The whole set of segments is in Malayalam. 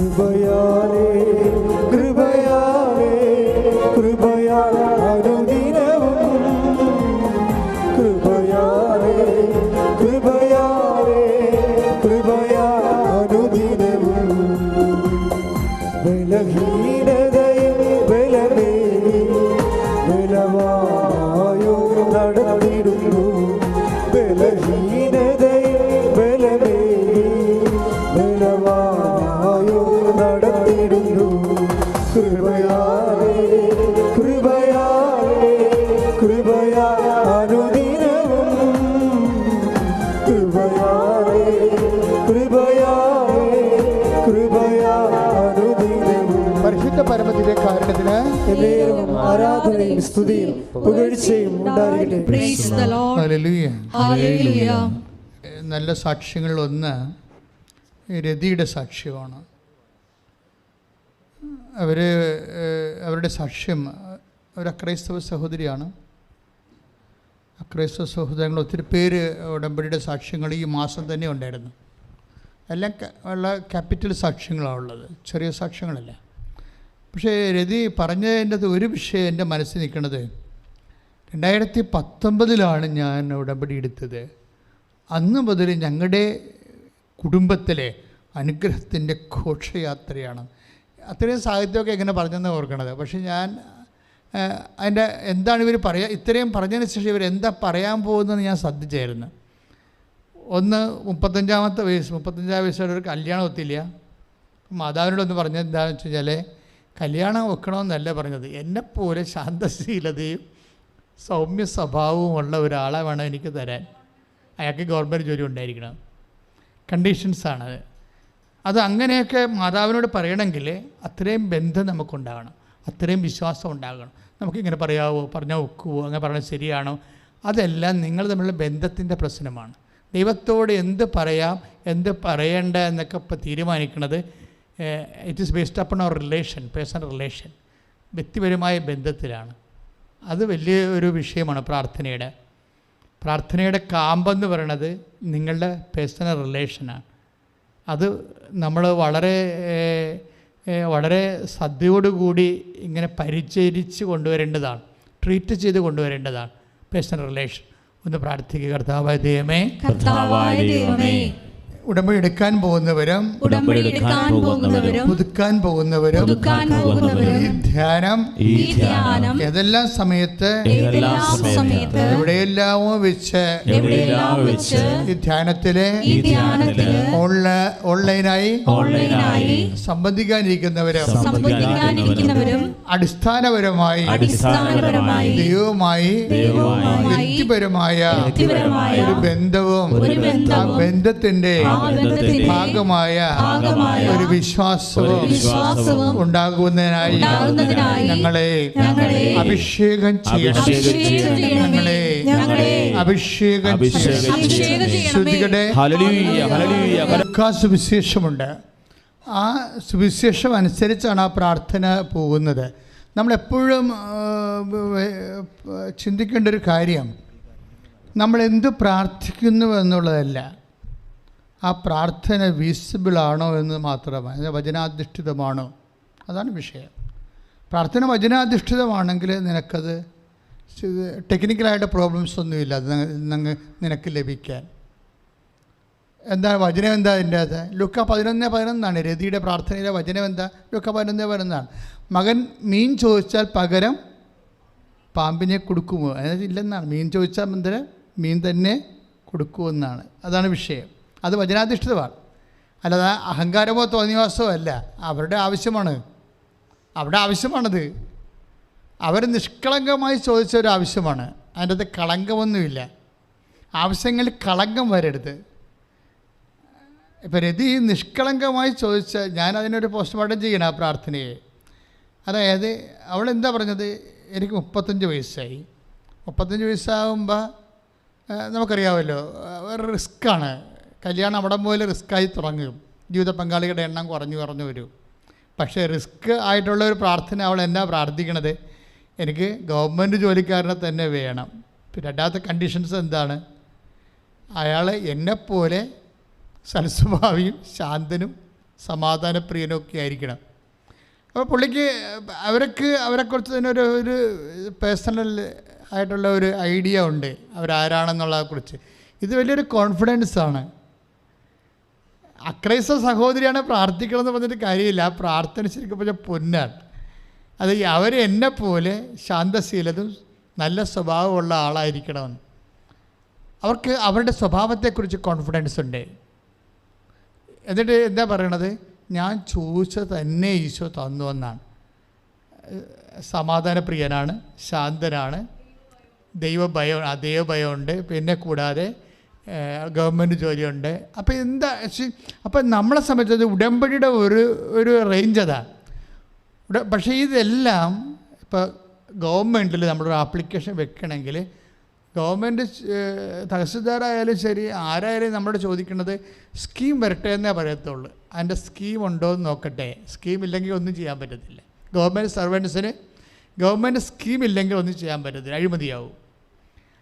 കൃപയാലേ കൃപയാലേ കൃപയാൽ അനുദിനവും കൃപയാലേ കൃപയാലേ കൃപയാൽ അനുദിനവും ബലഹീനതയിൽ ബലമേ ബലവാനായോ നടത്തിടുന്നു ബലഹീനതയിൽ ബലമേ ബലവാനായോ നടത്തിടുന്നു കൃപയാലേ കൃപയാലേ കൃപയാൽ അനുദിനവും കൃപയാലേ കൃപയാലേ കൃപയാൽ അനുദിനവും. പരിശുദ്ധ പരമദിവ്യകാരുണ്യത്തിന് ആരാധനയും സ്തുതിയും പുകഴ്ചയും ഉണ്ടായിരിക്കട്ടെ. ഹല്ലേലൂയ. നല്ല സാക്ഷ്യങ്ങളിലൊന്ന് രതിയുടെ സാക്ഷ്യമാണ്. അവരുടെ സാക്ഷ്യം ഒരു അക്രൈസ്തവ സഹോദരിയാണ്. അക്രൈസ്തവ സഹോദരങ്ങൾ ഒത്തിരി പേര് ഉടമ്പടിയുടെ സാക്ഷ്യങ്ങൾ ഈ മാസം തന്നെ ഉണ്ടായിരുന്നു. എല്ലാം ഉള്ള ക്യാപിറ്റൽ സാക്ഷ്യങ്ങളാണ് ഉള്ളത്, ചെറിയ സാക്ഷ്യങ്ങളല്ല. പക്ഷേ രതി പറഞ്ഞതിൻ്റെ ഒരു വിഷയം എൻ്റെ മനസ്സിൽ നിൽക്കുന്നത് 2019 ഞാൻ ഉടമ്പടി എടുത്തത്. അന്ന് മുതൽ ഞങ്ങളുടെ കുടുംബത്തിലെ അനുഗ്രഹത്തിൻ്റെ ഘോഷയാത്രയാണ്. അത്രയും സാഹിത്യമൊക്കെ എങ്ങനെ പറഞ്ഞെന്ന് ഓർക്കണത്. പക്ഷേ ഞാൻ അതിൻ്റെ എന്താണ് ഇവർ പറയുക, ഇത്രയും പറഞ്ഞതിന് ശേഷം ഇവരെന്താ പറയാൻ പോകുന്നതെന്ന് ഞാൻ ശ്രദ്ധിച്ചായിരുന്നു. ഒന്ന് 35 വയസ്സുള്ള ഒരു കല്യാണം ഒത്തില്ല. മാതാവിനോടൊന്ന് പറഞ്ഞത് എന്താണെന്ന് വെച്ച് കഴിഞ്ഞാൽ കല്യാണം വെക്കണമെന്നല്ല പറഞ്ഞത്, എന്നെപ്പോലെ ശാന്തശീലതയും സൗമ്യ സ്വഭാവവുമുള്ള ഒരാളെ വേണം എനിക്ക് തരാൻ. അയാൾക്ക് ഗവൺമെൻറ് ജോലി ഉണ്ടായിരിക്കണം. കണ്ടീഷൻസാണത്. അത് അങ്ങനെയൊക്കെ മാതാവിനോട് പറയണമെങ്കിൽ അത്രയും ബന്ധം നമുക്കുണ്ടാകണം, അത്രയും വിശ്വാസം ഉണ്ടാകണം. നമുക്കിങ്ങനെ പറയാവോ, പറഞ്ഞാൽ ഒക്കുവോ, അങ്ങനെ പറഞ്ഞാൽ ശരിയാണോ? അതെല്ലാം നിങ്ങൾ തമ്മിലുള്ള ബന്ധത്തിൻ്റെ പ്രശ്നമാണ്. ദൈവത്തോട് എന്ത് പറയാം, എന്ത് പറയേണ്ട എന്നൊക്കെ ഇപ്പോൾ തീരുമാനിക്കുന്നത് it is based upon our relation, personal relation, വ്യക്തിപരമായ ബന്ധത്തിലാണ്. അത് വലിയ ഒരു വിഷയമാണ് പ്രാർത്ഥനയുടെ കാമ്പെന്ന് പറയണത് നിങ്ങളുടെ പേഴ്സണൽ റിലേഷനാണ്. അത് നമ്മൾ വളരെ ശ്രദ്ധയോടുകൂടി ഇങ്ങനെ പരിചരിച്ച് കൊണ്ടുവരേണ്ടതാണ്, ട്രീറ്റ് ചെയ്ത് കൊണ്ടുവരേണ്ടതാണ് പേഴ്സണൽ റിലേഷൻ. ഒന്ന് പ്രാർത്ഥിക്കുക. കർത്താവായ ദൈവമേ, ഉടമ്പടി എടുക്കാൻ പോകുന്നവരും പുതുക്കാൻ പോകുന്നവരും ഈ ധ്യാനം ഏതെല്ലാം സമയത്ത് എവിടെയെല്ലാമോ വെച്ച് ഈ ധ്യാനത്തിലെ ഓൺലൈനായി സംബന്ധിക്കാനിരിക്കുന്നവരും അടിസ്ഥാനപരമായി ദൈവവുമായി വ്യക്തിപരമായ ഒരു ബന്ധവും ആ ബന്ധത്തിന്റെ ഭാഗമായ ഒരു വിശ്വാസവും ഉണ്ടാകുന്നതിനായി ഞങ്ങളെ അഭിഷേകം ചെയ്യണം. ഞങ്ങളെ അഭിഷേകം സുവിശേഷമുണ്ട്. ആ സുവിശേഷം അനുസരിച്ചാണ് ആ പ്രാർത്ഥന പോകുന്നത്. നമ്മളെപ്പോഴും ചിന്തിക്കേണ്ട ഒരു കാര്യം, നമ്മളെന്ത് പ്രാർത്ഥിക്കുന്നു എന്നുള്ളതല്ല, ആ പ്രാർത്ഥന വിസിബിളാണോ എന്ന് മാത്രമാണ്, വചനാധിഷ്ഠിതമാണോ, അതാണ് വിഷയം. പ്രാർത്ഥന വചനാധിഷ്ഠിതമാണെങ്കിൽ നിനക്കത് ടെക്നിക്കലായിട്ട് പ്രോബ്ലംസ് ഒന്നുമില്ല അത് നിനക്ക് ലഭിക്കാൻ. എന്താ വചനം എന്താ അതിൻ്റെ അത്? ലുക്ക 11:11 രതിയുടെ പ്രാർത്ഥനയിലെ വചനം എന്താ? ലുക്ക 11:11 മകൻ മീൻ ചോദിച്ചാൽ പകരം പാമ്പിനെ കൊടുക്കുമോ? അതായത് ഇല്ലെന്നാണ്. മീൻ ചോദിച്ചാൽ മീൻ തന്നെ കൊടുക്കുമെന്നാണ്. അതാണ് വിഷയം. അത് വചനാധിഷ്ഠിതമാണ്, അല്ലാതെ അഹങ്കാരമോ തോന്നിവാസമോ അല്ല. അവരുടെ ആവശ്യമാണത്. അവർ നിഷ്കളങ്കമായി ചോദിച്ച ഒരു ആവശ്യമാണ്. അതിൻ്റെ അകത്ത് കളങ്കമൊന്നുമില്ല. ആവശ്യങ്ങളിൽ കളങ്കം വരരുത്. ഇപ്പം രതി നിഷ്കളങ്കമായി ചോദിച്ച, ഞാനതിനൊരു പോസ്റ്റ്മോർട്ടം ചെയ്യണം ആ പ്രാർത്ഥനയെ. അതായത് അവളെന്താ പറഞ്ഞത്? എനിക്ക് 35 വയസ്സായി. 35 വയസ്സാകുമ്പോൾ നമുക്കറിയാമല്ലോ റിസ്ക്കാണ്. കല്യാണം അവിടെ പോലെ റിസ്ക്കായി തുടങ്ങും. ജീവിത പങ്കാളികളുടെ എണ്ണം കുറഞ്ഞു വരും. പക്ഷേ റിസ്ക് ആയിട്ടുള്ള ഒരു പ്രാർത്ഥന അവൾ എന്നാ പ്രാർത്ഥിക്കണത്? എനിക്ക് ഗവൺമെൻറ് ജോലിക്കാരനെ തന്നെ വേണം. രണ്ടാമത്തെ കണ്ടീഷൻസ് എന്താണ്? അയാൾ എന്നെപ്പോലെ സൽസ്വഭാവിയും ശാന്തനും സമാധാനപ്രിയനൊക്കെ ആയിരിക്കണം. അപ്പോൾ പുള്ളിക്ക് അവരെക്കുറിച്ച് തന്നെ ഒരു പേഴ്സണൽ ആയിട്ടുള്ള ഒരു ഐഡിയ ഉണ്ട്, അവരാരാണെന്നുള്ളതിനെക്കുറിച്ച്. ഇത് വലിയൊരു കോൺഫിഡൻസാണ്. അക്രൈസ്തവ സഹോദരിയാണ് പ്രാർത്ഥിക്കണമെന്ന് പറഞ്ഞിട്ട് കാര്യമില്ല. ആ പ്രാർത്ഥന ശരിക്കും പറഞ്ഞാൽ പൊന്നാണ്. അത് അവർ എന്നെപ്പോലെ ശാന്തശീലതും നല്ല സ്വഭാവമുള്ള ആളായിരിക്കണമെന്ന്. അവർക്ക് അവരുടെ സ്വഭാവത്തെക്കുറിച്ച് കോൺഫിഡൻസ് ഉണ്ട്. എന്നിട്ട് എന്താ പറയണത്? ഞാൻ ചോദിച്ചത് തന്നെ ഈശോ തന്നു എന്നാണ്. സമാധാനപ്രിയനാണ്, ശാന്തനാണ്, ദൈവഭയമുണ്ട്, പിന്നെ കൂടാതെ ഗവൺമെൻറ് ജോലിയുണ്ട്. അപ്പം നമ്മളെ സംബന്ധിച്ചത് ഉടമ്പടിയുടെ ഒരു റേഞ്ച് അതാണ്. പക്ഷേ ഇതെല്ലാം ഇപ്പോൾ ഗവൺമെൻറ്റിൽ നമ്മളൊരു ആപ്ലിക്കേഷൻ വെക്കണമെങ്കിൽ ഗവൺമെൻറ് തഹസിൽദാരായാലും ശരി ആരായാലും നമ്മളോട് ചോദിക്കുന്നത് സ്കീം വരട്ടെ എന്നേ പറയത്തുള്ളൂ. അതിൻ്റെ സ്കീം ഉണ്ടോ എന്ന് നോക്കട്ടെ. സ്കീം ഇല്ലെങ്കിൽ ഒന്നും ചെയ്യാൻ പറ്റത്തില്ല. ഗവൺമെൻറ് സർവൻസിന് ഗവൺമെൻറ് സ്കീം ഇല്ലെങ്കിൽ ഒന്നും ചെയ്യാൻ പറ്റത്തില്ല, അഴിമതിയാവും.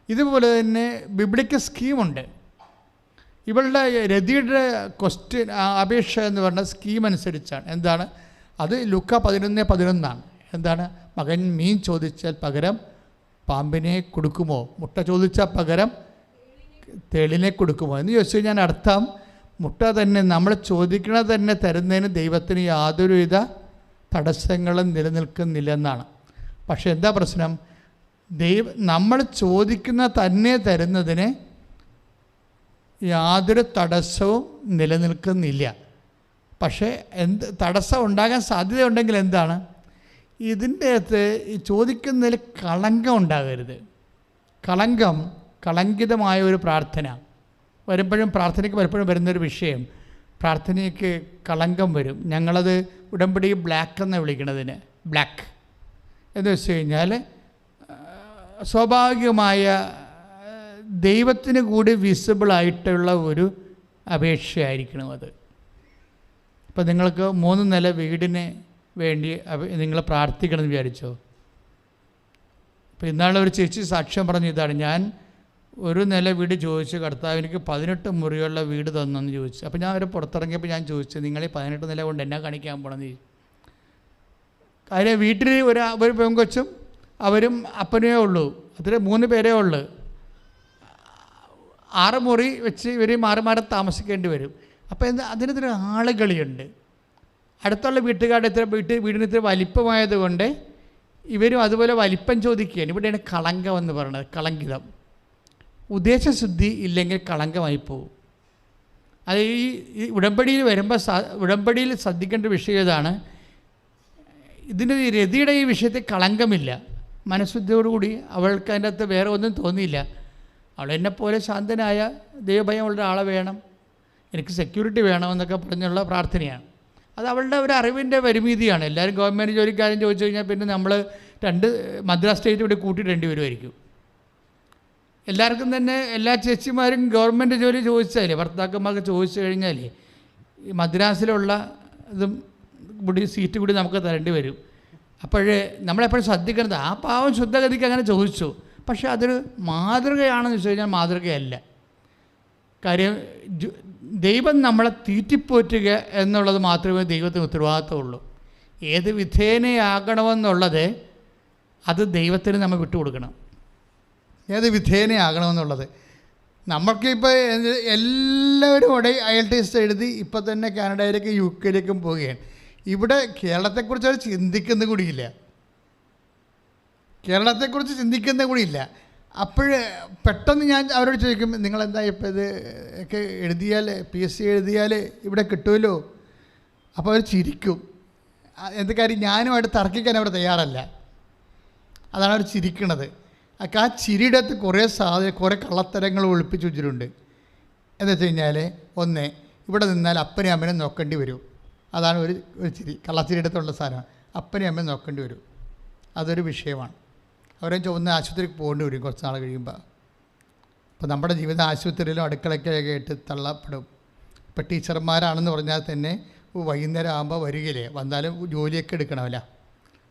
ഇതുപോലെ തന്നെ ബിബ്ലിക്കൽ സ്കീമുണ്ട്. ഇവളുടെ രതിയുടെ അപേക്ഷ എന്ന് പറഞ്ഞ സ്കീം അനുസരിച്ചാണ്. എന്താണ് അത്? ലൂക്ക 11:11 എന്താണ്? മകൻ മീൻ ചോദിച്ചാൽ പകരം പാമ്പിനെ കൊടുക്കുമോ? മുട്ട ചോദിച്ചാൽ പകരം തേളിനെ കൊടുക്കുമോ എന്ന് ചോദിച്ചു കഴിഞ്ഞാൽ അർത്ഥം മുട്ട തന്നെ നമ്മൾ ചോദിക്കണത് തന്നെ തരുന്നതിന് ദൈവത്തിന് യാതൊരുവിധ തടസ്സങ്ങളും നിലനിൽക്കുന്നില്ലെന്നാണ്. പക്ഷെ എന്താ പ്രശ്നം? നമ്മൾ ചോദിക്കുന്ന തന്നെ തരുന്നതിന് യാതൊരു തടസ്സവും നിലനിൽക്കുന്നില്ല. പക്ഷേ തടസ്സം ഉണ്ടാകാൻ സാധ്യതയുണ്ടെങ്കിൽ എന്താണ്? ഇതിൻ്റെ അകത്ത് ഈ ചോദിക്കുന്നതിൽ കളങ്കം ഉണ്ടാകരുത്. കളങ്കിതമായ ഒരു പ്രാർത്ഥന പ്രാർത്ഥനയ്ക്ക് പലപ്പോഴും വരുന്നൊരു വിഷയം, പ്രാർത്ഥനയ്ക്ക് കളങ്കം വരും. ഞങ്ങളത് ഉടമ്പടി ബ്ലാക്ക് എന്ന് വിളിക്കണതിന്. ബ്ലാക്ക് എന്ന് വെച്ച് കഴിഞ്ഞാൽ സ്വാഭാവികമായ ദൈവത്തിന് കൂടി വിസിബിളായിട്ടുള്ള ഒരു അപേക്ഷയായിരിക്കണം അത്. ഇപ്പം നിങ്ങൾക്ക് 3 നില വീടിന് വേണ്ടി നിങ്ങൾ പ്രാർത്ഥിക്കണമെന്ന് വിചാരിച്ചോ? ഇപ്പോൾ ഇന്നാളെ ഒരു ചേച്ചി സാക്ഷ്യം പറഞ്ഞു, ഇതാണ് ഞാൻ 1 നില വീട് ചോദിച്ചു, കർത്താവ് എനിക്ക് 18 മുറിയുള്ള വീട് തന്നെന്ന് ചോദിച്ചു. അപ്പോൾ ഞാൻ അവരെ പുറത്തിറങ്ങിയപ്പോൾ ഞാൻ ചോദിച്ചു, നിങ്ങൾ ഈ 18 നില കൊണ്ട് എന്നാ കാണിക്കാൻ പോകണമെന്ന് ചോദിച്ചു. കാര്യം വീട്ടിൽ ഒരു പെൺകൊച്ചും അവരും അപ്പനേ ഉള്ളൂ, അത്ര 3 പേരേ ഉള്ളൂ. 6 മുറി വെച്ച് ഇവർ മാറി താമസിക്കേണ്ടി വരും. അപ്പോൾ അതിനൊരു ആളുകളിയുണ്ട്. അടുത്തുള്ള വീട്ടുകാരുടെ വീടിന് ഇത്ര വലിപ്പമായതുകൊണ്ട് ഇവരും അതുപോലെ വലിപ്പം ചോദിക്കുകയാണ്. ഇവിടെയാണ് കളങ്കം എന്ന് പറയുന്നത്. കളങ്കിതം, ഉദ്ദേശശുദ്ധി ഇല്ലെങ്കിൽ കളങ്കമായി പോകും. അത് ഈ ഉടമ്പടിയിൽ വരുമ്പോൾ ഉടമ്പടിയിൽ ശ്രദ്ധിക്കേണ്ട വിഷയം ഇതാണ്. ഇതിൻ്റെ രതിയുടെ ഈ വിഷയത്തിൽ കളങ്കമില്ല. മനഃശുദ്ധിയോടുകൂടി അവൾക്ക് അതിൻ്റെ അകത്ത് വേറെ ഒന്നും തോന്നിയില്ല. അവളെന്നെപ്പോലെ ശാന്തനായ ദൈവഭയമുള്ള ആളെ വേണം, എനിക്ക് സെക്യൂരിറ്റി വേണമെന്നൊക്കെ പറഞ്ഞുള്ള പ്രാർത്ഥനയാണ്. അത് അവളുടെ ഒരു അറിവിൻ്റെ പരിമിതിയാണ്. എല്ലാവരും ഗവൺമെൻറ് ജോലിക്കാരും ചോദിച്ചു കഴിഞ്ഞാൽ പിന്നെ നമ്മൾ 2 മദ്രാസ് സ്റ്റേറ്റ് ഇവിടെ കൂട്ടിയിടേണ്ടി വരുമായിരിക്കും. എല്ലാവർക്കും തന്നെ എല്ലാ ചേച്ചിമാരും ഗവൺമെൻറ് ജോലി ചോദിച്ചാലേ, ഭർത്താക്കന്മാർക്ക് ചോദിച്ചു കഴിഞ്ഞാൽ ഈ മദ്രാസിലുള്ള ഇതും കൂടി സീറ്റ് കൂടി നമുക്ക് തരേണ്ടി വരും. അപ്പോഴേ നമ്മളെപ്പോഴും ശ്രദ്ധിക്കുന്നത് ആ പാവം ശുദ്ധഗതിക്ക് അങ്ങനെ ചോദിച്ചു, പക്ഷേ അതൊരു മാതൃകയാണെന്ന് വെച്ച് കഴിഞ്ഞാൽ മാതൃകയല്ല. കാര്യം ദൈവം നമ്മളെ തീറ്റിപ്പോറ്റുക എന്നുള്ളത് മാത്രമേ ദൈവത്തിന് ഉത്തരവാദിത്തമുള്ളൂ. ഏത് വിധേനയാകണമെന്നുള്ളത് അത് ദൈവത്തിന് നമ്മൾ വിട്ടുകൊടുക്കണം. ഏത് വിധേനയാകണമെന്നുള്ളത് നമുക്കിപ്പോൾ എല്ലാവരും ഇവിടെ IELTS എഴുതി ഇപ്പോൾ തന്നെ കാനഡയിലേക്കും UK പോവുകയാണ്. ഇവിടെ കേരളത്തെക്കുറിച്ച് അവർ ചിന്തിക്കുന്ന കൂടിയില്ല. അപ്പോൾ പെട്ടെന്ന് ഞാൻ അവരോട് ചോദിക്കും, നിങ്ങളെന്താ ഇപ്പോൾ ഇത് ഒക്കെ എഴുതിയാൽ PSC എഴുതിയാൽ ഇവിടെ കിട്ടുമല്ലോ. അപ്പോൾ അവർ ചിരിക്കും. എന്ത് കാര്യം, ഞാനുമായിട്ട് തർക്കിക്കാൻ അവിടെ തയ്യാറല്ല. അതാണ് അവർ ചിരിക്കണത്. ആ ചിരിയുടെ അകത്ത് കുറേ കള്ളത്തരങ്ങൾ ഒളിപ്പിച്ച് വെച്ചിട്ടുണ്ട്. എന്ന് വെച്ച് കഴിഞ്ഞാൽ, ഒന്ന്, ഇവിടെ നിന്നാൽ അപ്പനെയും അമ്മനെ നോക്കേണ്ടി വരും. അതാണ് ഒരു ചിരി, കള്ളച്ചിരിയുടെ അടുത്തുള്ള സാധനമാണ്. അപ്പനെയും അമ്മയും നോക്കേണ്ടി വരും. അതൊരു വിഷയമാണ്. അവരെ ചുവന്ന ആശുപത്രിക്ക് പോകേണ്ടി വരും കുറച്ച് നാൾ കഴിയുമ്പോൾ. അപ്പോൾ നമ്മുടെ ജീവിതം ആശുപത്രിയിലും അടുക്കളയ്ക്കൊക്കെ ആയിട്ട് തള്ളപ്പെടും. ഇപ്പോൾ ടീച്ചർമാരാണെന്ന് പറഞ്ഞാൽ തന്നെ വൈകുന്നേരം ആകുമ്പോൾ വരികയില്ലേ, വന്നാലും ജോലിയൊക്കെ എടുക്കണമല്ല.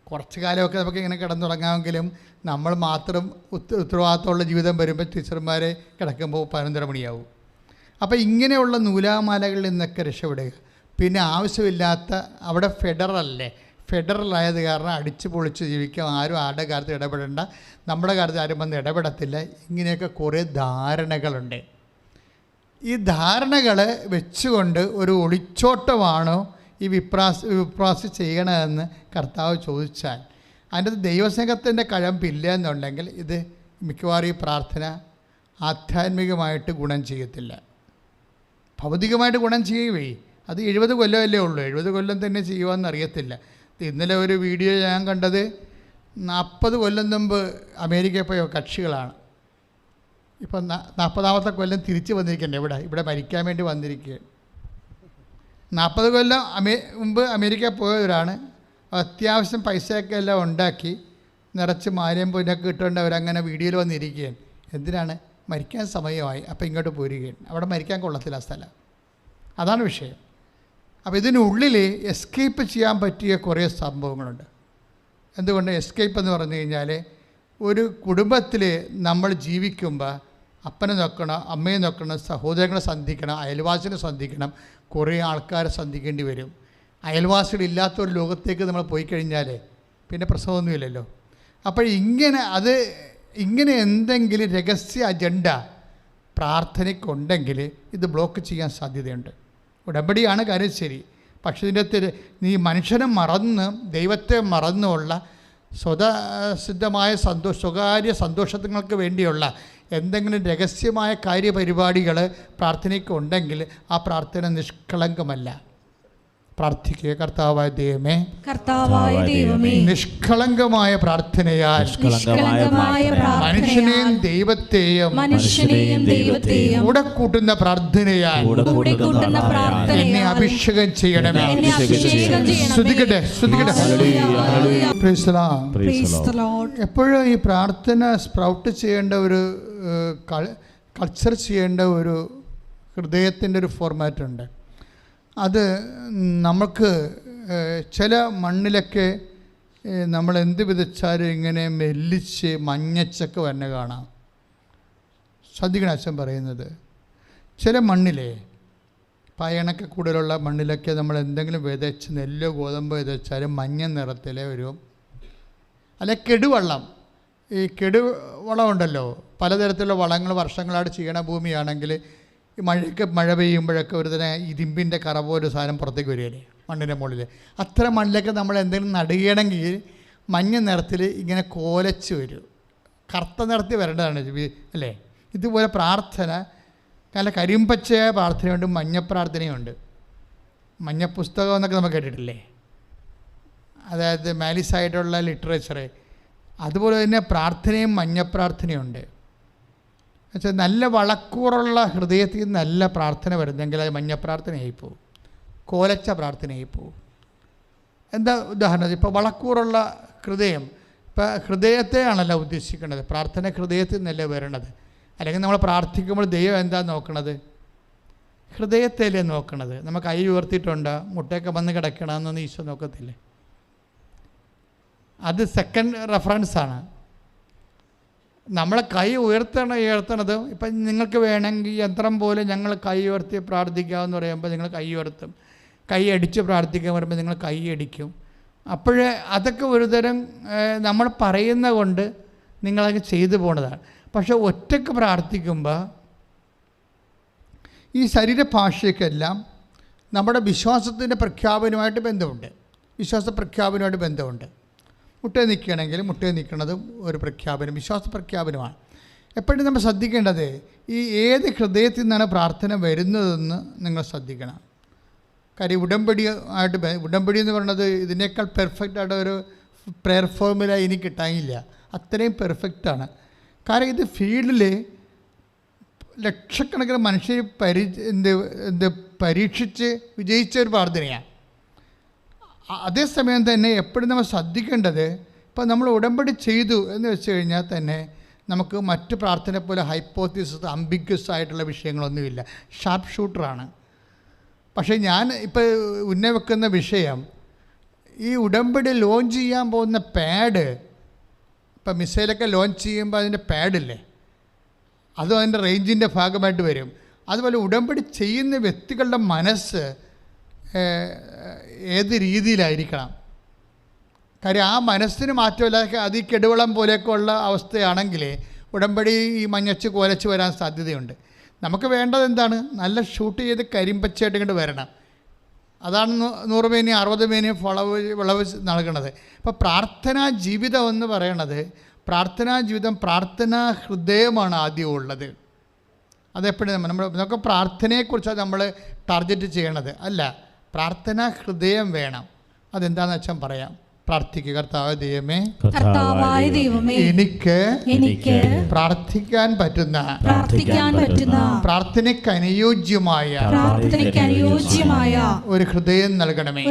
കുറച്ച് കാലമൊക്കെ നമുക്ക് ഇങ്ങനെ കിടന്നുറങ്ങാമെങ്കിലും നമ്മൾ മാത്രം ഉത്തരവാദിത്തമുള്ള ജീവിതം വരുമ്പോൾ ടീച്ചർമാരെ കിടക്കുമ്പോൾ 11:30 മണിയാവും. അപ്പോൾ ഇങ്ങനെയുള്ള നൂലാമാലകളിൽ നിന്നൊക്കെ രക്ഷപ്പെടുക. പിന്നെ ആവശ്യമില്ലാത്ത അവിടെ ഫെഡറലായത് കാരണം അടിച്ചു പൊളിച്ച് ജീവിക്കാം, ആരും ആരുടെ കാര്യത്തിൽ ഇടപെടേണ്ട, നമ്മുടെ കാര്യത്തിൽ ആരും വന്ന് ഇടപെടത്തില്ല. ഇങ്ങനെയൊക്കെ കുറേ ധാരണകളുണ്ട്. ഈ ധാരണകൾ വെച്ചുകൊണ്ട് ഒരു ഒളിച്ചോട്ടമാണോ ഈ വിപ്രാസ് ചെയ്യണമെന്ന് കർത്താവ് ചോദിച്ചാൽ, അതിൻ്റെ ദൈവസ്നേഹത്തിൻ്റെ കഴമ്പില്ല എന്നുണ്ടെങ്കിൽ ഇത് മിക്കവാറും ഈ പ്രാർത്ഥന ആധ്യാത്മികമായിട്ട് ഗുണം ചെയ്യത്തില്ല, ഭൗതികമായിട്ട് ഗുണം ചെയ്യുകയേ. അത് 70 കൊല്ലമല്ലേ ഉള്ളൂ, 70 കൊല്ലം തന്നെ ചെയ്യുവാന്ന് അറിയത്തില്ല. ഇന്നലെ ഒരു വീഡിയോ ഞാൻ കണ്ടത് 40 കൊല്ലം മുമ്പ് അമേരിക്കയിൽ പോയ കക്ഷികളാണ്. ഇപ്പം 40ാമത്തെ കൊല്ലം തിരിച്ച് വന്നിരിക്കണ്ടേ, ഇവിടെ മരിക്കാൻ വേണ്ടി വന്നിരിക്കുക. 40 കൊല്ലം മുമ്പ് അമേരിക്കയിൽ പോയവരാണ്. അത്യാവശ്യം പൈസയൊക്കെ എല്ലാം ഉണ്ടാക്കി നിറച്ച് മാലയും പൊന്നൊക്കെ ഇട്ടുകൊണ്ട് അവരങ്ങനെ വീഡിയോയിൽ വന്നിരിക്കുകയാണ്. എന്തിനാണ്? മരിക്കാൻ സമയമായി, അപ്പോൾ ഇങ്ങോട്ട് പോരുകയാണ്. അവിടെ മരിക്കാൻ കൊള്ളത്തില്ല സ്ഥലം. അതാണ് വിഷയം. അപ്പോൾ ഇതിനുള്ളിൽ എസ്കേപ്പ് ചെയ്യാൻ പറ്റിയ കുറേ സംഭവങ്ങളുണ്ട്. എന്തുകൊണ്ട് എസ്കേപ്പ് എന്ന് പറഞ്ഞു കഴിഞ്ഞാൽ, ഒരു കുടുംബത്തിൽ നമ്മൾ ജീവിക്കുമ്പോൾ അപ്പനെ നോക്കണം, അമ്മയെ നോക്കണം, സഹോദരങ്ങളെ സന്ധിക്കണം, അയൽവാസിനെ സന്ധിക്കണം, കുറേ ആൾക്കാരെ സന്ധിക്കേണ്ടി വരും. അയൽവാസികളില്ലാത്ത ഒരു ലോകത്തേക്ക് നമ്മൾ പോയി കഴിഞ്ഞാൽ പിന്നെ പ്രശ്നമൊന്നുമില്ലല്ലോ. അപ്പോൾ ഇങ്ങനെ എന്തെങ്കിലും രഹസ്യ അജണ്ട പ്രാർത്ഥനയ്ക്കുണ്ടെങ്കിൽ ഇത് ബ്ലോക്ക് ചെയ്യാൻ സാധ്യതയുണ്ട്. ഉടമ്പടിയാണ് കാര്യം ശരി, പക്ഷേ ഇതിൻ്റെ നീ മനുഷ്യനെ മറന്ന് ദൈവത്തെ മറന്നുള്ള സ്വതസിദ്ധമായ സ്വകാര്യ സന്തോഷങ്ങൾക്ക് വേണ്ടിയുള്ള എന്തെങ്കിലും രഹസ്യമായ കാര്യപരിപാടികൾ പ്രാർത്ഥനയ്ക്കുണ്ടെങ്കിൽ ആ പ്രാർത്ഥന നിഷ്കളങ്കമല്ല. പ്രാർത്ഥിക്കുക. കർത്താവായ ദൈവമേ, നിഷ്കളങ്കമായ പ്രാർത്ഥനയാൽ മനുഷ്യനെയും ദൈവത്തെയും കൂടെ കൂട്ടുന്ന പ്രാർത്ഥനയാൽ എന്നെ അഭിഷേകം ചെയ്യണമേ. ശ്രുതിക്കട്ടെ. എപ്പോഴും ഈ പ്രാർത്ഥന സ്പ്രൗട്ട് ചെയ്യേണ്ട ഒരു കൾച്ചർ ചെയ്യേണ്ട ഒരു ഹൃദയത്തിൻ്റെ ഒരു ഫോർമാറ്റുണ്ട്. അത് നമുക്ക് ചില മണ്ണിലൊക്കെ നമ്മൾ എന്ത് വിതച്ചാലും ഇങ്ങനെ മെല്ലിച്ച് മഞ്ഞച്ചൊക്കെ തന്നെ കാണാം. ശ്രദ്ധിക്കണം അച്ഛൻ പറയുന്നത്. ചില മണ്ണിലെ പയണൊക്കെ കൂടുതലുള്ള മണ്ണിലൊക്കെ നമ്മൾ എന്തെങ്കിലും വിതച്ച് നെല്ലോ ഗോതമ്പ് വിതച്ചാലും മഞ്ഞ നിറത്തിലെ ഒരു അല്ലെ കെടുവള്ളം. ഈ കെടുവളം ഉണ്ടല്ലോ, പലതരത്തിലുള്ള വളങ്ങൾ വർഷങ്ങളായിട്ട് ചെയ്യണ ഭൂമിയാണെങ്കിൽ മഴ പെയ്യുമ്പോഴൊക്കെ ഒരു തന്നെ ഇരുമ്പിൻ്റെ കറ പോലെ സാധനം പുറത്തേക്ക് വരികയല്ലേ മണ്ണിൻ്റെ മുകളിൽ. അത്ര മണ്ണിലൊക്കെ നമ്മൾ എന്തെങ്കിലും നടുകയാണെങ്കിൽ മഞ്ഞ നിറത്തിൽ ഇങ്ങനെ കോലച്ച് വരും, കറുത്ത നിറത്തിൽ വരേണ്ടതാണ് അല്ലേ. ഇതുപോലെ പ്രാർത്ഥന നല്ല കരിമ്പച്ചയായ പ്രാർത്ഥനയുണ്ട്, മഞ്ഞ പ്രാർത്ഥനയുണ്ട്. മഞ്ഞ പുസ്തകം എന്നൊക്കെ നമ്മൾ കേട്ടിട്ടില്ലേ, അതായത് മാലിസായിട്ടുള്ള ലിറ്ററേച്ചർ. അതുപോലെ തന്നെ പ്രാർത്ഥനയും മഞ്ഞ പ്രാർത്ഥനയുണ്ട്. എന്നുവെച്ചാൽ നല്ല വളക്കൂറുള്ള ഹൃദയത്തിൽ നിന്ന് നല്ല പ്രാർത്ഥന വരുന്നെങ്കിൽ അത് മഞ്ഞ പ്രാർത്ഥനയായി പോകും, കോലച്ച പ്രാർത്ഥനയായി പോകും. എന്താ ഉദാഹരണം? ഇപ്പോൾ വളക്കൂറുള്ള ഹൃദയം, ഇപ്പോൾ ഹൃദയത്തെയാണല്ലോ ഉദ്ദേശിക്കേണ്ടത്. പ്രാർത്ഥന ഹൃദയത്തിൽ നിന്നല്ലേ വരണത്. അല്ലെങ്കിൽ നമ്മൾ പ്രാർത്ഥിക്കുമ്പോൾ ദൈവം എന്താ നോക്കണത്? ഹൃദയത്തെയല്ലേ നോക്കണത്. നമ്മൾ കൈ ഉയർത്തിയിട്ടുണ്ടോ, മുട്ടയൊക്കെ വന്ന് കിടക്കണമെന്നൊന്നും ഈശോ നോക്കത്തില്ലേ. അത് സെക്കൻഡ് റെഫറൻസാണ്. നമ്മളെ കൈ ഉയർത്തണത് ഇപ്പം നിങ്ങൾക്ക് വേണമെങ്കിൽ യന്ത്രം പോലെ ഞങ്ങൾ കൈ ഉയർത്തി പ്രാർത്ഥിക്കാമെന്ന് പറയുമ്പോൾ നിങ്ങൾ കൈ ഉയർത്തും, കൈ അടിച്ച് പ്രാർത്ഥിക്കാൻ പറയുമ്പോൾ നിങ്ങൾ കൈ അടിക്കും. അപ്പോഴേ അതൊക്കെ ഒരുതരം നമ്മൾ പറയുന്ന കൊണ്ട് നിങ്ങളത് ചെയ്തു പോണതാണ്. പക്ഷെ ഒറ്റയ്ക്ക് പ്രാർത്ഥിക്കുമ്പോൾ ഈ ശരീരഭാഷയ്ക്കെല്ലാം നമ്മുടെ വിശ്വാസത്തിൻ്റെ പ്രഖ്യാപനമായിട്ട് ബന്ധമുണ്ട്, വിശ്വാസ പ്രഖ്യാപനമായിട്ട് ബന്ധമുണ്ട്. മുട്ടേ നിൽക്കുകയാണെങ്കിൽ മുട്ടേ നിൽക്കുന്നതും ഒരു പ്രഖ്യാപനം, വിശ്വാസ പ്രഖ്യാപനമാണ്. എപ്പോഴും നമ്മൾ ശ്രദ്ധിക്കേണ്ടത് ഈ ഏത് ഹൃദയത്തിൽ നിന്നാണ് പ്രാർത്ഥന വരുന്നതെന്ന് നിങ്ങൾ ശ്രദ്ധിക്കണം. കാര്യം ഉടമ്പടി എന്ന് പറയുന്നത് ഇതിനേക്കാൾ പെർഫെക്റ്റായിട്ട് ഒരു പ്രെയർ ഫോർമുല ഇനി കിട്ടാനില്ല, അത്രയും പെർഫെക്റ്റാണ്. കാരണം ഇത് ഫീൽഡിൽ ലക്ഷക്കണക്കിന് മനുഷ്യർ പരീക്ഷിച്ച് വിജയിച്ച ഒരു പ്രാർത്ഥനയാണ്. അതേസമയം തന്നെ എപ്പോഴും നമ്മൾ ശ്രദ്ധിക്കേണ്ടത്, ഇപ്പോൾ നമ്മൾ ഉടമ്പടി ചെയ്തു എന്ന് വെച്ച് കഴിഞ്ഞാൽ തന്നെ നമുക്ക് മറ്റ് പ്രാർത്ഥന പോലെ ഹൈപ്പോത്തിസിസ് അംബിഗ്വസ് ആയിട്ടുള്ള വിഷയങ്ങളൊന്നുമില്ല, ഷാർപ്പ് ഷൂട്ടറാണ്. പക്ഷേ ഞാൻ ഇപ്പോൾ ഉന്നവെക്കുന്ന വിഷയം ഈ ഉടമ്പടി ലോഞ്ച് ചെയ്യാൻ പോകുന്ന പാഡ്, ഇപ്പം മിസൈലൊക്കെ ലോഞ്ച് ചെയ്യുമ്പോൾ അതിൻ്റെ പാഡില്ലേ, അതും അതിൻ്റെ റേഞ്ചിൻ്റെ ഭാഗമായിട്ട് വരും. അതുപോലെ ഉടമ്പടി ചെയ്യുന്ന വ്യക്തികളുടെ മനസ്സ് ഏത് രീതിയിലായിരിക്കണം. കാര്യം ആ മനസ്സിന് മാറ്റമില്ല. അത് ഈ കെടുവളം പോലെയൊക്കെ ഉള്ള അവസ്ഥയാണെങ്കിൽ ഉടമ്പടി ഈ മഞ്ഞച്ച് കുലച്ച് വരാൻ സാധ്യതയുണ്ട്. നമുക്ക് വേണ്ടത് എന്താണ്? നല്ല ഷൂട്ട് ചെയ്ത് കരിമ്പച്ചയായിട്ട് ഇങ്ങോട്ട് വരണം. അതാണ് 100 മേനി 60 മേനി വിളവ് നൽകണത്. അപ്പോൾ പ്രാർത്ഥനാ ജീവിതം എന്ന് പറയണത്, പ്രാർത്ഥനാ ജീവിതം, പ്രാർത്ഥനാ ഹൃദയമാണ് ആദ്യം ഉള്ളത്. അതെപ്പോഴും നമുക്ക് പ്രാർത്ഥനയെക്കുറിച്ചാണ് നമ്മൾ ടാർഗറ്റ് ചെയ്യണത്. അല്ല, പ്രാർത്ഥനാ ഹൃദയം വേണം. അതെന്താണെന്ന് വെച്ചാൽ പറയാം. പ്രാർത്ഥിക്കുക. കർത്താവായ ദൈവമേ, എനിക്ക് പ്രാർത്ഥിക്കാൻ പറ്റുന്ന പ്രാർത്ഥനയ്ക്ക് അനുയോജ്യമായ ഒരു ഹൃദയം നൽകണമേ.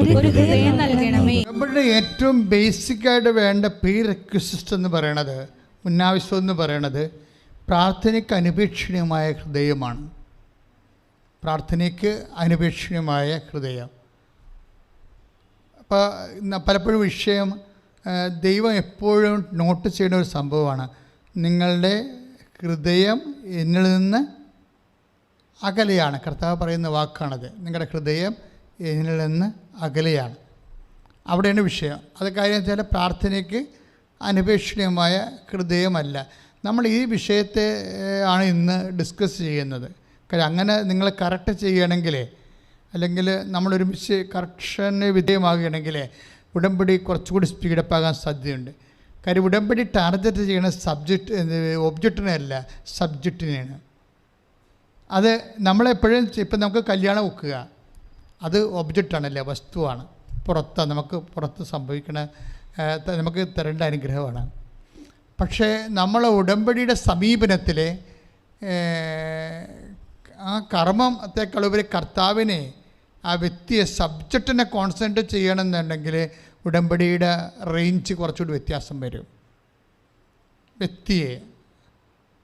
നമ്മുടെ ഏറ്റവും ബേസിക്കായിട്ട് വേണ്ട പ്രീ റിക്വസിസ്റ്റ് എന്ന് പറയണത്, മുന്നാവശ്യം എന്ന് പറയണത് പ്രാർത്ഥനയ്ക്ക് അനുപേക്ഷണീയമായ ഹൃദയമാണ്. പ്രാർത്ഥനയ്ക്ക് അനുപേക്ഷണീയമായ ഹൃദയം. അപ്പോൾ പലപ്പോഴും വിഷയം ദൈവം എപ്പോഴും നോട്ട് ചെയ്യുന്ന ഒരു സംഭവമാണ്. നിങ്ങളുടെ ഹൃദയം എന്നിൽ നിന്ന് അകലെയാണ്. കർത്താവ് പറയുന്ന വാക്കാണത്. നിങ്ങളുടെ ഹൃദയം എന്നിൽ നിന്ന് അകലെയാണ്. അവിടെയാണ് വിഷയം. അത് കാര്യം വെച്ചാൽ പ്രാർത്ഥനയ്ക്ക് അനുപേക്ഷണീയമായ ഹൃദയമല്ല. നമ്മൾ ഈ വിഷയത്തെ ആണ് ഇന്ന് ഡിസ്കസ് ചെയ്യുന്നത്. കാര്യം അങ്ങനെ നിങ്ങൾ കറക്റ്റ് ചെയ്യണമെങ്കിൽ, അല്ലെങ്കിൽ നമ്മളൊരുമിച്ച് കറക്ഷന് വിധേയമാകുകയാണെങ്കിൽ ഉടമ്പടി കുറച്ചുകൂടി സ്പീഡപ്പ് ആകാൻ സാധ്യതയുണ്ട്. കാര്യം ഉടമ്പടി ടാർഗറ്റ് ചെയ്യുന്ന ഒബ്ജക്റ്റിനെയല്ല, സബ്ജക്റ്റിനെയാണ്. അത് നമ്മളെപ്പോഴും ഇപ്പം നമുക്ക് കല്യാണം വെക്കുക, അത് ഒബ്ജക്റ്റാണല്ലേ, വസ്തുവാണ്. നമുക്ക് പുറത്ത് സംഭവിക്കണ നമുക്ക് തരേണ്ട അനുഗ്രഹമാണ്. പക്ഷേ നമ്മളെ ഉടമ്പടിയുടെ സമീപനത്തിൽ ആ കർമ്മത്തെക്കാളുപരി കർത്താവിനെ, ആ വ്യക്തിയെ, സബ്ജക്റ്റിനെ കോൺസെൻട്രേറ്റ് ചെയ്യണമെന്നുണ്ടെങ്കിൽ ഉടമ്പടിയുടെ റേഞ്ച് കുറച്ചുകൂടി വ്യത്യാസം വരും. വ്യക്തിയെ,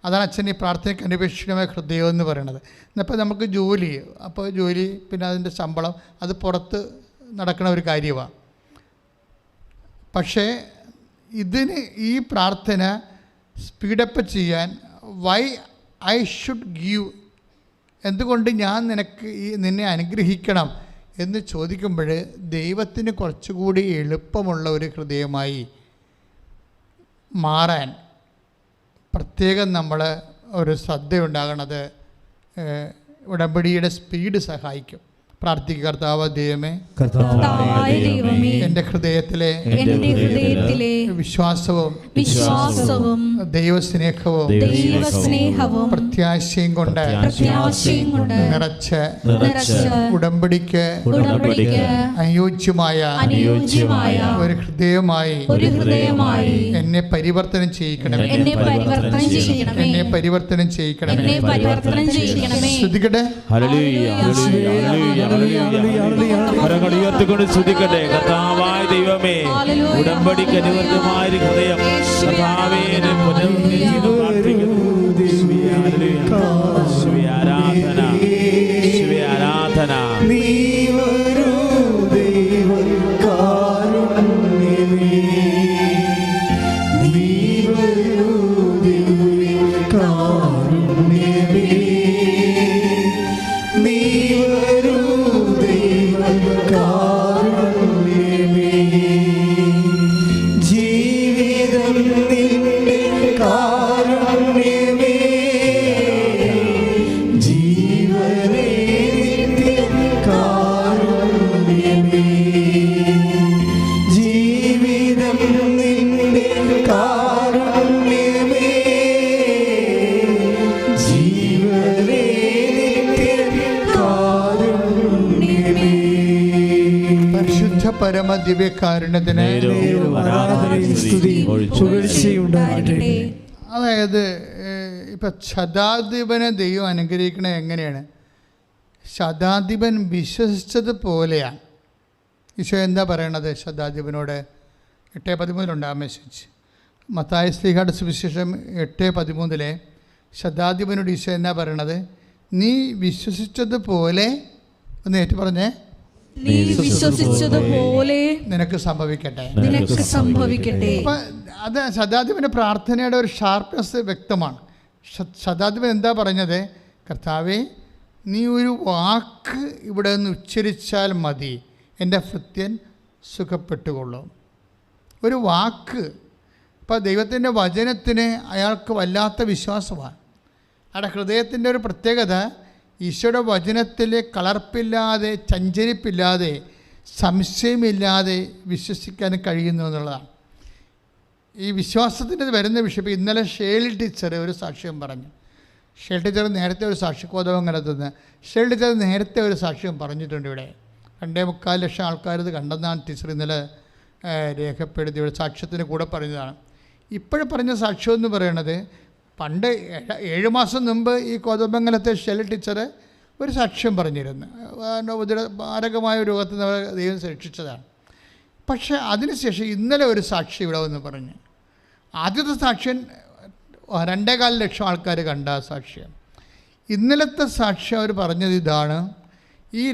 അതാണ് അച്ഛൻ ഈ പ്രാർത്ഥനയ്ക്ക് അനുപേക്ഷിതമായ ഹൃദയം എന്ന് പറയുന്നത്. എന്നപ്പോൾ നമുക്ക് ജോലി, അപ്പോൾ ജോലി, പിന്നെ അതിൻ്റെ ശമ്പളം, അത് പുറത്ത് നടക്കുന്ന ഒരു കാര്യമാണ്. പക്ഷേ ഇതിന് ഈ പ്രാർത്ഥന സ്പീഡപ്പ് ചെയ്യാൻ വൈ ഐ ഷുഡ് ഗീവ്, എന്തുകൊണ്ട് ഞാൻ നിന്നെ അനുഗ്രഹിക്കണം എന്ന് ചോദിക്കുമ്പോൾ ദൈവത്തിന് കുറച്ചുകൂടി എളുപ്പമുള്ള ഒരു ഹൃദയമായി മാറാൻ പ്രത്യേകം നമ്മൾ ഒരു ശ്രദ്ധയുണ്ടാകണത് ഉടമ്പടിയുടെ സ്പീഡ് സഹായിക്കും. പ്രാർത്ഥിക്കുക. കർത്താവായ ദൈവമേ, എൻ്റെ ഹൃദയത്തിലെ വിശ്വാസവും ദൈവസ്നേഹവും പ്രത്യാശയും കൊണ്ട് നിറച്ച് ഉടമ്പടിക്ക് അനുയോജ്യമായ ഒരു ഹൃദയമായി എന്നെ പരിവർത്തനം ചെയ്യിക്കണമേ. എന്നെ പരിവർത്തനം ചെയ്യിക്കണമേ. ശ്രദ്ധിക്കട്ടെ. കരങ്ങൾ ഉയർത്തിക്കൊണ്ട് സ്തുതിക്കട്ടെ. കർത്താവായ ദൈവമേ, ഉടമ്പടിക്ക് അനുവർത്തമായ ഹൃദയം കർത്താവേ ആരാധന, ആരാധന. പരമദിവ്യകാരുണ്യത്തിന് അതായത് ഇപ്പം ശതാധിപനെ ദൈവം അനുഗ്രഹിക്കണത് എങ്ങനെയാണ്? ശതാധിപൻ വിശ്വസിച്ചതുപോലെയാണ്. ഈശോ എന്താ പറയണത് ശതാധിപനോട്? 8:13 ആ മെസ്സേജ്. മത്തായി ശ്ലീഹായുടെ സുവിശേഷം 8:13 ശതാധിപനോട് ഈശോ എന്താ പറയണത്? നീ വിശ്വസിച്ചതുപോലെ, ഒന്ന് ഏറ്റു പറഞ്ഞേ, നീ വിശ്വസിച്ചതുപോലെ നിനക്ക് സംഭവിക്കട്ടെ. അപ്പൊ അത് ശതാധിപന്റെ പ്രാർത്ഥനയുടെ ഒരു ഷാർപ്നെസ് വ്യക്തമാണ്. ശതാധിപൻ എന്താ പറഞ്ഞത്? കർത്താവേ, നീ ഒരു വാക്ക് ഇവിടെ നിന്ന് ഉച്ചരിച്ചാൽ മതി, എൻ്റെ ഭൃത്യൻ സുഖപ്പെട്ടുകൊള്ളും. ഒരു വാക്ക്. ഇപ്പോൾ ദൈവത്തിൻ്റെ വചനത്തിന് അയാൾക്ക് വല്ലാത്ത വിശ്വാസമാണ്. അയാളുടെ ഹൃദയത്തിൻ്റെ ഒരു പ്രത്യേകത ഈശോയുടെ വചനത്തിൽ കളർപ്പില്ലാതെ, ചഞ്ചരിപ്പില്ലാതെ, സംശയമില്ലാതെ വിശ്വസിക്കാൻ കഴിയുന്നു എന്നുള്ളതാണ്. ഈ വിശ്വാസത്തിൻ്റെ വരുന്ന വിഷയം. ഇന്നലെ ഷേൽ ടീച്ചർ ഒരു സാക്ഷ്യം പറഞ്ഞു. ഷേൽ ടീച്ചർ നേരത്തെ ഒരു സാക്ഷ്യകോതവങ്ങലത്തുനിന്ന് ഷേൽ ടീച്ചർ നേരത്തെ ഒരു സാക്ഷ്യം പറഞ്ഞിട്ടുണ്ട്. ഇവിടെ 2.25 ലക്ഷം ആൾക്കാർ ഇത് കണ്ടെന്നാണ് ടീച്ചർ ഇന്നലെ രേഖപ്പെടുത്തി ഇവിടെ സാക്ഷ്യത്തിന് കൂടെ പറഞ്ഞതാണ്. ഇപ്പോഴും പറഞ്ഞ സാക്ഷ്യം എന്ന് പറയുന്നത്, പണ്ട് 7 മാസം മുമ്പ് ഈ കോതമംഗലത്തെ ഷെൽ ടീച്ചർ ഒരു സാക്ഷ്യം പറഞ്ഞിരുന്നു. മാരകമായ രോഗത്തിൽ നിന്ന് ദൈവം രക്ഷിച്ചതാണ്. പക്ഷേ അതിനുശേഷം ഇന്നലെ ഒരു സാക്ഷി ഇവിടെ വന്ന് പറഞ്ഞു. ആദ്യത്തെ സാക്ഷ്യം 2.25 ലക്ഷം ആൾക്കാർ കണ്ട സാക്ഷ്യം. ഇന്നലത്തെ സാക്ഷ്യം അവർ പറഞ്ഞത് ഇതാണ്: ഈ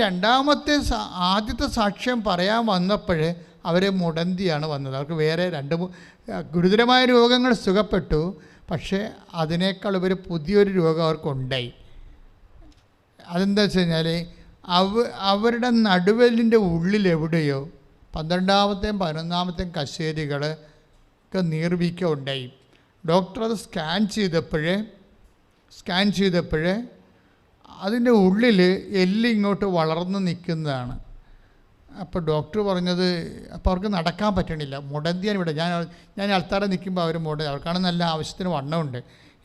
ആദ്യത്തെ സാക്ഷ്യം പറയാൻ വന്നപ്പോൾ അവർ മുടന്തിയാണ് വന്നത്. അവർക്ക് വേറെ 2 ഗുരുതരമായ രോഗങ്ങൾ സുഖപ്പെട്ടു, പക്ഷേ അതിനേക്കാൾ ഒരു പുതിയൊരു രോഗം അവർക്കുണ്ടായി. അതെന്താ വെച്ച് കഴിഞ്ഞാൽ അവരുടെ നടുവലിൻ്റെ ഉള്ളിലെവിടെയോ 12-ാമത്തെയും 11-ാമത്തെയും കശേരികളൊക്കെ നീർവീക്കം ഉണ്ടായി. ഡോക്ടർ അത് സ്കാൻ ചെയ്തപ്പോൾ അതിൻ്റെ ഉള്ളിൽ എല്ലിങ്ങോട്ട് വളർന്ന് നിൽക്കുന്നതാണ്. അപ്പോൾ ഡോക്ടർ പറഞ്ഞത്, അപ്പോൾ അവർക്ക് നടക്കാൻ പറ്റണില്ല, മുടന്തിയാണ് ഇവിടെ. ഞാൻ ആൾത്താരെ നിൽക്കുമ്പോൾ അവർ അവർക്കാണ് നല്ല ആവശ്യത്തിന് വണ്ണമുണ്ട്,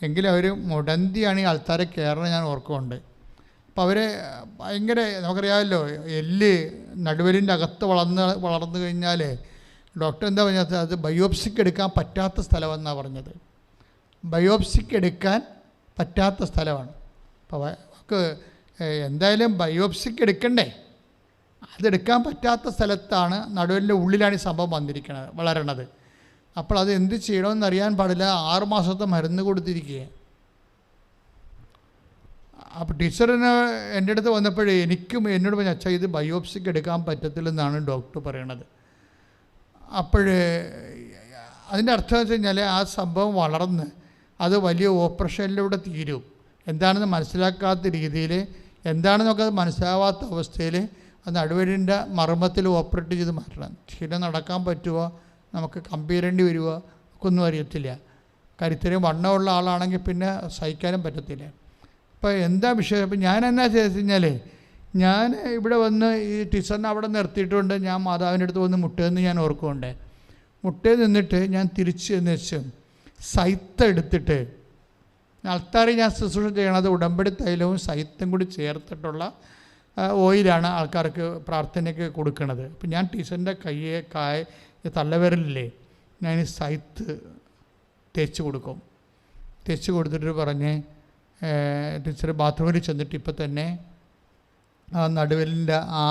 എങ്കിലും അവർ മുടന്തിയാണ് ഈ ആൾത്താരെ കയറണം ഞാൻ ഓർക്കുന്നുണ്ട്. അപ്പോൾ അവർ ഭയങ്കര, നമുക്കറിയാമല്ലോ, എല്ല് നടുവലിൻ്റെ അകത്ത് വളർന്നു കഴിഞ്ഞാൽ ഡോക്ടർ എന്താ പറഞ്ഞത്, അത് ബയോപ്സിക്ക് എടുക്കാൻ പറ്റാത്ത സ്ഥലമെന്നാണ് പറഞ്ഞത്. ബയോപ്സിക്ക് എടുക്കാൻ പറ്റാത്ത സ്ഥലമാണ്. അപ്പോൾ നമുക്ക് എന്തായാലും ബയോപ്സിക്ക് എടുക്കണ്ടേ, അതെടുക്കാൻ പറ്റാത്ത സ്ഥലത്താണ്, നടുവിൻ്റെ ഉള്ളിലാണ് ഈ സംഭവം വളരണത്. അപ്പോൾ അത് എന്ത് ചെയ്യണമെന്നറിയാൻ പാടില്ല. 6 മാസത്തെ മരുന്ന് കൊടുത്തിരിക്കുക. അപ്പോൾ ടീച്ചറിന് എൻ്റെ അടുത്ത് വന്നപ്പോഴേ എന്നോട് പറഞ്ഞു, അച്ഛാ ഇത് ബയോപ്സിക്ക് എടുക്കാൻ പറ്റത്തില്ലെന്നാണ് ഡോക്ടർ പറയണത്. അപ്പോൾ അതിൻ്റെ അർത്ഥം വെച്ച് കഴിഞ്ഞാൽ ആ സംഭവം വളർന്ന് അത് വലിയ ഓപ്പറേഷനിലൂടെ തീരും. എന്താണെന്ന് മനസ്സിലാക്കാത്ത രീതിയിൽ, എന്താണെന്നൊക്കെ അത് മനസ്സിലാവാത്ത അവസ്ഥയിൽ അത് നടുവലിൻ്റെ മർമ്മത്തിൽ ഓപ്പറേറ്റ് ചെയ്ത് മാറ്റണം. ശീലം നടക്കാൻ പറ്റുമോ, നമുക്ക് കമ്പീരേണ്ടി വരുമോ ഒക്കെ ഒന്നും അറിയത്തില്ല. കരുത്തരും വണ്ണമുള്ള ആളാണെങ്കിൽ പിന്നെ സഹിക്കാനും പറ്റത്തില്ല. അപ്പോൾ എന്താ വിഷയം? അപ്പോൾ ഞാൻ എന്നാ ചെയ്തെന്ന് കഴിഞ്ഞാൽ, ഞാൻ ഇവിടെ വന്ന് ഈ ടീച്ചറിനെ അവിടെ നിർത്തിയിട്ടുണ്ട്. ഞാൻ മാതാവിൻ്റെ അടുത്ത് വന്ന് മുട്ടേന്ന് ഞാൻ ഓർക്കുന്നുണ്ട്. മുട്ടയിൽ നിന്നിട്ട് ഞാൻ തിരിച്ച് എന്ന് വെച്ചും സൈത്ത് എടുത്തിട്ട്, അൾത്താറിൽ ഞാൻ ശുശ്രൂഷ ചെയ്യണത് ഉടമ്പടി തൈലവും സൈത്തും കൂടി ചേർത്തിട്ടുള്ള ഓയിലാണ് ആൾക്കാർക്ക് പ്രാർത്ഥനയ്ക്ക് കൊടുക്കുന്നത്. അപ്പം ഞാൻ ടീച്ചറിൻ്റെ തള്ളവിരലില്ലേ, ഞാൻ ഈ സൈത്ത് തേച്ച് കൊടുത്തിട്ട് പറഞ്ഞ്, ടീച്ചർ ബാത്റൂമിൽ ചെന്നിട്ട് ഇപ്പം തന്നെ ആ നടുവലിൻ്റെ ആ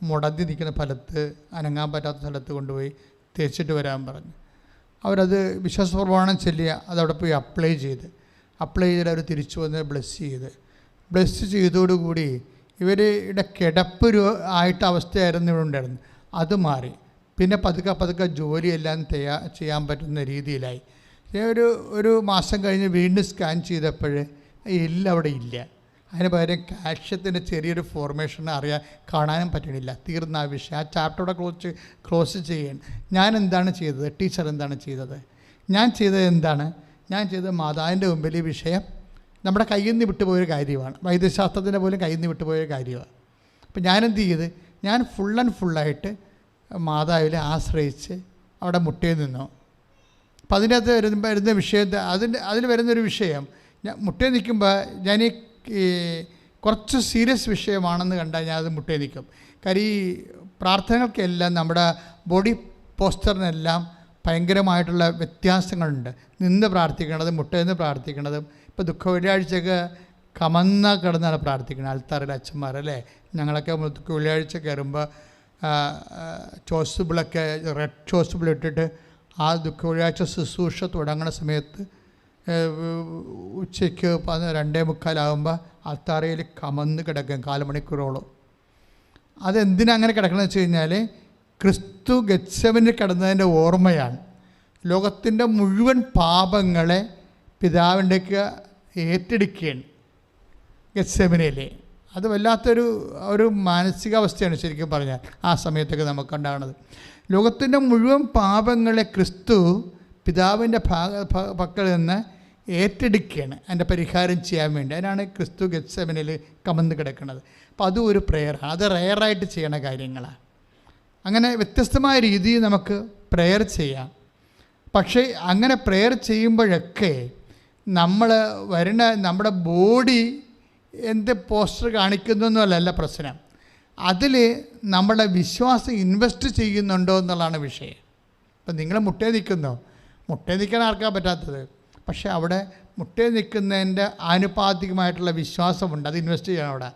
മുടന്തി നിൽക്കുന്ന സ്ഥലത്ത്, അനങ്ങാൻ പറ്റാത്ത സ്ഥലത്ത് കൊണ്ടുപോയി തേച്ചിട്ട് വരാൻ പറഞ്ഞു. അവരത് വിശ്വാസപ്രമാണം ചൊല്ലിയ അതവിടെ പോയി അപ്ലൈ ചെയ്തിട്ട് അവർ തിരിച്ചു വന്ന് ബ്ലെസ് ചെയ്തോടുകൂടി ഇവരുടെ കിടപ്പ് ആയിട്ട് അവസ്ഥയായിരുന്നു ഇവിടെ ഉണ്ടായിരുന്നു. അത് മാറി. പിന്നെ പതുക്കെ ജോലിയെല്ലാം ചെയ്യാൻ പറ്റുന്ന രീതിയിലായി. ഒരു മാസം കഴിഞ്ഞ് വീണ്ടും സ്കാൻ ചെയ്തപ്പോൾ എല്ലാം അവിടെ ഇല്ല. അതിന് പകരം കാൽഷ്യത്തിൻ്റെ ചെറിയൊരു ഫോർമേഷൻ കാണാനും പറ്റണില്ല. തീർന്ന ആ വിഷയം. ആ ചാപ്റ്ററോടെ ക്ലോസ് ചെയ്യാൻ ഞാൻ എന്താണ് ചെയ്തത്, ടീച്ചർ എന്താണ് ചെയ്തത്, ഞാൻ ചെയ്തത് മാതാവിൻ്റെ മുമ്പിൽ ഈ വിഷയം നമ്മുടെ കയ്യിൽ നിന്ന് വിട്ടുപോയൊരു കാര്യമാണ്. വൈദ്യശാസ്ത്രത്തിൻ്റെ പോലും കയ്യിൽ നിന്ന് വിട്ടുപോയൊരു കാര്യമാണ്. അപ്പം ഞാനെന്ത് ചെയ്ത്, ഞാൻ ഫുള്ളായിട്ട് മാതാവിനെ ആശ്രയിച്ച് അവിടെ മുട്ടയിൽ നിന്നു. അപ്പം അതിനകത്ത് വരുന്ന വിഷയത്തെ അതിൽ വരുന്നൊരു വിഷയം, ഞാൻ മുട്ടയിൽ നിൽക്കുമ്പോൾ ഞാൻ ഈ കുറച്ച് സീരിയസ് വിഷയമാണെന്ന് കണ്ടാൽ ഞാൻ അത് മുട്ടയിൽ നിൽക്കും. കാര്യം ഈ പ്രാർത്ഥനകൾക്കെല്ലാം നമ്മുടെ ബോഡി പോസ്റ്ററിനെല്ലാം ഭയങ്കരമായിട്ടുള്ള വ്യത്യാസങ്ങളുണ്ട്. നിന്ന് പ്രാർത്ഥിക്കണത്, മുട്ടയിൽ പ്രാർത്ഥിക്കണതും. ഇപ്പോൾ ദുഃഖ വെള്ളിയാഴ്ചയൊക്കെ കമന്ന കിടന്നാണ് പ്രാർത്ഥിക്കുന്നത് ആൾത്താറിലെ അച്ഛന്മാരല്ലേ. ഞങ്ങളൊക്കെ ദുഃഖ വെള്ളിയാഴ്ച കയറുമ്പോൾ ചോസുബിളൊക്കെ റെഡ് ചോസുബിൾ ഇട്ടിട്ട് ആ ദുഃഖ വെള്ളിയാഴ്ച ശുശ്രൂഷ തുടങ്ങുന്ന സമയത്ത് ഉച്ചയ്ക്ക് 2:45 ആൾത്താറയിൽ കമന്ന് കിടക്കും 4 മണിക്കൂറോളം. അതെന്തിനാ അങ്ങനെ കിടക്കണമെന്ന് വെച്ച് കഴിഞ്ഞാൽ, ക്രിസ്തു ഗെത്സമനിൽ കിടന്നതിൻ്റെ ഓർമ്മയാണ്. ലോകത്തിൻ്റെ മുഴുവൻ പാപങ്ങളെ പിതാവിൻ്റെയൊക്കെ ഏറ്റെടുക്കുകയാണ് ഗെത്സമനയിലെ. അത് വല്ലാത്തൊരു മാനസികാവസ്ഥയാണ് ശരിക്കും പറഞ്ഞാൽ ആ സമയത്തൊക്കെ നമുക്ക് ഉണ്ടാകുന്നത്. ലോകത്തിൻ്റെ മുഴുവൻ പാപങ്ങളെ ക്രിസ്തു പിതാവിൻ്റെ പക്കൽ നിന്ന് ഏറ്റെടുക്കുകയാണ് അതിൻ്റെ പരിഹാരം ചെയ്യാൻ വേണ്ടി. അതിനാണ് ക്രിസ്തു ഗെത്സെമനിൽ കമന്ന് കിടക്കുന്നത്. അപ്പോൾ അതും ഒരു പ്രെയറാണ്. അത് റെയറായിട്ട് ചെയ്യണ കാര്യങ്ങളാണ്. അങ്ങനെ വ്യത്യസ്തമായ രീതിയിൽ നമുക്ക് പ്രെയർ ചെയ്യാം. പക്ഷേ അങ്ങനെ പ്രെയർ ചെയ്യുമ്പോഴൊക്കെ നമ്മുടെ ബോഡി എന്ത് പോസ്റ്റർ കാണിക്കുന്നൊന്നുമല്ല പ്രശ്നം. അതിൽ നമ്മുടെ വിശ്വാസം ഇൻവെസ്റ്റ് ചെയ്യുന്നുണ്ടോ എന്നുള്ളതാണ് വിഷയം. ഇപ്പം നിങ്ങൾ മുട്ടേ നിൽക്കുന്നോ? മുട്ടേ നിൽക്കാൻ ആർക്കാൻ പറ്റാത്തത്. പക്ഷേ അവിടെ മുട്ടേ നിൽക്കുന്നതിൻ്റെ ആനുപാതികമായിട്ടുള്ള വിശ്വാസമുണ്ട്. അത് ഇൻവെസ്റ്റ് ചെയ്യണം.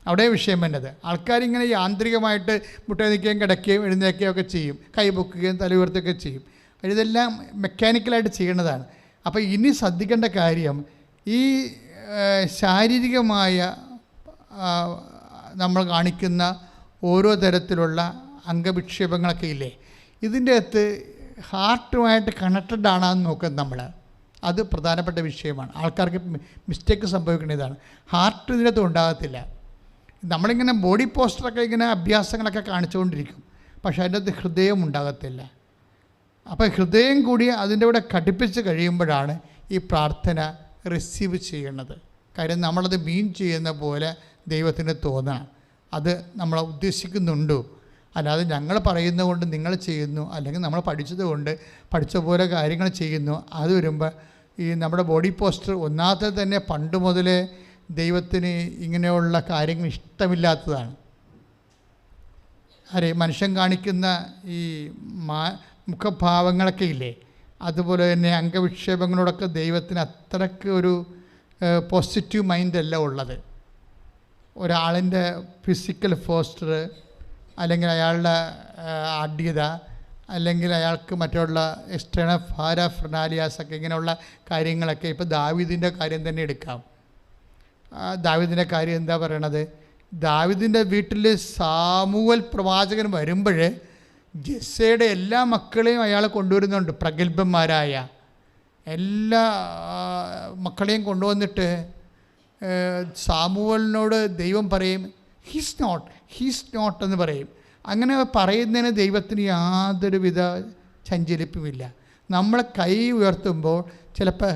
അവിടെ വിഷയം വേണ്ടത്. ആൾക്കാരിങ്ങനെ യാന്ത്രികമായിട്ട് മുട്ടേ നിൽക്കുകയും കിടക്കുകയും എഴുന്നേൽക്കുകയും ഒക്കെ ചെയ്യും, കൈ പൊക്കുകയും തല ഉയർത്തുകയൊക്കെ ചെയ്യും. ഇതെല്ലാം മെക്കാനിക്കലായിട്ട് ചെയ്യേണ്ടതാണ്. അപ്പോൾ ഇനി ശ്രദ്ധിക്കേണ്ട കാര്യം, ഈ ശാരീരികമായ നമ്മൾ കാണിക്കുന്ന ഓരോ തരത്തിലുള്ള അംഗവിക്ഷേപങ്ങളൊക്കെ ഇല്ലേ, ഇതിൻ്റെ അകത്ത് ഹാർട്ടുമായിട്ട് കണക്റ്റഡ് ആണെന്ന് നോക്കുന്നത് നമ്മൾ. അത് പ്രധാനപ്പെട്ട വിഷയമാണ്. ആൾക്കാർക്ക് മിസ്റ്റേക്ക് സംഭവിക്കുന്ന ഇതാണ്. ഹാർട്ട് ഇതിനകത്ത് ഉണ്ടാകത്തില്ല. നമ്മളിങ്ങനെ ബോഡി പോസ്റ്ററൊക്കെ ഇങ്ങനെ അഭ്യാസങ്ങളൊക്കെ കാണിച്ചുകൊണ്ടിരിക്കും, പക്ഷേ അതിൻ്റെ അകത്ത് ഹൃദയം ഉണ്ടാകത്തില്ല. അപ്പോൾ ഹൃദയം കൂടി അതിൻ്റെ കൂടെ ഘടിപ്പിച്ച് കഴിയുമ്പോഴാണ് ഈ പ്രാർത്ഥന റിസീവ് ചെയ്യണത്. കാര്യം നമ്മളത് മീൻ ചെയ്യുന്ന പോലെ ദൈവത്തിന് തോന്നണം. അത് നമ്മൾ ഉദ്ദേശിക്കുന്നുണ്ടോ? അല്ലാതെ ഞങ്ങൾ പറയുന്നത് കൊണ്ട് നിങ്ങൾ ചെയ്യുന്നു, അല്ലെങ്കിൽ നമ്മൾ പഠിച്ച പോലെ കാര്യങ്ങൾ ചെയ്യുന്നു. അത് വരുമ്പോൾ ഈ നമ്മുടെ ബോഡി പോസ്റ്റർ ഒന്നാമത്തെ തന്നെ പണ്ട് മുതലേ ദൈവത്തിന് ഇങ്ങനെയുള്ള കാര്യങ്ങൾ ഇഷ്ടമില്ലാത്തതാണ്. മനുഷ്യൻ കാണിക്കുന്ന ഈ മുഖഭാവങ്ങളൊക്കെ ഇല്ലേ, അതുപോലെ തന്നെ അംഗവിക്ഷേപങ്ങളോടൊക്കെ ദൈവത്തിന് അത്രയ്ക്ക് ഒരു പോസിറ്റീവ് മൈൻഡല്ല ഉള്ളത്. ഒരാളിൻ്റെ ഫിസിക്കൽ പോസ്റ്റർ, അല്ലെങ്കിൽ അയാളുടെ ആഢ്യത, അല്ലെങ്കിൽ അയാൾക്ക് മറ്റുള്ള എക്സ്റ്റേണൽ ഫാരാഫ്രനാലിയാസൊക്കെ ഇങ്ങനെയുള്ള കാര്യങ്ങളൊക്കെ. ഇപ്പോൾ ദാവീദിൻ്റെ കാര്യം തന്നെ എടുക്കാം. ദാവീദിൻ്റെ കാര്യം എന്താ പറയണത്? ദാവീദിൻ്റെ വീട്ടിൽ സാമുവൽ പ്രവാചകൻ വരുമ്പോൾ ജെസ്സയുടെ എല്ലാ മക്കളെയും അയാൾ കൊണ്ടുവരുന്നുണ്ട്. പ്രഗത്ഭന്മാരായ എല്ലാ മക്കളെയും കൊണ്ടുവന്നിട്ട് സാമുവലിനോട് ദൈവം പറയും ഹീസ് നോട്ട് എന്ന് പറയും. അങ്ങനെ പറയുന്നതിന് ദൈവത്തിന് യാതൊരുവിധ ചഞ്ചലിപ്പുമില്ല. നമ്മൾ കൈ ഉയർത്തുമ്പോൾ ചിലപ്പോൾ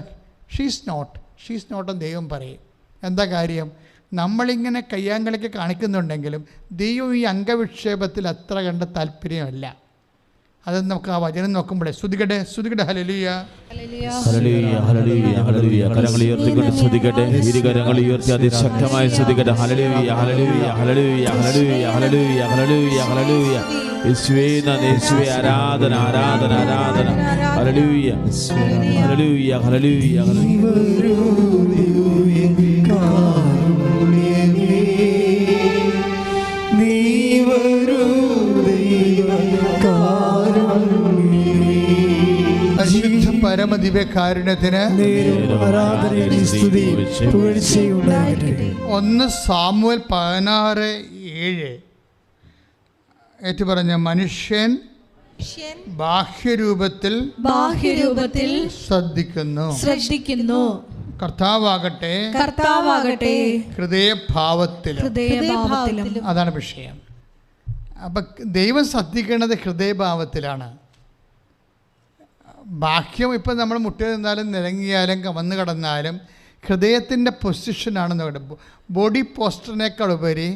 ഷീസ് നോട്ട് എന്ന് ദൈവം പറയും. എന്താ കാര്യം? നമ്മളിങ്ങനെ കയ്യാങ്കളിക്ക് കാണിക്കുന്നുണ്ടെങ്കിലും ദൈവം ഈ അംഗവിക്ഷേപത്തിൽ അത്ര കണ്ട താല്പര്യമല്ല. അത് നമുക്ക് ആ വചനം നോക്കുമ്പോഴേ സ്തുതിക്കട്ടെ ഹല്ലേലൂയ ഹല്ലേലൂയ ഹല്ലേലൂയ ഹല്ലേലൂയ. കരങ്ങൾ ഉയർത്തിക്കൊണ്ട് സ്തുതിക്കട്ടെ. ഇരുകരങ്ങൾ ഉയർത്തി അതിശക്തമായി സ്തുതിക്കട്ടെ. ഹല്ലേലൂയ ഹല്ലേലൂയ ഹല്ലേലൂയ ഹല്ലേലൂയ ഹല്ലേലൂയ ഹല്ലേലൂയ ഹല്ലേലൂയ. യേശുവേ നന്ദി, യേശുവേ ആരാധന ആരാധന ആരാധന. ഹല്ലേലൂയ ഹല്ലേലൂയ ഹല്ലേലൂയ ഹല്ലേലൂയ. പരമദിവ്യകാരുണ്യത്തിന് 1 സാമുവേൽ 16:7 ഏറ്റുപറഞ്ഞ മനുഷ്യൻ ബാഹ്യരൂപത്തിൽ ശ്രദ്ധിക്കുന്നു, കർത്താവാകട്ടെ ഹൃദയഭാവത്തിലും. അതാണ് വിഷയം. അപ്പം ദൈവം ശ്രദ്ധിക്കേണ്ടത് ഹൃദയഭാവത്തിലാണ്. ബാഹ്യം ഇപ്പം നമ്മൾ മുട്ട നിന്നാലും നിരങ്ങിയാലും കമന്ന് കിടന്നാലും ഹൃദയത്തിൻ്റെ പൊസിഷനാണെന്ന് പറയുന്നത്. ബോഡി പോസ്റ്ററിനേക്കാൾ ഉപരി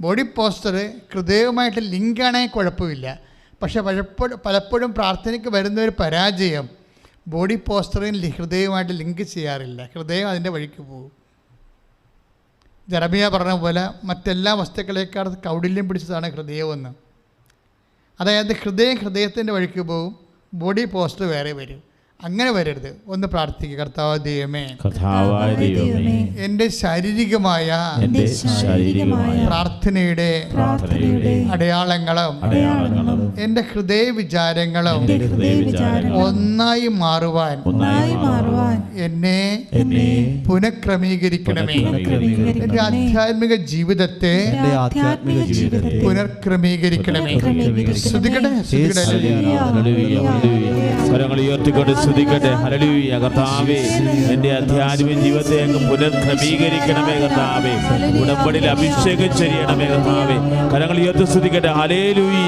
ബോഡി പോസ്റ്റർ ഹൃദയവുമായിട്ട് ലിങ്കാണെങ്കിൽ കുഴപ്പമില്ല. പക്ഷേ പലപ്പോഴും പ്രാർത്ഥനയ്ക്ക് വരുന്ന ഒരു പരാജയം, ബോഡി പോസ്റ്ററിൽ ഹൃദയവുമായിട്ട് ലിങ്ക് ചെയ്യാറില്ല. ഹൃദയം അതിൻ്റെ വഴിക്ക് പോകും. ജെറമിയ പറഞ്ഞ പോലെ മറ്റെല്ലാ വസ്തുക്കളേക്കാൾ കൗടില്യം പിടിച്ചതാണ് ഹൃദയമെന്ന്. അതായത് ഹൃദയത്തിൻ്റെ വഴിക്ക് പോകും, ബോഡി പോസ്റ്റർ വേറെ വരും. അങ്ങനെ വരരുത്. ഒന്ന് പ്രാർത്ഥിക്കുക. കർത്താവായ ദൈവമേ, എൻ്റെ ശാരീരികമായ പ്രാർത്ഥനയുടെ അടയാളങ്ങളും എൻ്റെ ഹൃദയ വിചാരങ്ങളും ഒന്നായി മാറുവാൻ എന്നെ പുനഃക്രമീകരിക്കണമേ. എൻ്റെ ആധ്യാത്മിക ജീവിതത്തെ പുനഃക്രമീകരിക്കണമേ. ശ്രദ്ധിക്കട്ടെ, സ്വരങ്ങൾ ഉയർത്തിക്കൊണ്ട് സ്തുതിക്കട്ടെ. ഹല്ലേലൂയ. കർത്താവേ, എൻ്റെ ആധ്യാത്മിക ജീവിതത്തെ അങ്ങ് പുനഃക്രമീകരിക്കണമേ കർത്താവേ. ഉടമ്പടിയിൽ അഭിഷേകം ചെയ്യണമേ കർത്താവേ. കരങ്ങൾ ഉയർത്തി സ്തുതിക്കട്ടെ. ഹല്ലേലൂയ.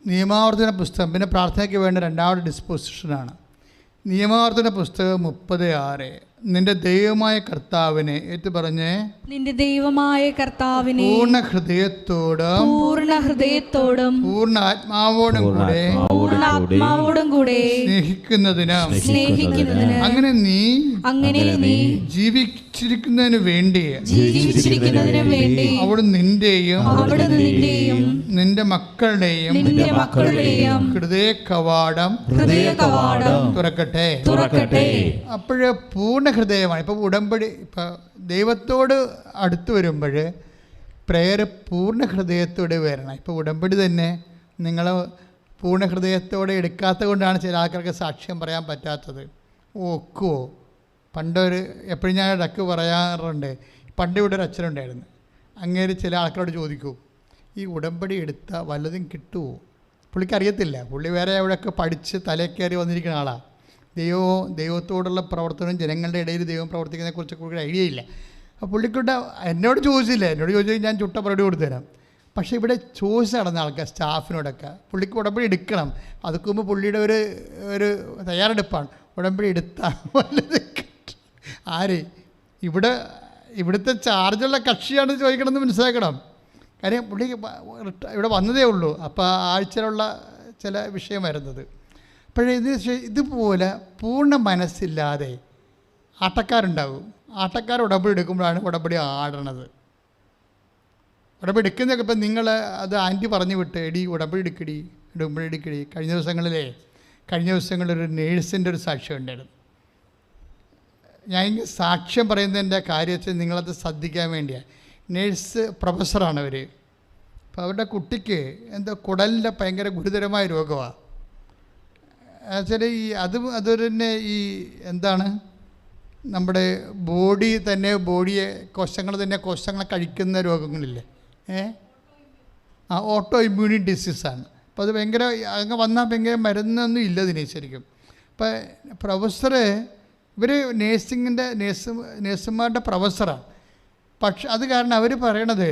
നിയമാവർത്തന പുസ്തകം പിന്നെ പ്രാർത്ഥനയ്ക്ക് വേണ്ട രണ്ടാമത്തെ ഡിസ്പോസിഷനാണ്. നിയമാവർത്തന പുസ്തകം 30:6. നിന്റെ ദൈവമായ കർത്താവിനെ ഏറ്റു പറഞ്ഞേ, നിന്റെ ദൈവമായ കർത്താവിനെ പൂർണ്ണ ഹൃദയത്തോടും പൂർണ്ണ ആത്മാവോടും കൂടെ സ്നേഹിക്കുന്നതിനും അങ്ങനെ നീ ജീവിച്ചിരിക്കുന്നതിന് വേണ്ടി അവിടെ നിന്റെയും നിന്റെ മക്കളുടെയും ഹൃദയ കവാടം തുറക്കട്ടെ. അപ്പോഴ് പൂർണ്ണ ഹൃദയമാണ്. ഇപ്പോൾ ഉടമ്പടി, ഇപ്പോൾ ദൈവത്തോട് അടുത്ത് വരുമ്പോൾ പ്രേയർ പൂർണ്ണ ഹൃദയത്തോടെ വരണം. ഇപ്പോൾ ഉടമ്പടി തന്നെ നിങ്ങൾ പൂർണ്ണ ഹൃദയത്തോടെ എടുക്കാത്തത് കൊണ്ടാണ് ചില ആൾക്കാർക്ക് സാക്ഷ്യം പറയാൻ പറ്റാത്തത്. ഒക്കുവോ? എപ്പോഴും ഞാൻ ഇടക്ക് പറയാറുണ്ട്, പണ്ട് ഇവിടെ ഒരു അച്ഛനുണ്ടായിരുന്നു. അങ്ങേര് ചില ആൾക്കാരോട് ചോദിക്കൂ, ഈ ഉടമ്പടി എടുത്താൽ വല്ലതും കിട്ടുമോ? പുള്ളിക്കറിയത്തില്ല. പുള്ളി വേറെ എവിടെയൊക്കെ പഠിച്ച് തലക്കയറി വന്നിരിക്കുന്ന ആളാണ്. ദൈവത്തോടുള്ള പ്രവർത്തനം, ജനങ്ങളുടെ ഇടയിൽ ദൈവം പ്രവർത്തിക്കുന്നതിനെക്കുറിച്ച് കൂടുതൽ ഐഡിയ ഇല്ല. അപ്പോൾ പുള്ളിക്കൂട്ട എന്നോട് ചോദിച്ചില്ല. എന്നോട് ചോദിച്ചാൽ ഞാൻ ചുട്ട മറുപടി കൊടുത്തുതരാം. പക്ഷേ ഇവിടെ ചോദിച്ച് നടന്ന ആൾക്കാർ, സ്റ്റാഫിനോടൊക്കെ പുള്ളിക്ക് ഉടമ്പടി എടുക്കണം. അതൊക്കെ മുമ്പ് പുള്ളിയുടെ ഒരു തയ്യാറെടുപ്പാണ്. ഉടമ്പടി എടുത്താൽ വല്ലത് ആര് ഇവിടുത്തെ ചാർജുള്ള കക്ഷിയാണ് ചോദിക്കണമെന്ന് മനസ്സിലാക്കണം. കാര്യം പുള്ളിക്ക് ഇവിടെ വന്നതേ ഉള്ളൂ. അപ്പോൾ ആഴ്ചയിലുള്ള ചില വിഷയം വരുന്നത്. അപ്പോഴേ ഇതുപോലെ പൂർണ്ണ മനസ്സില്ലാതെ ആട്ടക്കാരുണ്ടാകും. ആട്ടക്കാർ ഉടമ്പടി എടുക്കുമ്പോഴാണ് ഉടമ്പടി ആടണത്. ഉടമ്പടി എടുക്കുന്നതൊക്കെ ഇപ്പം നിങ്ങൾ അത് ആൻറ്റി പറഞ്ഞു വിട്ട്, എടി ഉടമ്പടി എടുക്കടി. കഴിഞ്ഞ ദിവസങ്ങളിലൊരു നേഴ്സിൻ്റെ ഒരു സാക്ഷ്യം ഉണ്ടായിരുന്നു. ഞാൻ സാക്ഷ്യം പറയുന്നതിൻ്റെ കാര്യത്തിൽ നിങ്ങളത് ശ്രദ്ധിക്കാൻ വേണ്ടിയാണ്. നേഴ്സ് പ്രൊഫസറാണ് അവർ. അപ്പോൾ അവരുടെ കുട്ടിക്ക് എന്തോ കുടലിൻ്റെ ഭയങ്കര ഗുരുതരമായ രോഗമാണ്. എന്നുവെച്ചാൽ അതൊരു തന്നെ എന്താണ്, നമ്മുടെ കോശങ്ങളെ കഴിക്കുന്ന രോഗങ്ങളില്ലേ, ഓട്ടോ ഇമ്മ്യൂണി ഡിസീസാണ്. അപ്പോൾ അത് ഭയങ്കര അങ്ങ് വന്നാൽ ഭയങ്കര മരുന്നൊന്നും ഇല്ല ഇതിന് ശരിക്കും. അപ്പോൾ പ്രൊഫസറ്, ഇവർ നേഴ്സുമാരുടെ പ്രൊഫസറാണ്. പക്ഷെ അത് കാരണം അവർ പറയണത്,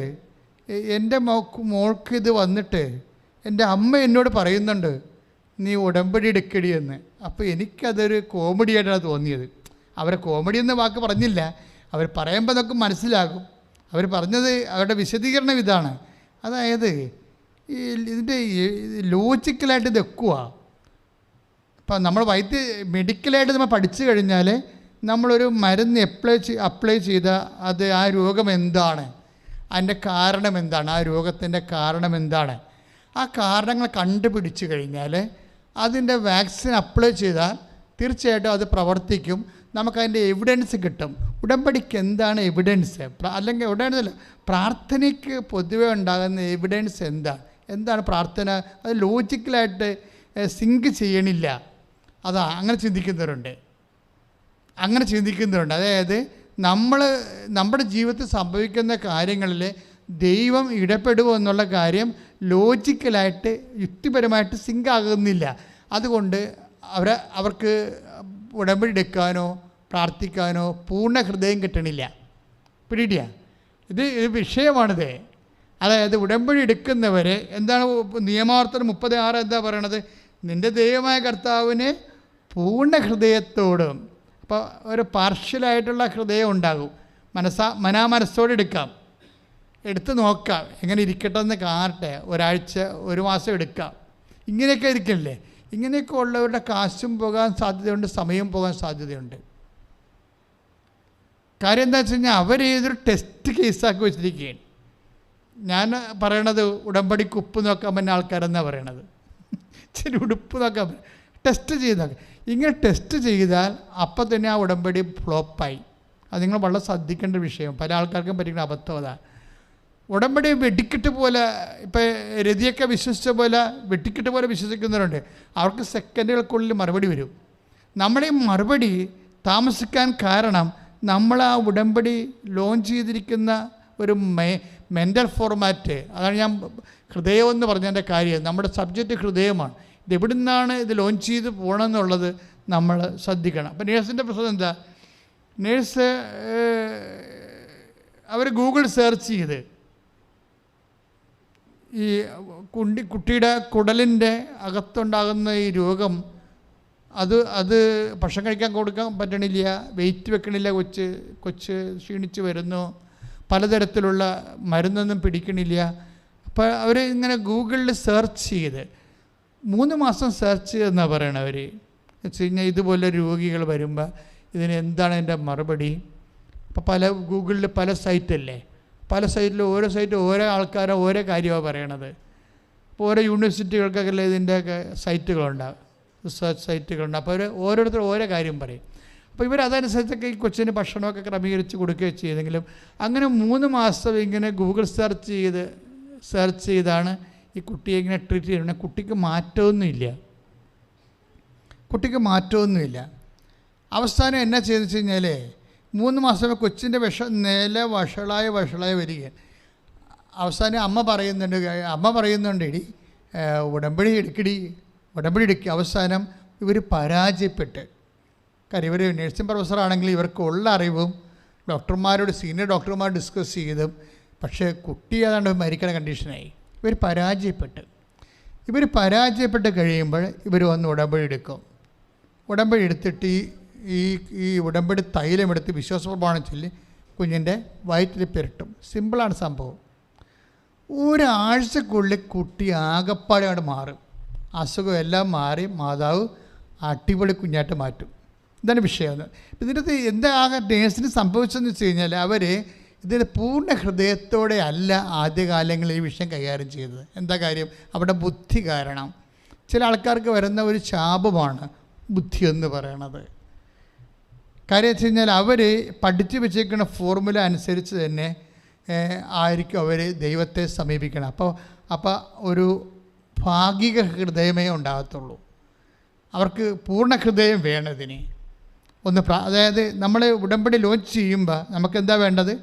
എൻ്റെ മോൾക്ക് ഇത് വന്നിട്ട് എൻ്റെ അമ്മ എന്നോട് പറയുന്നുണ്ട് നീ ഉടമ്പടി എടുക്കടി എന്ന്. അപ്പോൾ എനിക്കതൊരു കോമഡിയായിട്ടാണ് തോന്നിയത്. അവരെ കോമഡി എന്ന വാക്ക് പറഞ്ഞില്ല, അവർ പറയുമ്പോൾ നമുക്ക് മനസ്സിലാകും. അവർ പറഞ്ഞത്, അവരുടെ വിശദീകരണം ഇതാണ്. അതായത് ഇതിൻ്റെ ലോജിക്കലായിട്ട് ഇത് വെക്കുക. ഇപ്പം നമ്മൾ മെഡിക്കലായിട്ട് നമ്മൾ പഠിച്ചു കഴിഞ്ഞാൽ നമ്മളൊരു മരുന്ന് അപ്ലൈ ചെയ്താൽ അത് ആ രോഗം എന്താണ്, അതിൻ്റെ കാരണം എന്താണ്, ആ രോഗത്തിൻ്റെ കാരണം എന്താണ്, ആ കാരണങ്ങൾ കണ്ടുപിടിച്ച് കഴിഞ്ഞാൽ അതിൻ്റെ വാക്സിൻ അപ്ലൈ ചെയ്താൽ തീർച്ചയായിട്ടും അത് പ്രവർത്തിക്കും. നമുക്കതിൻ്റെ എവിഡൻസ് കിട്ടും. ഉടമ്പടിക്ക് എന്താണ് എവിഡൻസ്? അല്ലെങ്കിൽ എവിഡൻസ് പ്രാർത്ഥനയ്ക്ക് പൊതുവെ ഉണ്ടാകുന്ന എവിഡൻസ് എന്താണ് പ്രാർത്ഥന? അത് ലോജിക്കലായിട്ട് സിങ്ക് ചെയ്യണില്ല. അങ്ങനെ ചിന്തിക്കുന്നവരുണ്ട്. അതായത് നമ്മുടെ ജീവിതത്തിൽ സംഭവിക്കുന്ന കാര്യങ്ങളിൽ ദൈവം ഇടപെടുമോ എന്നുള്ള കാര്യം ലോജിക്കലായിട്ട് യുക്തിപരമായിട്ട് സിങ്ക് ആകുന്നില്ല. അതുകൊണ്ട് അവർക്ക് ഉടമ്പടി എടുക്കാനോ പ്രാർത്ഥിക്കാനോ പൂർണ്ണ ഹൃദയം കിട്ടണില്ല. പിടിയില്ല, ഇത് വിഷയമാണിത്. അതായത് ഉടമ്പടി എടുക്കുന്നവർ എന്താണ്, നിയമാവർത്തനം 30:6 എന്താ പറയണത്? നിൻ്റെ ദൈവമായ കർത്താവിന് പൂർണ്ണ ഹൃദയത്തോടും. അപ്പോൾ ഒരു പാർഷ്യലായിട്ടുള്ള ഹൃദയം ഉണ്ടാകും. മനസ്സോടെ എടുത്ത് നോക്കാം, എങ്ങനെ ഇരിക്കട്ടെ എന്ന് കാണട്ടെ, ഒരാഴ്ച 1 മാസം എടുക്കാം. ഇങ്ങനെയൊക്കെ ഇരിക്കില്ലേ? ഇങ്ങനെയൊക്കെ ഉള്ളവരുടെ കാശും പോകാൻ സാധ്യതയുണ്ട്, സമയം പോകാൻ സാധ്യതയുണ്ട്. കാര്യം എന്താ വെച്ച് കഴിഞ്ഞാൽ അവരേതൊരു ടെസ്റ്റ് കേസാക്കി വെച്ചിരിക്കുകയാണ്. ഞാൻ പറയണത് ഉടമ്പടിക്ക് ഉപ്പ് നോക്കാൻ പറ്റുന്ന ആൾക്കാരെന്നാണ് പറയണത്. ശരി, ഉടുപ്പ് നോക്കാൻ ടെസ്റ്റ് ചെയ്താൽ, ഇങ്ങനെ ടെസ്റ്റ് ചെയ്താൽ അപ്പം തന്നെ ആ ഉടമ്പടി ഫ്ലോപ്പായി. അത് നിങ്ങൾ വളരെ ശ്രദ്ധിക്കേണ്ട വിഷയം. പല ആൾക്കാർക്കും പറ്റിക്കുന്ന അബദ്ധം അതാണ്. ഉടമ്പടി വെടിക്കെട്ട് പോലെ, ഇപ്പം രതിയൊക്കെ വിശ്വസിച്ച പോലെ വെടിക്കെട്ട് പോലെ വിശ്വസിക്കുന്നവരുണ്ട്. അവർക്ക് സെക്കൻഡുകൾക്കുള്ളിൽ മറുപടി വരും. നമ്മുടെ ഈ മറുപടി താമസിക്കാൻ കാരണം നമ്മൾ ആ ഉടമ്പടി ലോഞ്ച് ചെയ്തിരിക്കുന്ന ഒരു മെൻ്റൽ ഫോർമാറ്റ്. അതാണ് ഞാൻ ഹൃദയം എന്ന് പറഞ്ഞതിൻ്റെ കാര്യം. നമ്മുടെ സബ്ജക്റ്റ് ഹൃദയമാണ്. ഇത് എവിടെ നിന്നാണ് ഇത് ലോഞ്ച് ചെയ്ത് പോകണമെന്നുള്ളത് നമ്മൾ ശ്രദ്ധിക്കണം. അപ്പം നേഴ്സിൻ്റെ പ്രശ്നം എന്താ? നേഴ്സ് അവർ ഗൂഗിൾ സെർച്ച് ചെയ്ത് ഈ കുട്ടിയുടെ കുടലിൻ്റെ അകത്തുണ്ടാകുന്ന ഈ രോഗം, അത് ഭക്ഷണം കഴിക്കാൻ കൊടുക്കാൻ പറ്റണില്ല, വെയിറ്റ് വെക്കണില്ല, കൊച്ച് ക്ഷീണിച്ച് വരുന്നു, പലതരത്തിലുള്ള മരുന്നൊന്നും പിടിക്കണില്ല. അപ്പോൾ അവർ ഇങ്ങനെ ഗൂഗിളിൽ സെർച്ച് ചെയ്ത് 3 മാസം സെർച്ച് ചെയ്തെന്നാണ് പറയണത് അവർ. വെച്ച് കഴിഞ്ഞാൽ ഇതുപോലെ രോഗികൾ വരുമ്പോൾ ഇതിന് എന്താണ് എൻ്റെ മറുപടി. അപ്പോൾ ഗൂഗിളിൽ പല സൈറ്റല്ലേ, പല സൈറ്റിലും ഓരോ സൈറ്റ് ഓരോ ആൾക്കാരെ ഓരോ കാര്യമാണ് പറയണത്. ഇപ്പോൾ ഓരോ യൂണിവേഴ്സിറ്റികൾക്കൊക്കെ ഇതിൻ്റെയൊക്കെ സൈറ്റുകളുണ്ടാകും, റിസർച്ച് സൈറ്റുകളുണ്ട്. അപ്പോൾ അവർ ഓരോരുത്തർ ഓരോ കാര്യം പറയും. അപ്പോൾ ഇവരതനുസരിച്ചൊക്കെ ഈ കൊച്ചിന് ഭക്ഷണമൊക്കെ ക്രമീകരിച്ച് കൊടുക്കുകയോ ചെയ്തെങ്കിലും അങ്ങനെ 3 മാസം ഇങ്ങനെ ഗൂഗിൾ സെർച്ച് ചെയ്താണ് ഈ കുട്ടിയെ ഇങ്ങനെ ട്രീറ്റ് ചെയ്യുന്നത്. കുട്ടിക്ക് മാറ്റമൊന്നുമില്ല. അവസാനം എന്നാ ചെയ്തെന്ന് വെച്ച് കഴിഞ്ഞാൽ 3 മാസം കൊച്ചിൻ്റെ വഷളായി വരിക. അവസാനം അമ്മ പറയുന്നുണ്ട് എടി ഉടമ്പടി എടുക്കുക. അവസാനം ഇവർ പരാജയപ്പെട്ട്, കാര്യം ഇവർ നഴ്സിംഗ് പ്രൊഫസറാണെങ്കിൽ ഇവർക്കുള്ള അറിവും സീനിയർ ഡോക്ടർമാർ ഡിസ്കസ് ചെയ്തും, പക്ഷേ കുട്ടി ഏതാണ്ട് മരിക്കണ കണ്ടീഷനായി. ഇവർ പരാജയപ്പെട്ട് കഴിയുമ്പോൾ ഇവർ വന്ന് ഉടമ്പടി എടുക്കും. ഉടമ്പടി എടുത്തിട്ട് ഈ ഉടമ്പടി തൈലമെടുത്ത് വിശ്വാസപ്രമാണം ചൊല്ലി കുഞ്ഞിൻ്റെ വയറ്റിൽ പുരട്ടും. സിമ്പിളാണ് സംഭവം. ഒരാഴ്ചക്കുള്ളിൽ കുട്ടി ആകപ്പാടെ അങ്ങോട്ട് മാറും. അസുഖം എല്ലാം മാറി മാതാവ് അടിപൊളി കുഞ്ഞായിട്ട് മാറ്റും. ഇതാണ് വിഷയം. ഇതിനകത്ത് എന്താ നേഴ്സിന് സംഭവിച്ചതെന്ന് വെച്ച് കഴിഞ്ഞാൽ അവർ ഇതിന് പൂർണ്ണ ഹൃദയത്തോടെ അല്ല ആദ്യകാലങ്ങളിൽ ഈ വിഷയം കൈകാര്യം ചെയ്തത്. എന്താ കാര്യം? അവിടെ ബുദ്ധി കാരണം. ചില ആൾക്കാർക്ക് വരുന്ന ഒരു ശാപമാണ് ബുദ്ധി എന്ന് പറയണത്. കാര്യം വെച്ച് കഴിഞ്ഞാൽ അവർ പഠിച്ചു വെച്ചേക്കുന്ന ഫോർമുല അനുസരിച്ച് തന്നെ ആയിരിക്കും അവർ ദൈവത്തെ സമീപിക്കണം. അപ്പോൾ ഒരു ഭാഗിക ഹൃദയമേ ഉണ്ടാകത്തുള്ളൂ. അവർക്ക് പൂർണ്ണ ഹൃദയം വേണതിന് അതായത് നമ്മൾ ഉടമ്പടി ലോഞ്ച് ചെയ്യുമ്പോൾ നമുക്കെന്താ വേണ്ടത്?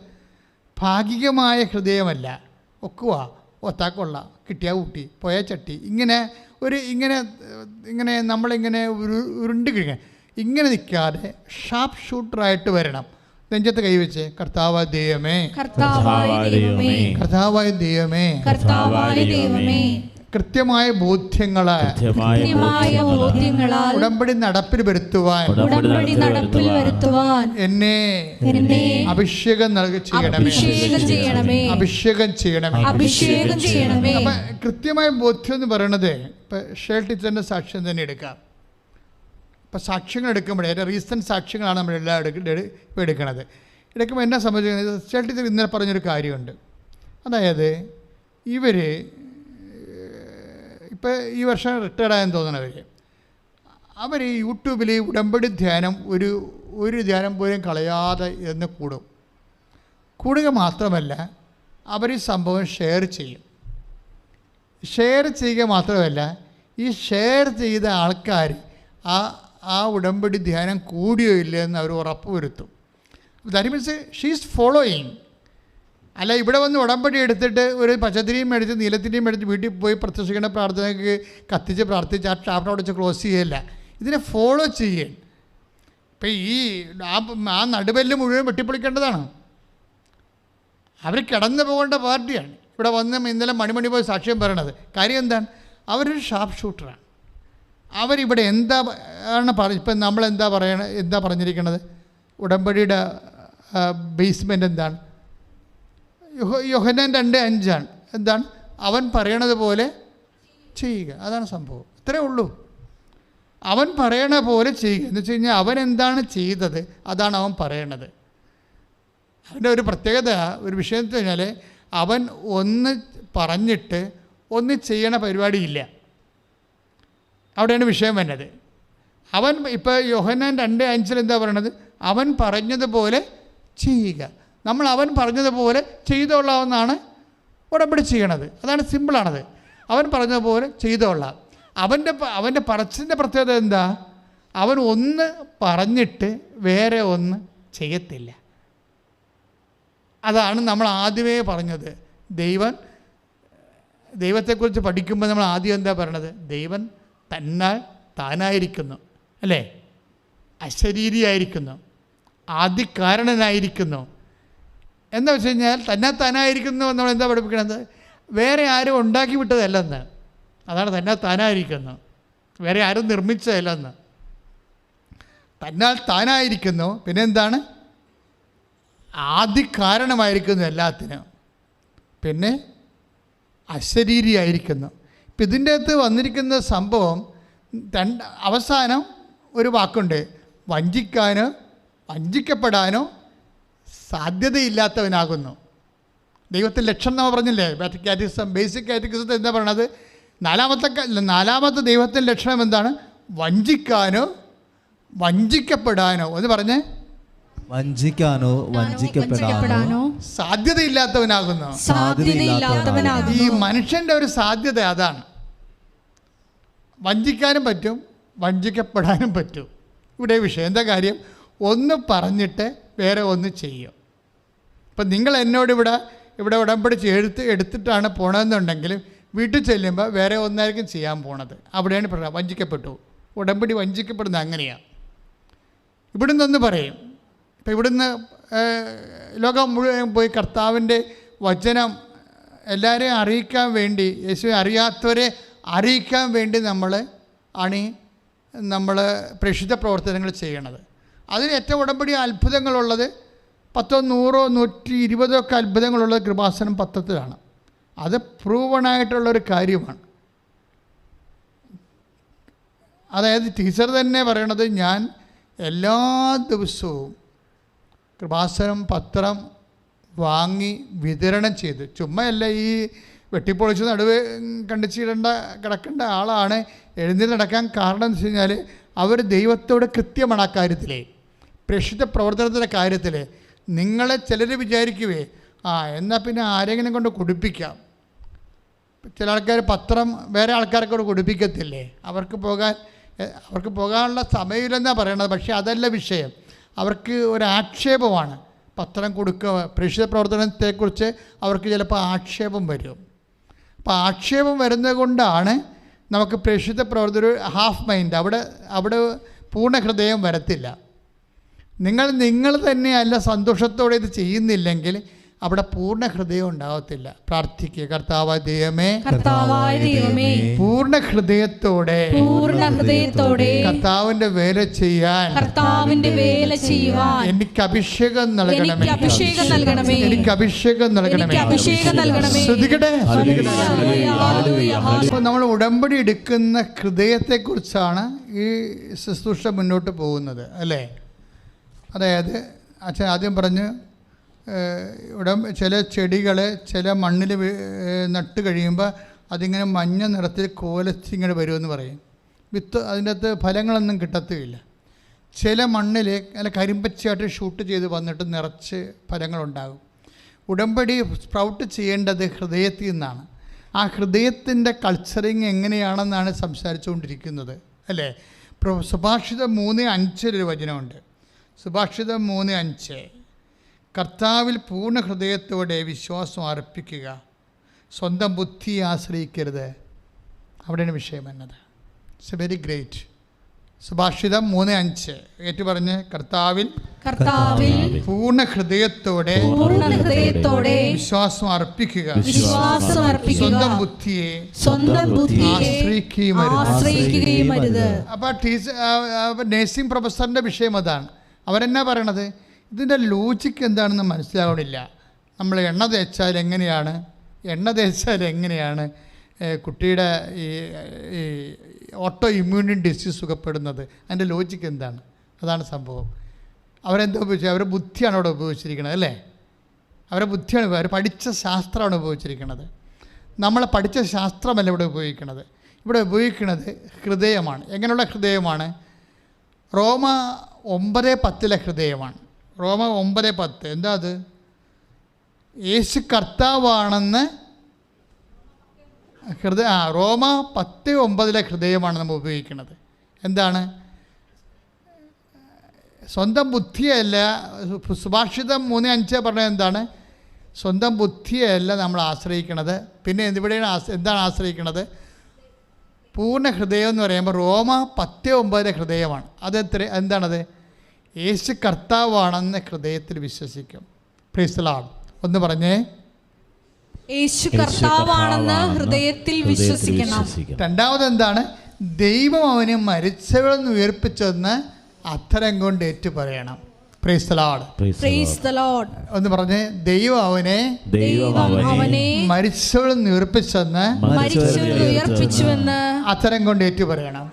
ഭാഗികമായ ഹൃദയമല്ല. ഒത്താക്കൊള്ള കിട്ടിയാ കൂട്ടി പോയ ചട്ടി ഇങ്ങനെ നമ്മളിങ്ങനെ ഉരുണ്ട് കഴിയാൻ ഇങ്ങനെ നിൽക്കാതെ ഷാർപ്പ് ഷൂട്ടറായിട്ട് വരണം. നെഞ്ചത്ത് കൈവച്ച് കർത്താവായ ദൈവമേ, കൃത്യമായ ബോധ്യങ്ങളാൽ ഉടമ്പടി നടപ്പിൽ വരുത്തുവാൻ എന്നെ അഭിഷേകം ചെയ്യണമേ. അപ്പം കൃത്യമായ ബോധ്യം എന്ന് പറയണത് ഇപ്പം ഷേൽ ടീച്ചറിൻ്റെ സാക്ഷ്യം തന്നെ എടുക്കാം. ഇപ്പം സാക്ഷ്യങ്ങൾ എടുക്കുമ്പോഴേ റീസെൻറ്റ് സാക്ഷ്യങ്ങളാണ് നമ്മളെല്ലാം എടുക്കുന്നത്. എടുക്കുമ്പോൾ എന്നാ സംബന്ധിക്കുന്നത്, ഷേൽ ടീച്ചർ ഇന്നലെ പറഞ്ഞൊരു കാര്യമുണ്ട്. അതായത് ഇവർ ഇപ്പോൾ ഈ വർഷം റിട്ടയർഡായെന്ന് തോന്നണവർ അവർ യൂട്യൂബിൽ ഉടമ്പടി ധ്യാനം ഒരു ധ്യാനം പോലും കളയാതെ എന്ന് കൂടുക മാത്രമല്ല അവർ ഈ സംഭവം ഷെയർ ചെയ്യുക മാത്രമല്ല ഈ ഷെയർ ചെയ്ത ആൾക്കാർ ആ ഉടമ്പടി ധ്യാനം കൂടിയോ ഇല്ലയെന്ന് അവർ ഉറപ്പ് വരുത്തും. That means she is following. അല്ല ഇവിടെ വന്ന് ഉടമ്പടി എടുത്തിട്ട് ഒരു പച്ചത്തിരിയും മേടിച്ച് നീലത്തിരിയും മേടിച്ച് വീട്ടിൽ പോയി പ്രത്യക്ഷിക്കേണ്ട പ്രാർത്ഥനയ്ക്ക് കത്തിച്ച് പ്രാർത്ഥിച്ച് ആ ചാപ്റ്റർ അടച്ച് ക്ലോസ് ചെയ്യല്ല. ഇതിനെ ഫോളോ ചെയ്യേ. ഇപ്പം ആ നടുവെല്ല് മുഴുവൻ വെട്ടിപ്പൊളിക്കേണ്ടതാണ്. അവർ കിടന്നു പോകേണ്ട പാർട്ടിയാണ്. ഇവിടെ വന്ന് ഇന്നലെ മണിമണി പോയി സാക്ഷ്യം പറയണത്. കാര്യം എന്താണ്? അവരൊരു ഷാർപ്പ് ഷൂട്ടറാണ്. അവരിവിടെ ഇപ്പം നമ്മളെന്താ പറഞ്ഞിരിക്കണത്? ഉടമ്പടിയുടെ ബേസ്മെൻ്റ് എന്താണ്? യോഹന്നാൻ 2:5 എന്താണ്? അവൻ പറയണത് പോലെ ചെയ്യുക. അതാണ് സംഭവം. ഇത്രയേ ഉള്ളൂ. അവൻ പറയണ പോലെ ചെയ്യുക എന്ന് വെച്ച് കഴിഞ്ഞാൽ അവൻ എന്താണ് ചെയ്തത് അതാണ് അവൻ പറയണത്. അവൻ്റെ ഒരു പ്രത്യേകത ഒരു വിഷയം എന്ന് കഴിഞ്ഞാൽ അവൻ ഒന്ന് പറഞ്ഞിട്ട് ഒന്ന് ചെയ്യണ പരിപാടിയില്ല. അവിടെയാണ് വിഷയം വരുന്നത്. അവൻ ഇപ്പോൾ യോഹന്നാൻ 2:5 എന്താ പറയണത്? അവൻ പറഞ്ഞതുപോലെ ചെയ്യുക. നമ്മൾ അവൻ പറഞ്ഞതുപോലെ ചെയ്തോളാമെന്നാണ് ഉടമ്പടി ചെയ്യണത്. അതാണ് സിമ്പിളാണത്. അവൻ പറഞ്ഞ പോലെ ചെയ്തോളാം. അവൻ്റെ പറച്ചിലിൻ്റെ പ്രത്യേകത എന്താ? അവൻ ഒന്ന് പറഞ്ഞിട്ട് വേറെ ഒന്ന് ചെയ്യത്തില്ല. അതാണ് നമ്മൾ ആദ്യമേ പറഞ്ഞത്. ദൈവത്തെക്കുറിച്ച് പഠിക്കുമ്പോൾ നമ്മൾ ആദ്യം എന്താ പറയണത്? ദൈവൻ തന്നാൽ താനായിരിക്കുന്നു, അല്ലേ? അശരീരിയായിരിക്കുന്നു, ആദികാരണനായിരിക്കുന്നു. എന്താ വെച്ച് കഴിഞ്ഞാൽ തന്നെ താനായിരിക്കുന്നു നമ്മൾ എന്താ പഠിപ്പിക്കണത്? വേറെ ആരും ഉണ്ടാക്കി വിട്ടതല്ലെന്ന്. അതാണ് തന്നെ താനായിരിക്കുന്നു, വേറെ ആരും നിർമ്മിച്ചതല്ലെന്ന്. തന്നാൽ താനായിരിക്കുന്നു. പിന്നെ എന്താണ്? ആദികാരണമായിരിക്കുന്നു എല്ലാത്തിനും. പിന്നെ അശരീരിയായിരിക്കുന്നു. ഇപ്പം ഇതിൻ്റെ അകത്ത് വന്നിരിക്കുന്ന സംഭവം അവസാനം ഒരു വാക്കുണ്ട്: വഞ്ചിക്കാനോ വഞ്ചിക്കപ്പെടാനോ സാധ്യതയില്ലാത്തവനാകുന്നു. ദൈവത്തിൻ്റെ ലക്ഷണം നമ്മൾ പറഞ്ഞില്ലേ? കാറ്റഗിസം, ബേസിക് കാറ്റഗിസത്തിൽ എന്താ പറയണത്? നാലാമത്തെ ദൈവത്തിൻ്റെ ലക്ഷണം എന്താണ്? വഞ്ചിക്കാനോ വഞ്ചിക്കപ്പെടാനോ. ഒന്ന് പറഞ്ഞേ. വഞ്ചിക്കാനോ വഞ്ചിക്കപ്പെടാനോ സാധ്യതയില്ലാത്തവനാകുന്നു. ഈ മനുഷ്യൻ്റെ ഒരു സാധ്യത അതാണ്. വഞ്ചിക്കാനും പറ്റും, വഞ്ചിക്കപ്പെടാനും പറ്റും. ഇവിടെ വിഷയം എന്താ കാര്യം? ഒന്ന് പറഞ്ഞിട്ട് വേറെ ഒന്ന് ചെയ്യും. ഇപ്പം നിങ്ങൾ എന്നോട് ഇവിടെ ഉടമ്പടി എടുത്തിട്ടാണ് പോണതെന്നുണ്ടെങ്കിൽ വീട്ടിൽ ചെല്ലുമ്പോൾ വേറെ ഒന്നായിരിക്കും ചെയ്യാൻ പോണത്. അവിടെയാണ് പറയുക വഞ്ചിക്കപ്പെട്ടു. ഉടമ്പടി വഞ്ചിക്കപ്പെടുന്നത് അങ്ങനെയാണ്. ഇവിടുന്ന് ഒന്ന് പറയും. ഇപ്പം ഇവിടുന്ന് ലോകം മുഴുവൻ പോയി കർത്താവിൻ്റെ വചനം എല്ലാവരെയും അറിയിക്കാൻ വേണ്ടി, യേശുവെ അറിയാത്തവരെ അറിയിക്കാൻ വേണ്ടി നമ്മൾ പ്രേക്ഷിത പ്രവർത്തനങ്ങൾ ചെയ്യണത്. അതിന് ഏറ്റവും ഉടമ്പടി അത്ഭുതങ്ങളുള്ളത് 10, 100, 120 അത്ഭുതങ്ങളുള്ളത് കൃപാസനം പത്രത്തിലാണ്. അത് പ്രൂവണായിട്ടുള്ളൊരു കാര്യമാണ്. അതായത് ടീച്ചർ തന്നെ പറയണത്, ഞാൻ എല്ലാ ദിവസവും കൃപാസനം പത്രം വാങ്ങി വിതരണം ചെയ്ത്, ചുമ്മയല്ല ഈ വെട്ടിപ്പൊളിച്ച് നടുവ് കിടക്കേണ്ട ആളാണ് എഴുന്നേറ്റ് നടക്കാൻ. കാരണം എന്ന് വെച്ച് കഴിഞ്ഞാൽ അവർ ദൈവത്തോട് കൃത്യമാണ് ആ കാര്യത്തിലെ, പ്രേക്ഷിത പ്രവർത്തനത്തിൻ്റെ കാര്യത്തിൽ. നിങ്ങളെ ചിലർ വിചാരിക്കുവേ എന്നാൽ പിന്നെ ആരെങ്കിലും കൊണ്ട് കൊടുപ്പിക്കാം. ചില ആൾക്കാർ പത്രം വേറെ ആൾക്കാരെ കൊണ്ട് കൊടുപ്പിക്കത്തില്ലേ? അവർക്ക് പോകാനുള്ള സമയമില്ലെന്നാണ് പറയണത്. പക്ഷേ അതല്ല വിഷയം. അവർക്ക് ഒരാക്ഷേപമാണ് പത്രം കൊടുക്കുക. പ്രേക്ഷിത പ്രവർത്തനത്തെക്കുറിച്ച് അവർക്ക് ചിലപ്പോൾ ആക്ഷേപം വരും. അപ്പോൾ ആക്ഷേപം വരുന്നത് കൊണ്ടാണ് നമുക്ക് പ്രേക്ഷിത പ്രവർത്തനം ഹാഫ് മൈൻഡ്, അവിടെ പൂർണ്ണ ഹൃദയം വരത്തില്ല. നിങ്ങൾ തന്നെയല്ല സന്തോഷത്തോടെ ഇത് ചെയ്യുന്നില്ലെങ്കിൽ അവിടെ പൂർണ്ണ ഹൃദയം ഉണ്ടാകത്തില്ല. പ്രാർത്ഥിക്കുക, കർത്താവായ ദൈവമേ, പൂർണ്ണ ഹൃദയത്തോടെ കർത്താവിന്റെ വേല ചെയ്യാൻ എനിക്ക് അഭിഷേകം നൽകണമേ, എനിക്ക് അഭിഷേകം നൽകണമേ. ശ്രദ്ധിക്കട്ടെ, അപ്പോൾ നമ്മൾ ഉടമ്പടി എടുക്കുന്ന ഹൃദയത്തെക്കുറിച്ചാണ് ഈ ശുശ്രൂഷ മുന്നോട്ട് പോകുന്നത്, അല്ലേ? അതായത് അച്ഛൻ ആദ്യം പറഞ്ഞ് ചില ചെടികൾ ചില മണ്ണിൽ നട്ട് കഴിയുമ്പോൾ അതിങ്ങനെ മഞ്ഞ നിറത്തിൽ കോലച്ചിങ്ങനെ വരുമെന്ന് പറയും. വിത്ത് അതിൻ്റെ അകത്ത് ഫലങ്ങളൊന്നും കിട്ടത്തുമില്ല. ചില മണ്ണിൽ നല്ല കരിമ്പച്ചയായിട്ട് ഷൂട്ട് ചെയ്ത് വന്നിട്ട് നിറച്ച് ഫലങ്ങളുണ്ടാകും. ഉടമ്പടി സ്പ്രൗട്ട് ചെയ്യേണ്ടത് ഹൃദയത്തിൽ നിന്നാണ്. ആ ഹൃദയത്തിൻ്റെ കൾച്ചറിങ് എങ്ങനെയാണെന്നാണ് സംസാരിച്ചുകൊണ്ടിരിക്കുന്നത്, അല്ലേ? സുഭാഷിതം 3:5 വചനമുണ്ട്. സുഭാഷിതം 3:5, കർത്താവിൽ പൂർണ്ണ ഹൃദയത്തോടെ വിശ്വാസം അർപ്പിക്കുക, സ്വന്തം ബുദ്ധിയെ ആശ്രയിക്കരുത്. അവിടെയാണ് വിഷയം എന്നത്. It's very great. സുഭാഷിതം 3:5 ഏറ്റു പറഞ്ഞ്, കർത്താവിൽ പൂർണ്ണ ഹൃദയത്തോടെ വിശ്വാസം അർപ്പിക്കുക, സ്വന്തം ബുദ്ധിയെ ആശ്രയിക്കുകയുമരുത്. അപ്പോൾ നേഴ്സിംഗ് പ്രൊഫസറിൻ്റെ വിഷയം അതാണ്. അവരെന്നാ പറയണത്? ഇതിൻ്റെ ലോജിക്ക് എന്താണെന്ന് മനസ്സിലാവണില്ല. നമ്മൾ എണ്ണ തേച്ചാൽ എങ്ങനെയാണ് കുട്ടിയുടെ ഈ ഓട്ടോ ഇമ്മ്യൂണി ഡിസീസ് സുഖപ്പെടുന്നത്? അതിൻ്റെ ലോജിക്ക് എന്താണ്? അതാണ് സംഭവം. അവരെന്താ ഉപയോഗിച്ചത്? അവരുടെ ബുദ്ധിയാണ് അവിടെ ഉപയോഗിച്ചിരിക്കുന്നത്, അല്ലേ? അവരുടെ ബുദ്ധിയാണ്, അവർ പഠിച്ച ശാസ്ത്രമാണ് ഉപയോഗിച്ചിരിക്കുന്നത്. നമ്മളെ പഠിച്ച ശാസ്ത്രമല്ല ഇവിടെ ഉപയോഗിക്കുന്നത്. ഇവിടെ ഉപയോഗിക്കുന്നത് ഹൃദയമാണ്. എങ്ങനെയുള്ള ഹൃദയമാണ്? റോമ 9:10 ഹൃദയമാണ്. റോമ 9:10 എന്താ അത്? യേശു കർത്താവാണെന്ന് റോമ 10:9 ഹൃദയമാണ് നമ്മൾ ഉപയോഗിക്കുന്നത്. എന്താണ്? സ്വന്തം ബുദ്ധിയല്ല. സുഭാഷിതം 3:5 പറഞ്ഞത് എന്താണ്? സ്വന്തം ബുദ്ധിയല്ല നമ്മൾ ആശ്രയിക്കണത്. പിന്നെ ഇവിടെയാണ് എന്താണ് ആശ്രയിക്കണത്? പൂർണ്ണ ഹൃദയം എന്ന് പറയുമ്പോൾ റോമ 10:9 ഹൃദയമാണ്. എന്താണത്? യേശു കർത്താവാണെന്ന് ഹൃദയത്തിൽ വിശ്വസിക്കും. Praise the Lord. ഒന്ന് പറഞ്ഞേ, യേശു കർത്താവാണെന്ന് ഹൃദയത്തിൽ വിശ്വസിക്കണം. രണ്ടാമത് എന്താണ്? ദൈവം അവനെ മരിച്ചവരിൽ നിന്ന് ഉയർപ്പിച്ചെന്ന് അധരം കൊണ്ട് ഏറ്റു പറയണം. Praise the Lord. Praise the Lord. ഒന്ന് പറഞ്ഞേ, ദൈവം അവനെ മരിച്ചവരിൽ നിന്ന് ഉയർപ്പിച്ചെന്ന് അധരം കൊണ്ട് ഏറ്റു പറയണം.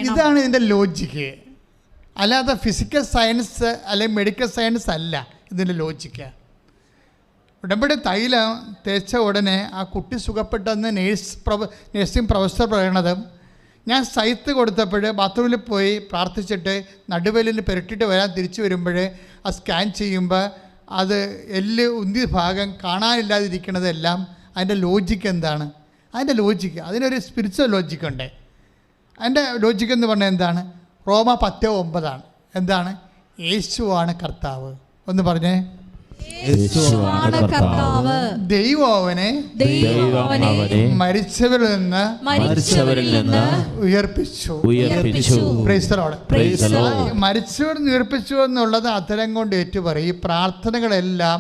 ഇതാണ് ഇതിൻ്റെ ലോജിക്ക്. അല്ലാതെ ഫിസിക്കൽ സയൻസ് അല്ലെങ്കിൽ മെഡിക്കൽ സയൻസ് അല്ല ഇതിൻ്റെ ലോജിക്ക്. ഉടമ്പടി തൈലം തേച്ച ഉടനെ ആ കുട്ടി സുഖപ്പെട്ടെന്ന് നേഴ്സിംഗ് പ്രൊഫസർ പറയണത്, ഞാൻ സൈത്ത് കൊടുത്തപ്പോൾ ബാത്റൂമിൽ പോയി പ്രാർത്ഥിച്ചിട്ട് നടുവലിന് പുരട്ടിയിട്ട് വരാൻ തിരിച്ചു വരുമ്പോൾ ആ സ്കാൻ ചെയ്യുമ്പോൾ അത് എല്ല് ഉന്തിയ ഭാഗം കാണാനില്ലാതിരിക്കണതെല്ലാം അതിൻ്റെ ലോജിക്ക് എന്താണ്? അതിൻ്റെ ലോജിക്ക്, അതിനൊരു സ്പിരിച്വൽ ലോജിക്കുണ്ട്. അതിൻ്റെ ലോജിക്ക് എന്ന് പറഞ്ഞാൽ എന്താണ്? റോമ 10:9 എന്താണ്? യേശുവാണ് കർത്താവ്. ഒന്ന് പറഞ്ഞേ, ദൈവം അവനെ മരിച്ചവരിൽ നിന്ന് ഉയർപ്പിച്ചു. മരിച്ചവരിൽ നിന്ന് ഉയർപ്പിച്ചു എന്നുള്ളത് അധരം കൊണ്ട് ഏറ്റുപറയും. ഈ പ്രാർത്ഥനകളെല്ലാം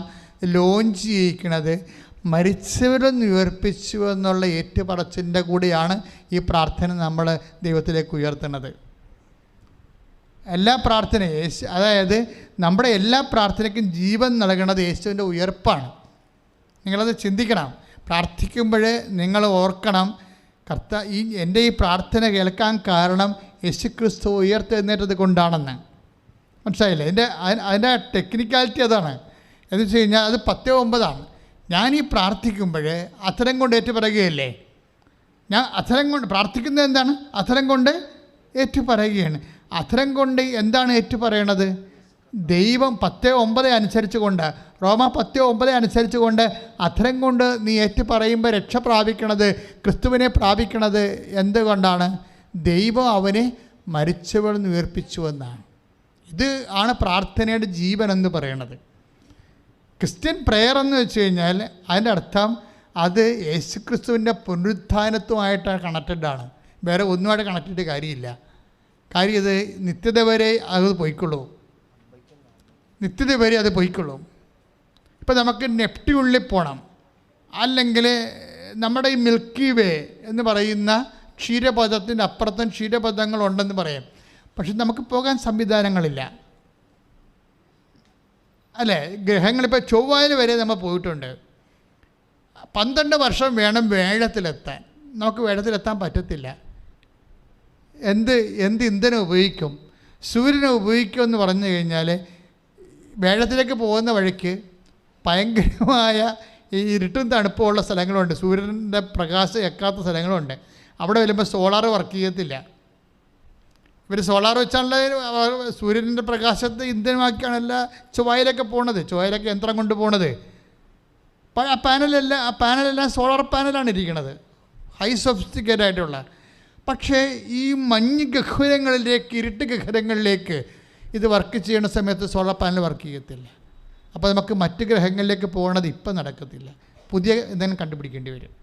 ലോഞ്ച് ചെയ്യിക്കുന്നത് മരിച്ചവരിൽ നിന്ന് ഉയർപ്പിച്ചു എന്നുള്ള ഏറ്റുപറച്ചിൻ്റെ കൂടെയാണ് ഈ പ്രാർത്ഥന നമ്മൾ ദൈവത്തിലേക്ക് ഉയർത്തുന്നത്. എല്ലാ പ്രാർത്ഥനയും അതായത് നമ്മുടെ എല്ലാ പ്രാർത്ഥനയ്ക്കും ജീവൻ നൽകുന്നത് യേശുവിൻ്റെ ഉയർപ്പാണ്. നിങ്ങളത് ചിന്തിക്കണം. പ്രാർത്ഥിക്കുമ്പോൾ നിങ്ങൾ ഓർക്കണം, എൻ്റെ ഈ പ്രാർത്ഥന കേൾക്കാൻ കാരണം യേശുക്രിസ്തു ഉയർത്തെഴുന്നേറ്റത് കൊണ്ടാണെന്ന്. മനസ്സിലായില്ലേ? അതിൻ്റെ ടെക്നിക്കാലിറ്റി അതാണ്. എന്ന് വെച്ച് കഴിഞ്ഞാൽ അത് 10:9. ഞാൻ ഈ പ്രാർത്ഥിക്കുമ്പോൾ അധരം കൊണ്ട് ഏറ്റു പറയുകയല്ലേ. ഞാൻ അധരം കൊണ്ട് പ്രാർത്ഥിക്കുന്നത് എന്താണ്? അധരം കൊണ്ട് ഏറ്റു പറയുകയാണ്. അധരം കൊണ്ട് എന്താണ് ഏറ്റു പറയണത്? ദൈവം 10:9 അനുസരിച്ച് കൊണ്ട്, റോമ 10:9 അനുസരിച്ച് കൊണ്ട് അധരം കൊണ്ട് നീ ഏറ്റു പറയുമ്പോൾ രക്ഷ പ്രാപിക്കണത്, ക്രിസ്തുവിനെ പ്രാപിക്കണത് എന്തുകൊണ്ടാണ്? ദൈവം അവനെ മരിച്ചവരിൽ നിന്ന് ഉയർപ്പിച്ചു എന്നാണ്. ഇത് ആണ് പ്രാർത്ഥനയുടെ ജീവൻ എന്ന് പറയണത്. ക്രിസ്ത്യൻ പ്രെയർ എന്ന് വെച്ച് കഴിഞ്ഞാൽ അതിൻ്റെ അർത്ഥം അത് യേശുക്രിസ്തുവിൻ്റെ പുനരുത്ഥാനത്തുമായിട്ടാണ് കണക്റ്റഡാണ്. വേറെ ഒന്നുമായിട്ട് കണക്റ്റഡ് കാര്യമില്ല. കാര്യം ഇത് നിത്യത വരെ അത് പോയിക്കൊള്ളൂ. നിത്യത വരെ അത് പോയിക്കൊള്ളൂ. ഇപ്പം നമുക്ക് നെപ്റ്റ്യൂണിൽ പോകണം, അല്ലെങ്കിൽ നമ്മുടെ ഈ മിൽക്കി വേ എന്ന് പറയുന്ന ക്ഷീരപഥത്തിൻ്റെ അപ്പുറത്തും ക്ഷീരപഥങ്ങളുണ്ടെന്ന് പറയും. പക്ഷെ നമുക്ക് പോകാൻ സംവിധാനങ്ങളില്ല, അല്ലേ? ഗ്രഹങ്ങളിപ്പോൾ ചൊവ്വയിൽ വരെ നമ്മൾ പോയിട്ടുണ്ട്. 12 വർഷം വേണം വേഴത്തിലെത്താൻ. നമുക്ക് വേഴത്തിലെത്താൻ പറ്റത്തില്ല. എന്ത് ഇന്ധനം ഉപയോഗിക്കും? സൂര്യനെ ഉപയോഗിക്കും എന്ന് പറഞ്ഞു കഴിഞ്ഞാൽ വേഴത്തിലേക്ക് പോകുന്ന വഴിക്ക് ഭയങ്കരമായ ഈ ഇരുട്ടും തണുപ്പുള്ള സ്ഥലങ്ങളുണ്ട്, സൂര്യൻ്റെ പ്രകാശം എക്കാത്ത സ്ഥലങ്ങളുണ്ട്. അവിടെ വരുമ്പോൾ സോളാർ വർക്ക് ചെയ്യത്തില്ല. ഇവർ സോളാർ വെച്ചാണല്ലോ സൂര്യൻ്റെ പ്രകാശത്തെ ഇന്ധനമാക്കിയാണല്ല ചൊവ്വയിലൊക്കെ പോണത്. ചൊവ്വയിലൊക്കെ യന്ത്രം കൊണ്ട് പോണത്. ആ പാനലെല്ലാം സോളാർ പാനലാണ് ഇരിക്കുന്നത്, ഹൈ സൊഫിസ്റ്റിക്കേറ്റഡ് ആയിട്ടുള്ള. പക്ഷേ ഈ മഞ്ഞ് ഗഹ്വരങ്ങളിലേക്ക്, ഇരുട്ട് ഗഹ്വരങ്ങളിലേക്ക് ഇത് വർക്ക് ചെയ്യുന്ന സമയത്ത് സോളാർ പാനൽ വർക്ക് ചെയ്യത്തില്ല. അപ്പോൾ നമുക്ക് മറ്റ് ഗ്രഹങ്ങളിലേക്ക് പോകണത് ഇപ്പം നടക്കത്തില്ല, പുതിയ എന്തെങ്കിലും കണ്ടുപിടിക്കേണ്ടി വരും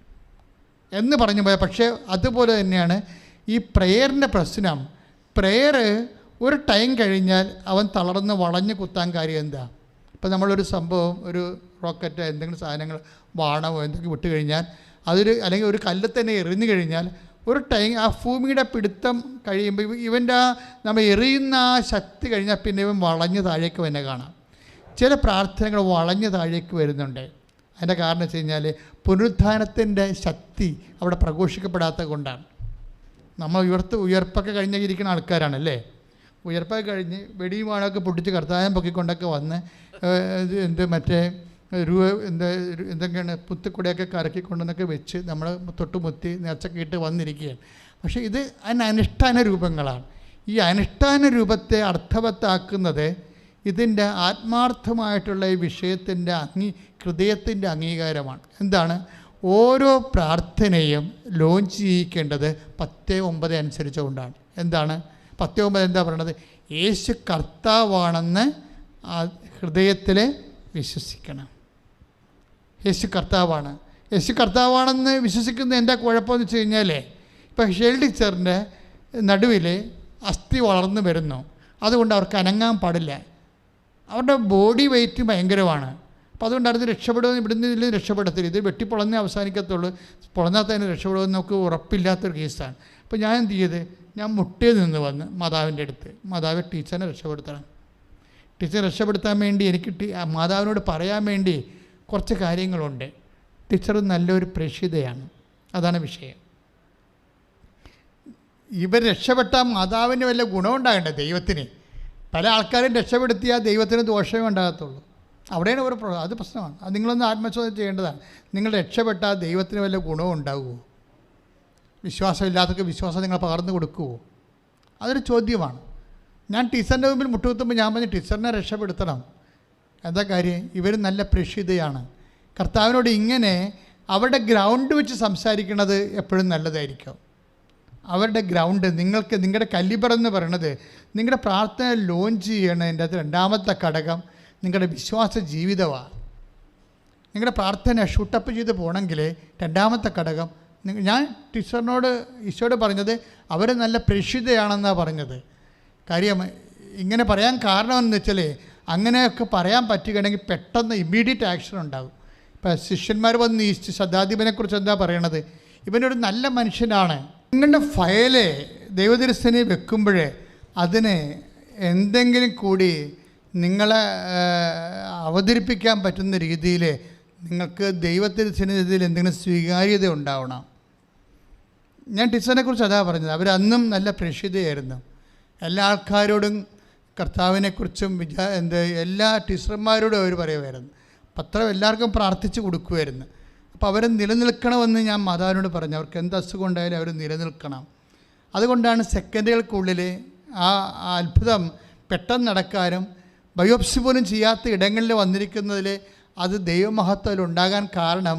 എന്ന് പറഞ്ഞു പോയാൽ. പക്ഷേ അതുപോലെ തന്നെയാണ് ഈ പ്രെയറിൻ്റെ പ്രശ്നം. പ്രെയർ ഒരു ടൈം കഴിഞ്ഞാൽ അവൻ തളർന്ന് വളഞ്ഞ് കുത്താൻ കാര്യം എന്താ? ഇപ്പം നമ്മളൊരു സംഭവം, ഒരു റോക്കറ്റ്, എന്തെങ്കിലും സാധനങ്ങൾ, ബാണമോ എന്തെങ്കിലും വിട്ട് കഴിഞ്ഞാൽ അല്ലെങ്കിൽ ഒരു കല്ല് തന്നെ എറിഞ്ഞു കഴിഞ്ഞാൽ ഒരു ടൈം ആ ഭൂമിയുടെ പിടുത്തം കഴിയുമ്പോൾ ഇവൻ്റെ നമ്മൾ എറിയുന്ന ആ ശക്തി കഴിഞ്ഞാൽ പിന്നെ ഇവൻ വളഞ്ഞ് താഴേക്ക് തന്നെ കാണാം. ചില പ്രാർത്ഥനകൾ വളഞ്ഞ് താഴേക്ക് വരുന്നുണ്ട്. അതിൻ്റെ കാരണം വെച്ച് കഴിഞ്ഞാൽ പുനരുത്ഥാനത്തിൻ്റെ ശക്തി അവിടെ പ്രഘോഷിക്കപ്പെടാത്തത് കൊണ്ടാണ്. നമ്മൾ ഉയർപ്പൊക്കെ കഴിഞ്ഞിരിക്കുന്ന ആൾക്കാരാണല്ലേ. ഉയർപ്പൊക്കെ കഴിഞ്ഞ് വെടിയും വാണൊക്കെ പൊട്ടിച്ച് കർത്തായം പൊക്കിക്കൊണ്ടൊക്കെ വന്ന് എന്തൊക്കെയാണ് പുത്തുക്കുടയൊക്കെ കറക്കിക്കൊണ്ടെന്നൊക്കെ വെച്ച് നമ്മൾ തൊട്ടുമുത്തി നേർച്ചൊക്കെ ഇട്ട് വന്നിരിക്കുകയാണ്. പക്ഷേ ഇത് അനുഷ്ഠാന രൂപങ്ങളാണ്. ഈ അനുഷ്ഠാന രൂപത്തെ അർത്ഥവത്താക്കുന്നത് ഇതിൻ്റെ ആത്മാർത്ഥമായിട്ടുള്ള ഈ വിഷയത്തിൻ്റെ ഹൃദയത്തിൻ്റെ അംഗീകാരമാണ്. എന്താണ്? ഓരോ പ്രാർത്ഥനയും ലോഞ്ച് ചെയ്യിക്കേണ്ടത് 10:9 അനുസരിച്ചുകൊണ്ടാണ്. എന്താണ് 10:9 എന്താ പറയണത്? യേശു കർത്താവാണെന്ന് ഹൃദയത്തിൽ വിശ്വസിക്കണം. യേശു കർത്താവാണ്. യേശു കർത്താവാണെന്ന് വിശ്വസിക്കുന്ന എന്താ കുഴപ്പമെന്ന് വെച്ച് കഴിഞ്ഞാൽ, ഇപ്പോൾ ഷേൽ ടീച്ചറിൻ്റെ നടുവിൽ അസ്ഥി വളർന്നു വരുന്നു, അതുകൊണ്ട് അവർക്ക് അനങ്ങാൻ പാടില്ല. അവരുടെ ബോഡി വെയ്റ്റ് ഭയങ്കരമാണ്. അപ്പോൾ അതുകൊണ്ട് അടുത്ത് രക്ഷപ്പെടുമെന്ന് ഇവിടുന്ന് ഇതിൽ രക്ഷപ്പെടത്തില്ല. ഇത് വെട്ടിപ്പൊളന്നേ അവസാനിക്കത്തുള്ളൂ. പൊളന്നാൽ തന്നെ രക്ഷപ്പെടുമെന്ന് നമുക്ക് ഉറപ്പില്ലാത്തൊരു കേസാണ്. അപ്പോൾ ഞാൻ എന്ത് ചെയ്ത്, ഞാൻ മുട്ടയിൽ നിന്ന് വന്ന് മാതാവിൻ്റെ അടുത്ത്, മാതാവ് ടീച്ചറിനെ രക്ഷപ്പെടുത്തണം. ടീച്ചറെ രക്ഷപ്പെടുത്താൻ വേണ്ടി എനിക്ക് മാതാവിനോട് പറയാൻ വേണ്ടി കുറച്ച് കാര്യങ്ങളുണ്ട്. ടീച്ചർ നല്ലൊരു പ്രേക്ഷിതയാണ്, അതാണ് വിഷയം. ഇവർ രക്ഷപ്പെട്ടാൽ മാതാവിന് വല്ല ഗുണമുണ്ടാകണ്ടേ ദൈവത്തിന്? പല ആൾക്കാരും രക്ഷപ്പെടുത്തിയാൽ ദൈവത്തിന് ദോഷമേ ഉണ്ടാകത്തുള്ളൂ. അവിടെയാണ് ഒരു അത് പ്രശ്നമാണ്. അത് നിങ്ങളൊന്ന് ആത്മശോധന ചെയ്യേണ്ടതാണ്. നിങ്ങൾ രക്ഷപ്പെട്ടാൽ ദൈവത്തിന് വല്ല ഗുണവും ഉണ്ടാകുമോ? വിശ്വാസമില്ലാത്തവർക്ക് വിശ്വാസം നിങ്ങൾ പകർന്നു കൊടുക്കുമോ? അതൊരു ചോദ്യമാണ്. ഞാൻ ടീച്ചറിൻ്റെ മുമ്പിൽ മുട്ടുകുത്തുമ്പോൾ ഞാൻ പറഞ്ഞു ടീച്ചറിനെ രക്ഷപ്പെടുത്തണം. എന്താ കാര്യം? ഇവർ നല്ല പ്രേക്ഷിതയാണ്. കർത്താവിനോട് ഇങ്ങനെ അവരുടെ ഗ്രൗണ്ട് വെച്ച് സംസാരിക്കുന്നത് എപ്പോഴും നല്ലതായിരിക്കും. അവരുടെ ഗ്രൗണ്ട് നിങ്ങൾക്ക് നിങ്ങളുടെ കലിബർ എന്ന് പറയണത് നിങ്ങളുടെ പ്രാർത്ഥന ലോഞ്ച് ചെയ്യണതിൻ്റെ അത് രണ്ടാമത്തെ ഘടകം നിങ്ങളുടെ വിശ്വാസ ജീവിതമാണ്. നിങ്ങളുടെ പ്രാർത്ഥന ഷൂട്ടപ്പ് ചെയ്ത് പോകണമെങ്കിൽ രണ്ടാമത്തെ ഘടകം ഞാൻ ടീച്ചറിനോട് ഈശോയോട് പറഞ്ഞത് അവർ നല്ല പ്രേക്ഷിതയാണെന്നാണ് പറഞ്ഞത്. കാര്യം ഇങ്ങനെ പറയാൻ കാരണമെന്ന് വെച്ചാൽ അങ്ങനെയൊക്കെ പറയാൻ പറ്റുകയാണെങ്കിൽ പെട്ടെന്ന് ഇമ്മീഡിയറ്റ് ആക്ഷൻ ഉണ്ടാകും. ഇപ്പോൾ ശിഷ്യന്മാർ വന്ന് ഈ ശതാധിപനെക്കുറിച്ച് എന്താ പറയണത്? ഇവനൊരു നല്ല മനുഷ്യനാണ്. നിങ്ങളുടെ ഫയല് ദൈവദർശനെ വെക്കുമ്പോൾ അതിന് എന്തെങ്കിലും കൂടി നിങ്ങളെ അവതരിപ്പിക്കാൻ പറ്റുന്ന രീതിയിൽ നിങ്ങൾക്ക് ദൈവദർശനത്തിൽ എന്തെങ്കിലും സ്വീകാര്യത ഉണ്ടാവണം. ഞാൻ ടീച്ചറിനെ കുറിച്ച് അതാ പറഞ്ഞത്. അവരന്നും നല്ല പ്രേക്ഷിതയായിരുന്നു. എല്ലാ ആൾക്കാരോടും കർത്താവിനെക്കുറിച്ചും എല്ലാ ടീച്ചർമാരോടും അവർ പറയുമായിരുന്നു. പത്രം എല്ലാവർക്കും പ്രാർത്ഥിച്ച് കൊടുക്കുമായിരുന്നു. അപ്പോൾ അവർ നിലനിൽക്കണമെന്ന് ഞാൻ മാതാവിനോട് പറഞ്ഞു. അവർക്ക് എന്ത് അസുഖം ഉണ്ടായാലും അവർ നിലനിൽക്കണം. അതുകൊണ്ടാണ് സെക്കൻഡുകൾക്കുള്ളിൽ ആ അത്ഭുതം പെട്ടെന്ന് നടക്കാനും ബയോപ്സി പോലും ചെയ്യാത്ത ഇടങ്ങളിൽ വന്നിരിക്കുന്നതിൽ അത് ദൈവമഹത്വത്തിൽ ഉണ്ടാകാൻ കാരണം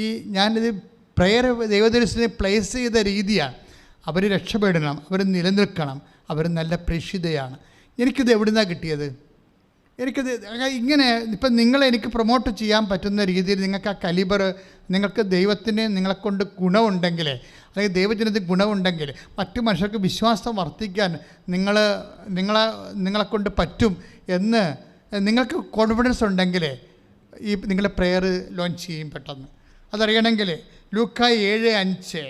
ഈ ഞാനിത് പ്രയർ ദൈവദർശനെ പ്ലേസ് ചെയ്ത രീതിയാണ്. അവർ രക്ഷപ്പെടണം, അവർ നിലനിൽക്കണം, അവർ നല്ല പ്രേക്ഷിതയാണ്. എനിക്കിത് എവിടെ നിന്നാണ് കിട്ടിയത്? എനിക്കിത് ഇങ്ങനെ ഇപ്പം എനിക്ക് പ്രൊമോട്ട് ചെയ്യാൻ പറ്റുന്ന രീതിയിൽ നിങ്ങൾക്ക് ആ കലിബർ നിങ്ങൾക്ക് ദൈവത്തിന് നിങ്ങളെക്കൊണ്ട് ഗുണമുണ്ടെങ്കിൽ അല്ലെങ്കിൽ ദൈവജനത്തിന് ഗുണമുണ്ടെങ്കിൽ മറ്റു മനുഷ്യർക്ക് വിശ്വാസം വർദ്ധിക്കാൻ നിങ്ങളെക്കൊണ്ട് പറ്റും എന്ന് നിങ്ങൾക്ക് കോൺഫിഡൻസ് ഉണ്ടെങ്കിൽ ഈ നിങ്ങളുടെ പ്രെയർ ലോഞ്ച് ചെയ്യും പെട്ടെന്ന്. അതറിയണമെങ്കിൽ ലൂക്ക 7:5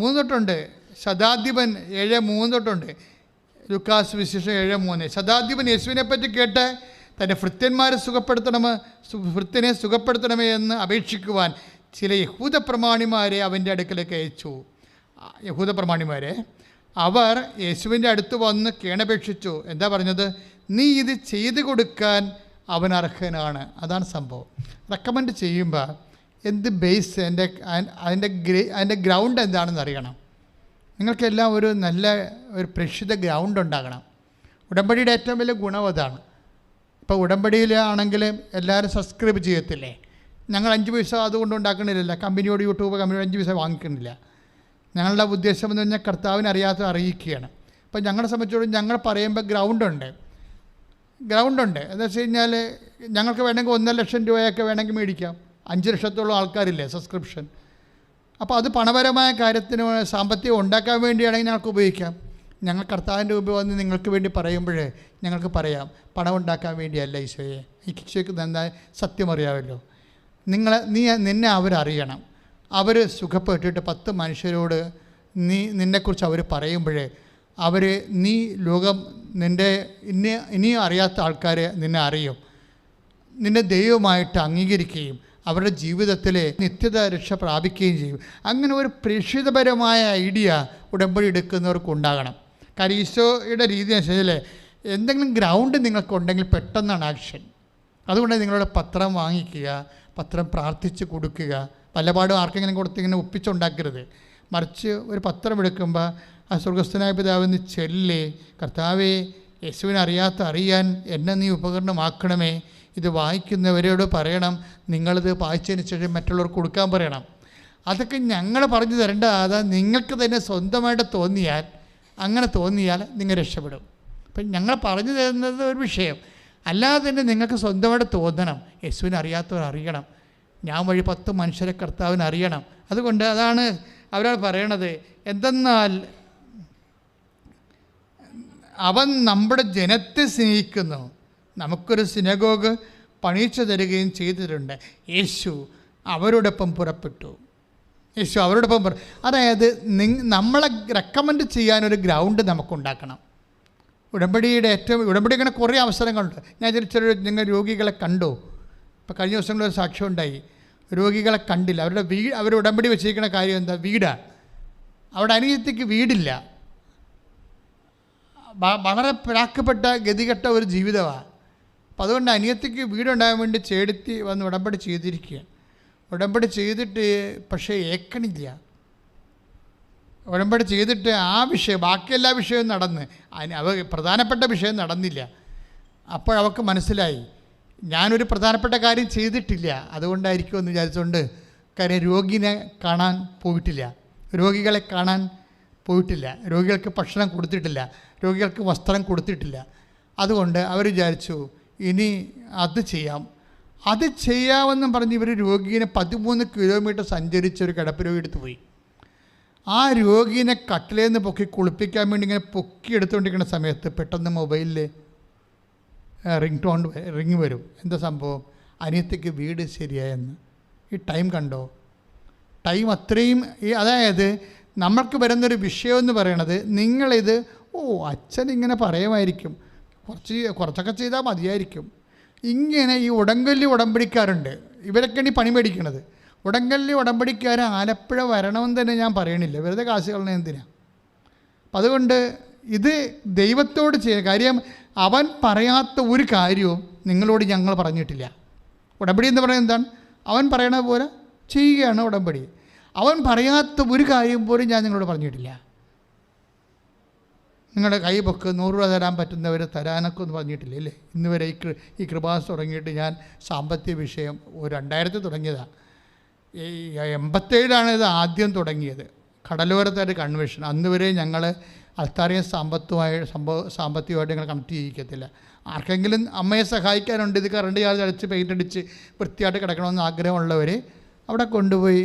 3 തൊട്ടുണ്ട്. ശതാധിപൻ 7:3 തൊട്ടുണ്ട്. ലൂക്കാസ് വിശേഷം 7:3. ശതാധിപൻ യേശുവിനെ പറ്റി കേട്ട് തൻ്റെ ഭൃത്യന്മാരെ ഭൃത്യനെ സുഖപ്പെടുത്തണമേ എന്ന് അപേക്ഷിക്കുവാൻ ചില യഹൂദ പ്രമാണിമാരെ അവൻ്റെ അടുക്കലേക്ക് അയച്ചു. യഹൂദ പ്രമാണിമാരെ അവർ യേശുവിൻ്റെ അടുത്ത് വന്ന് കേണപേക്ഷിച്ചു. എന്താ പറഞ്ഞത്? നീ ഇത് ചെയ്തു കൊടുക്കാൻ അവൻ അർഹനാണ്. അതാണ് സംഭവം. റെക്കമെൻഡ് ചെയ്യുമ്പോൾ എന്ത് ബേസ് അതിൻ്റെ ഗ്രൗണ്ട് എന്താണെന്ന് അറിയണം. നിങ്ങൾക്കെല്ലാം ഒരു നല്ല ഒരു പ്രേക്ഷിത ഗ്രൗണ്ട് ഉണ്ടാകണം. ഉടമ്പടിയുടെ ഏറ്റവും വലിയ ഗുണം അതാണ്. ഇപ്പോൾ ഉടമ്പടിയിലാണെങ്കിൽ എല്ലാവരും സബ്സ്ക്രൈബ് ചെയ്യത്തില്ലേ? ഞങ്ങൾ 5 പൈസ അതുകൊണ്ട് ഉണ്ടാക്കണില്ല. കമ്പനിയോട് യൂട്യൂബ് കമ്പനിയോട് 5 പൈസ വാങ്ങിക്കുന്നില്ല. ഞങ്ങളുടെ ഉദ്ദേശം എന്ന് പറഞ്ഞാൽ കർത്താവിനെ അറിയാത്ത അറിയിക്കുകയാണ്. അപ്പോൾ ഞങ്ങളെ സംബന്ധിച്ചോളം ഞങ്ങൾ പറയുമ്പോൾ ഗ്രൗണ്ടുണ്ട്. എന്ന് വെച്ച് കഴിഞ്ഞാൽ ഞങ്ങൾക്ക് വേണമെങ്കിൽ 1.5 ലക്ഷം രൂപയൊക്കെ വേണമെങ്കിൽ മേടിക്കാം. 5 ലക്ഷത്തോളം ആൾക്കാരില്ലേ സബ്സ്ക്രിപ്ഷൻ. അപ്പോൾ അത് പണപരമായ കാര്യത്തിന് സാമ്പത്തികം ഉണ്ടാക്കാൻ വേണ്ടിയാണെങ്കിൽ ഞങ്ങൾക്ക് ഉപയോഗിക്കാം. ഞങ്ങൾ കർത്താവിൻ്റെ മുമ്പ് വന്ന് നിങ്ങൾക്ക് വേണ്ടി പറയുമ്പോഴേ ഞങ്ങൾക്ക് പറയാം പണം ഉണ്ടാക്കാൻ വേണ്ടിയല്ല ഈശോയെ. ഈ ഈശോയ്ക്ക് നന്നായി സത്യം അറിയാമല്ലോ. നിന്നെ അവരറിയണം. അവർ സുഖപ്പെട്ടിട്ട് 10 മനുഷ്യരോട് നിന്നെക്കുറിച്ച് അവർ പറയുമ്പോഴേ നീ ലോകം ഇനിയും അറിയാത്ത ആൾക്കാർ നിന്നെ അറിയും, നിന്നെ ദൈവമായിട്ട് അംഗീകരിക്കുകയും അവരുടെ ജീവിതത്തിലെ നിത്യത രക്ഷ പ്രാപിക്കുകയും ചെയ്യും. അങ്ങനെ ഒരു പ്രേക്ഷിതപരമായ ഐഡിയ ഉടമ്പടി എടുക്കുന്നവർക്കുണ്ടാകണം. കാര്യം ഈശോയുടെ രീതി അനുസരിച്ച് എന്തെങ്കിലും ഗ്രൗണ്ട് നിങ്ങൾക്കുണ്ടെങ്കിൽ പെട്ടെന്നാണ് ആക്ഷൻ. അതുകൊണ്ട് നിങ്ങളുടെ പത്രം വാങ്ങിക്കുക, പത്രം പ്രാർത്ഥിച്ച് കൊടുക്കുക. പലപാടും ആർക്കെങ്കിലും കൊടുത്തിങ്ങനെ ഒപ്പിച്ചുണ്ടാക്കരുത്. മറിച്ച് ഒരു പത്രം എടുക്കുമ്പോൾ ആ സ്വർഗസ്ഥനായ പിതാവിന് ചെല്ലി, കർത്താവേ യേശുവിനെ അറിയാൻ എന്നെ നീ ഉപകരണമാക്കണമേ, ഇത് വായിക്കുന്നവരോട് പറയണം, നിങ്ങളിത് വായിച്ചതിന് ശേഷം മറ്റുള്ളവർക്ക് കൊടുക്കാൻ പറയണം. അതൊക്കെ ഞങ്ങൾ പറഞ്ഞു തരേണ്ട, അതാ നിങ്ങൾക്ക് തന്നെ സ്വന്തമായിട്ട് തോന്നിയാൽ, അങ്ങനെ തോന്നിയാൽ നിങ്ങൾ രക്ഷപ്പെടും. അപ്പം ഞങ്ങൾ പറഞ്ഞു തരുന്നത് ഒരു വിഷയം, അല്ലാതെ തന്നെ നിങ്ങൾക്ക് സ്വന്തമായിട്ട് തോന്നണം. യേശുവിനെ അറിയാത്തവർ അറിയണം, ഞാൻ വഴി 10 മനുഷ്യരെ കർത്താവിന് അറിയണം. അതുകൊണ്ട് അതാണ് അവരാൾ പറയണത്, എന്തെന്നാൽ അവൻ നമ്മുടെ ജനത്തെ സ്നേഹിക്കുന്നു, നമുക്കൊരു സിനഗോഗ് പണിയിച്ചു തരികയും ചെയ്തിട്ടുണ്ട്. യേശു അവരോടൊപ്പം പുറപ്പെട്ടു. യേശു അവരോടൊപ്പം അതായത് നമ്മളെ റെക്കമെൻഡ് ചെയ്യാനൊരു ഗ്രൗണ്ട് നമുക്കുണ്ടാക്കണം. ഉടമ്പടി ഇങ്ങനെ കുറേ അവസരങ്ങളുണ്ട്. ഞാൻ ചില നിങ്ങൾ രോഗികളെ കണ്ടു. ഇപ്പോൾ കഴിഞ്ഞ ദിവസങ്ങളൊരു സാക്ഷ്യം ഉണ്ടായി, രോഗികളെ കണ്ടില്ല. അവർ ഉടമ്പടി വെച്ചിരിക്കുന്ന കാര്യം എന്താ? വീടാണ്. അവിടെ അനിയത്തിക്ക് വീടില്ല, വളരെ പിഴക്കപ്പെട്ട ഗതികെട്ട ഒരു ജീവിതമാണ്. അപ്പോൾ അതുകൊണ്ട് അനിയത്തിക്ക് വീടുണ്ടാകാൻ വേണ്ടി ചേടുത്തി വന്ന് ഉടമ്പടി ചെയ്തിരിക്കുകയാണ്. ഉടമ്പടി ചെയ്തിട്ട് പക്ഷേ ഏക്കണില്ല. ഉടമ്പടി ചെയ്തിട്ട് ആ വിഷയം, ബാക്കി എല്ലാ വിഷയവും നടന്ന്, പ്രധാനപ്പെട്ട വിഷയം നടന്നില്ല. അപ്പോഴവൾക്ക് മനസ്സിലായി, ഞാനൊരു പ്രധാനപ്പെട്ട കാര്യം ചെയ്തിട്ടില്ല, അതുകൊണ്ടായിരിക്കുമെന്ന് വിചാരിച്ചുകൊണ്ട് കാര്യം രോഗിനെ കാണാൻ പോയിട്ടില്ല, രോഗികളെ കാണാൻ പോയിട്ടില്ല, രോഗികൾക്ക് ഭക്ഷണം കൊടുത്തിട്ടില്ല, രോഗികൾക്ക് വസ്ത്രം കൊടുത്തിട്ടില്ല. അതുകൊണ്ട് അവർ വിചാരിച്ചു ഇനി അത് ചെയ്യാമെന്നും പറഞ്ഞ് ഇവർ രോഗീനെ 13 കിലോമീറ്റർ സഞ്ചരിച്ചൊരു കിടപ്പ് രോഗി എടുത്ത് പോയി. ആ രോഗീനെ കട്ടിലേന്ന് പൊക്കി കുളിപ്പിക്കാൻ വേണ്ടി ഇങ്ങനെ പൊക്കി എടുത്തുകൊണ്ടിരിക്കുന്ന സമയത്ത് പെട്ടെന്ന് മൊബൈലിൽ റിങ് വരും. എന്താ സംഭവം? അനിയത്തിക്ക് വീട് ശരിയായെന്ന്. ഈ ടൈം കണ്ടോ? ടൈം അത്രയും അതായത് നമ്മൾക്ക് വരുന്നൊരു വിഷയമെന്ന് പറയണത്, നിങ്ങളിത് അച്ഛൻ ഇങ്ങനെ പറയുമായിരിക്കും, കുറച്ചൊക്കെ ചെയ്താൽ മതിയായിരിക്കും. ഇങ്ങനെ ഈ ഉടമ്പടിക്കാരുണ്ട്, ഇവരൊക്കെയാണ് ഈ പണി മേടിക്കണത്. ഉടമ്പടിക്കാർ ആലപ്പുഴ വരണമെന്ന് തന്നെ ഞാൻ പറയണില്ല, വെറുതെ കാശ് കളഞ്ഞ എന്തിനാ. അപ്പം അതുകൊണ്ട് ഇത് ദൈവത്തോട് ചെയ്യുക. കാര്യം അവൻ പറയാത്ത ഒരു കാര്യവും നിങ്ങളോട് ഞങ്ങൾ പറഞ്ഞിട്ടില്ല. ഉടമ്പടി എന്ന് പറയുന്നത് എന്താണ്? അവൻ പറയണ പോലെ ചെയ്യുകയാണ് ഉടമ്പടി. അവൻ പറയാത്ത ഒരു കാര്യം പോലും ഞാൻ നിങ്ങളോട് പറഞ്ഞിട്ടില്ല. നിങ്ങളുടെ കൈ പൊക്ക് 100 രൂപ തരാൻ പറ്റുന്നവർ തരാനൊക്കെ ഒന്നും പറഞ്ഞിട്ടില്ല അല്ലേ? ഇന്ന് വരെ ഈ കൃപാസ് തുടങ്ങിയിട്ട് ഞാൻ സാമ്പത്തിക വിഷയം 2000 തുടങ്ങിയതാണ്. 87 ഇത് ആദ്യം തുടങ്ങിയത്, കടലോരത്തായിട്ട് കൺവെൻഷൻ. അന്ന് വരെ ഞങ്ങൾ അൾത്താരെയും സാമ്പത്തികമായിട്ട് ഞങ്ങൾ കണക്ട് ചെയ്യിക്കത്തില്ല. ആർക്കെങ്കിലും അമ്മയെ സഹായിക്കാനുണ്ട്, ഇത് കറണ്ട് ചാർജ് അടിച്ച് പെയിൻ്റ് അടിച്ച് വൃത്തിയായിട്ട് കിടക്കണമെന്ന് ആഗ്രഹമുള്ളവർ അവിടെ കൊണ്ടുപോയി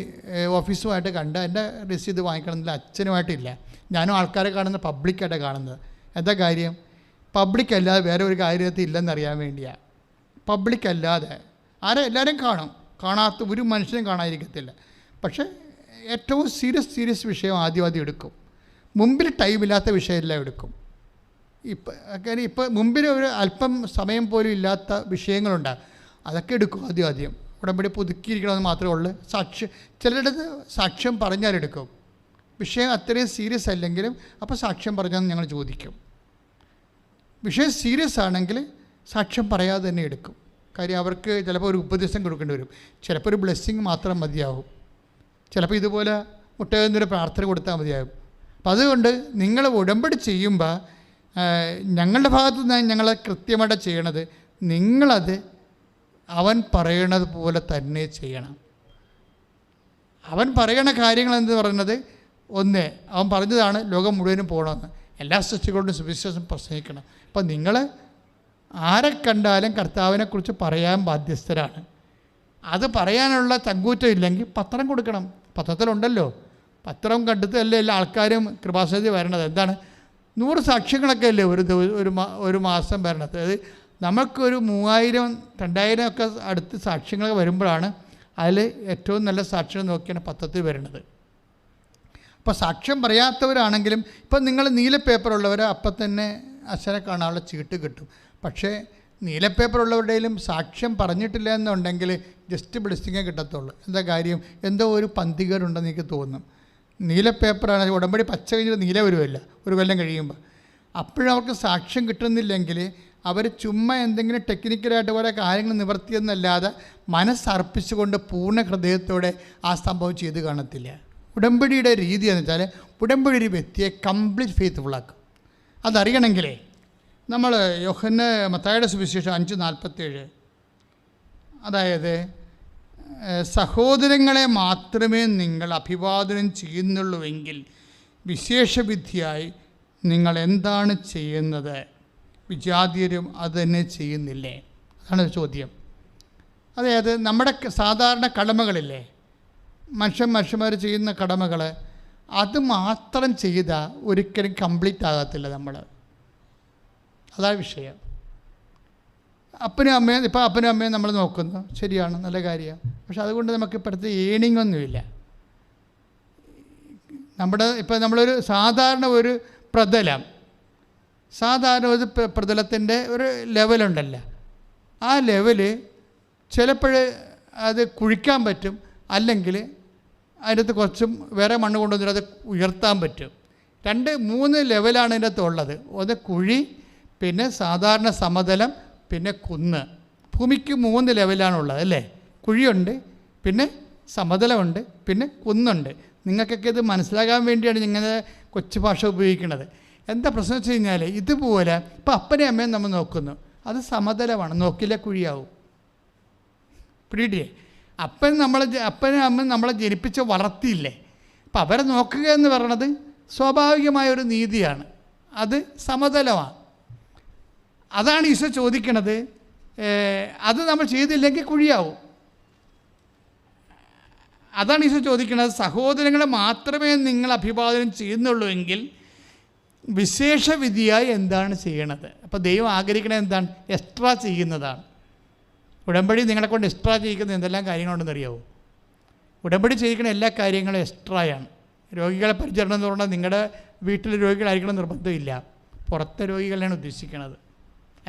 ഓഫീസുമായിട്ട് കണ്ട് എൻ്റെ രസീത് വാങ്ങിക്കണമെന്നില്ല. അച്ഛനുമായിട്ടില്ല, ഞാനും ആൾക്കാരെ കാണുന്നത് പബ്ലിക്കായിട്ട് കാണുന്നത്. എന്താ കാര്യം? പബ്ലിക് അല്ലാതെ വേറെ ഒരു കാര്യത്തിൽ ഇല്ലെന്നറിയാൻ വേണ്ടിയാണ്. പബ്ലിക് അല്ലാതെ എല്ലാവരും കാണും, കാണാത്ത ഒരു മനുഷ്യനും കാണാതിരിക്കത്തില്ല. പക്ഷേ ഏറ്റവും സീരിയസ് വിഷയം ആദ്യം എടുക്കും. മുമ്പിൽ ടൈമില്ലാത്ത വിഷയമെല്ലാം എടുക്കും. ഇപ്പം മുമ്പിൽ ഒരു അല്പം സമയം പോലും ഇല്ലാത്ത വിഷയങ്ങളുണ്ടാകും, അതൊക്കെ എടുക്കും ആദ്യം. ഉടമ്പടി പുതുക്കിയിരിക്കണമെന്ന് മാത്രമേ ഉള്ളൂ. ചിലരുടെ സാക്ഷ്യം പറഞ്ഞാലെടുക്കും. വിഷയം അത്രയും സീരിയസ് അല്ലെങ്കിലും അപ്പോൾ സാക്ഷ്യം പറഞ്ഞാൽ ഞങ്ങൾ ചോദിക്കും. വിഷയം സീരിയസ് ആണെങ്കിൽ സാക്ഷ്യം പറയാതെ തന്നെ എടുക്കും. കാര്യം അവർക്ക് ചിലപ്പോൾ ഒരു ഉപദേശം കൊടുക്കേണ്ടി വരും, ചിലപ്പോൾ ഒരു ബ്ലെസ്സിങ് മാത്രം മതിയാകും, ചിലപ്പോൾ ഇതുപോലെ മുട്ടയെന്നൊരു പ്രാർത്ഥന കൊടുത്താൽ മതിയാകും. അപ്പം അതുകൊണ്ട് നിങ്ങൾ ഉടമ്പടി ചെയ്യുമ്പോൾ ഞങ്ങളുടെ ഭാഗത്തു നിന്ന് ഞങ്ങൾ കൃത്യമായിട്ട് ചെയ്യണത്, നിങ്ങളത് അവൻ പറയണത് പോലെ തന്നെ ചെയ്യണം. അവൻ പറയണ കാര്യങ്ങൾ എന്ന് പറയുന്നത്, ഒന്ന്, അവൻ പറഞ്ഞതാണ് ലോകം മുഴുവനും പോകണമെന്ന്, എല്ലാ സൃഷ്ടികളോടും സുവിശേഷം പ്രസംഗിക്കണം. അപ്പം നിങ്ങൾ ആരെ കണ്ടാലും കർത്താവിനെക്കുറിച്ച് പറയാൻ ബാധ്യസ്ഥരാണ്. അത് പറയാനുള്ള ചങ്കൂറ്റം ഇല്ലെങ്കിൽ പത്രം കൊടുക്കണം. പത്രത്തിലുണ്ടല്ലോ, പത്രം കണ്ടിട്ടല്ലേ എല്ലാ ആൾക്കാരും കൃപാസനത്തിൽ വരണത്. എന്താണ് 100 സാക്ഷ്യങ്ങളൊക്കെ അല്ലേ ഒരു മാസം വരണത്. അത് നമുക്കൊരു 3000 2000 ഒക്കെ അടുത്ത് സാക്ഷ്യങ്ങളൊക്കെ വരുമ്പോഴാണ് അതിൽ ഏറ്റവും നല്ല സാക്ഷ്യം നോക്കിയാണ് പത്രത്തിൽ വരുന്നത്. അപ്പോൾ സാക്ഷ്യം പറയാത്തവരാണെങ്കിലും ഇപ്പം നിങ്ങൾ നീല പേപ്പറുള്ളവർ അപ്പം തന്നെ അച്ഛനെ കാണാനുള്ള ചീട്ട് കിട്ടും. പക്ഷേ നീല പേപ്പറുള്ളവരുടെയും സാക്ഷ്യം പറഞ്ഞിട്ടില്ല എന്നുണ്ടെങ്കിൽ ജസ്റ്റ് ബ്ലെസ്സിങ്ങേ കിട്ടത്തുള്ളൂ. എന്താ കാര്യം? എന്തോ ഒരു പന്തികേടുണ്ടെന്ന് എനിക്ക് തോന്നും. നീല പേപ്പറാണ്, ഉടമ്പടി പച്ച കഴിഞ്ഞിട്ട് നീല വരുമല്ല ഒരു കൊല്ലം കഴിയുമ്പോൾ. അപ്പോഴവർക്ക് സാക്ഷ്യം കിട്ടുന്നില്ലെങ്കിൽ അവർ ചുമ്മാ എന്തെങ്കിലും ടെക്നിക്കലായിട്ട് ഓരോ കാര്യങ്ങൾ നിവർത്തിയെന്നല്ലാതെ മനസ്സർപ്പിച്ചുകൊണ്ട് പൂർണ്ണ ഹൃദയത്തോടെ ആ സംഭവം ചെയ്ത് കാണത്തില്ല. ഉടമ്പടിയുടെ രീതി എന്ന് വെച്ചാൽ ഉടമ്പടി ഒരു വ്യക്തിയെ കംപ്ലീറ്റ് ഫെയ്ത്ത്ഫുള്ളാക്കും. അതറിയണമെങ്കിലേ നമ്മൾ മത്തായിയുടെ സുവിശേഷം 5:47 അതായത് സഹോദരങ്ങളെ മാത്രമേ നിങ്ങൾ അഭിവാദനം ചെയ്യുന്നുള്ളൂവെങ്കിൽ വിശേഷവിധിയായി നിങ്ങൾ എന്താണ് ചെയ്യുന്നത്? വിജാതീയരും അത് തന്നെ ചെയ്യുന്നില്ലേ? അതാണ് ചോദ്യം. അതായത് നമ്മുടെ സാധാരണ കടമകളില്ലേ, മനുഷ്യന്മാർ ചെയ്യുന്ന കടമകൾ, അത് മാത്രം ചെയ്താൽ ഒരിക്കലും കംപ്ലീറ്റ് ആകത്തില്ല നമ്മൾ. അതാണ് വിഷയം. അപ്പനും അമ്മയും നമ്മൾ നോക്കുന്നു, ശരിയാണ്, നല്ല കാര്യമാണ്. പക്ഷെ അതുകൊണ്ട് നമുക്ക് ഇപ്പോഴത്തെ ഏണിംഗ് ഒന്നുമില്ല. നമ്മളൊരു സാധാരണ ഒരു പ്രതലത്തിൻ്റെ ഒരു ലെവലുണ്ടല്ലോ, ആ ലെവല് ചിലപ്പോൾ അത് കുഴിക്കാൻ പറ്റും, അല്ലെങ്കിൽ അതിനകത്ത് കുറച്ചും വേറെ മണ്ണ് കൊണ്ടുവന്നിട്ട് അത് ഉയർത്താൻ പറ്റും. 2-3 ലെവലാണ് അതിൻ്റെ അകത്ത് ഉള്ളത്. ഒന്ന് കുഴി, പിന്നെ സാധാരണ സമതലം, പിന്നെ കുന്ന്. ഭൂമിക്ക് 3 ലെവലാണുള്ളത് അല്ലേ? കുഴിയുണ്ട്, പിന്നെ സമതലമുണ്ട്, പിന്നെ കുന്നുണ്ട്. നിങ്ങൾക്കൊക്കെ ഇത് മനസ്സിലാകാൻ വേണ്ടിയാണ് ഇങ്ങനെ കൊച്ചു ഭാഷ ഉപയോഗിക്കുന്നത്. എന്താ പ്രശ്നം വെച്ച് കഴിഞ്ഞാൽ, ഇതുപോലെ ഇപ്പോൾ അപ്പനെയും അമ്മയും നമ്മൾ നോക്കുന്നു, അത് സമതലമാണ്, നോക്കില്ല കുഴിയാവും. പിടിയേ, അപ്പനും അമ്മയും നമ്മളെ ജനിപ്പിച്ച് വളർത്തിയില്ലേ, അപ്പം അവരെ നോക്കുക എന്ന് പറയണത് സ്വാഭാവികമായൊരു നീതിയാണ്, അത് സമതലമാണ്. അതാണ് ഈശോ ചോദിക്കണത്. അത് നമ്മൾ ചെയ്തില്ലെങ്കിൽ കുഴിയാവും. അതാണ് ഈശോ ചോദിക്കുന്നത്. സഹോദരങ്ങളെ മാത്രമേ നിങ്ങൾ അഭിവാദനം ചെയ്യുന്നുള്ളൂ എങ്കിൽ വിശേഷവിധിയായി എന്താണ് ചെയ്യണത്? അപ്പോൾ ദൈവം ആഗ്രഹിക്കുന്നത് എന്താണ്? എക്സ്ട്രാ ചെയ്യുന്നതാണ്. ഉടമ്പടി നിങ്ങളെ കൊണ്ട് എക്സ്ട്രാ ചെയ്യിക്കുന്ന എന്തെല്ലാം കാര്യങ്ങളുണ്ടെന്ന് അറിയാവോ? ഉടമ്പടി ചെയ്യിക്കുന്ന എല്ലാ കാര്യങ്ങളും എക്സ്ട്രായാണ്. രോഗികളെ പരിചരണം എന്ന് പറഞ്ഞാൽ നിങ്ങളുടെ വീട്ടിലെ രോഗികളായിരിക്കണം നിർബന്ധമില്ല, പുറത്തെ രോഗികളെയാണ് ഉദ്ദേശിക്കുന്നത്.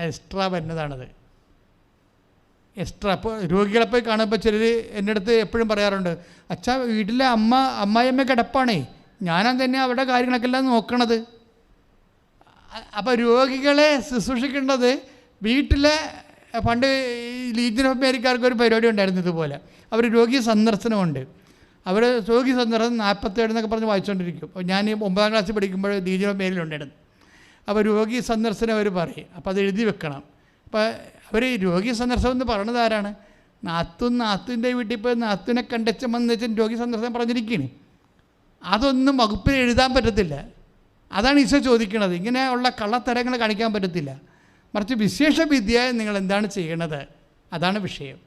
എക്സ്ട്രാ വരുന്നതാണത്. എക്സ്ട്രാ. അപ്പോൾ രോഗികളെ പോയി കാണുമ്പോൾ ചിലർ എൻ്റെ അടുത്ത് എപ്പോഴും പറയാറുണ്ട്, അച്ഛാ വീട്ടിലെ അമ്മായിയമ്മ കിടപ്പാണേ, ഞാനാ തന്നെ അവരുടെ കാര്യങ്ങളൊക്കെ എല്ലാം നോക്കണത്. അപ്പോൾ രോഗികളെ ശുശ്രൂഷിക്കേണ്ടത് വീട്ടിലെ, പണ്ട് ലീജിയൻ ഓഫ് മേരിക്കാർക്ക് ഒരു പരിപാടി ഉണ്ടായിരുന്നു ഇതുപോലെ. അവർ രോഗി സന്ദർശനമുണ്ട്. അവർ രോഗി സന്ദർശനം 47 എന്നൊക്കെ പറഞ്ഞ് വായിച്ചുകൊണ്ടിരിക്കും. അപ്പോൾ ഞാൻ 9ാം ക്ലാസ്സിൽ പഠിക്കുമ്പോൾ ലീജിയൻ ഓഫ് മേരിയിലുണ്ടായിരുന്നു. അപ്പോൾ രോഗി സന്ദർശനം അവർ പറയും, അപ്പോൾ അത് എഴുതി വെക്കണം. അപ്പോൾ അവർ രോഗി സന്ദർശനം എന്ന് പറയണത് ആരാണ്? നാത്തുൻ്റെ വീട്ടിൽ പോയി നാത്തുവിനെ കണ്ടെച്ചെന്ന് വെച്ചാൽ രോഗി സന്ദർശനം പറഞ്ഞിരിക്കുകയാണ്. അതൊന്നും വകുപ്പിൽ എഴുതാൻ പറ്റത്തില്ല. അതാണ് ഈശോ ചോദിക്കുന്നത്. ഇങ്ങനെയുള്ള കള്ളത്തരങ്ങൾ കാണിക്കാൻ പറ്റത്തില്ല. മറിച്ച് വിശേഷവിദ്യയായി നിങ്ങൾ എന്താണ് ചെയ്യണത്? അതാണ് വിഷയം.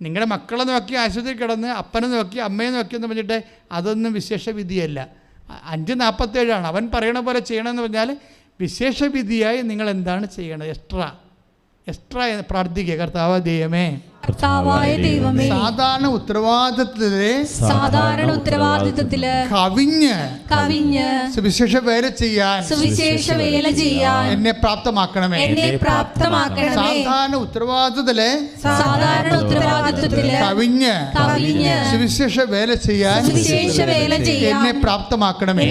നിങ്ങളുടെ മക്കളെ നോക്കി ആശുപത്രി കിടന്ന് അപ്പനെ നോക്കി അമ്മയെ നോക്കി എന്ന് പറഞ്ഞിട്ട് അതൊന്നും വിശേഷവിധിയല്ല. 5:47 അവൻ പറയണ പോലെ ചെയ്യണമെന്ന് പറഞ്ഞാൽ വിശേഷവിധിയായി നിങ്ങൾ എന്താണ് ചെയ്യണത്? എക്സ്ട്രാ പ്രാർത്ഥിക്കുക. കർത്താവായ ദൈവമേ, സാധാരണ ഉത്തരവാദിത്തത്തില് കവിഞ്ഞ് സുവിശേഷ വേല ചെയ്യാൻ എന്നെ പ്രാപ്തമാക്കണമേ. സാധാരണ ഉത്തരവാദിത്തത്തില് കവിഞ്ഞ് സുവിശേഷ വേല ചെയ്യാൻ എന്നെ പ്രാപ്തമാക്കണമേ.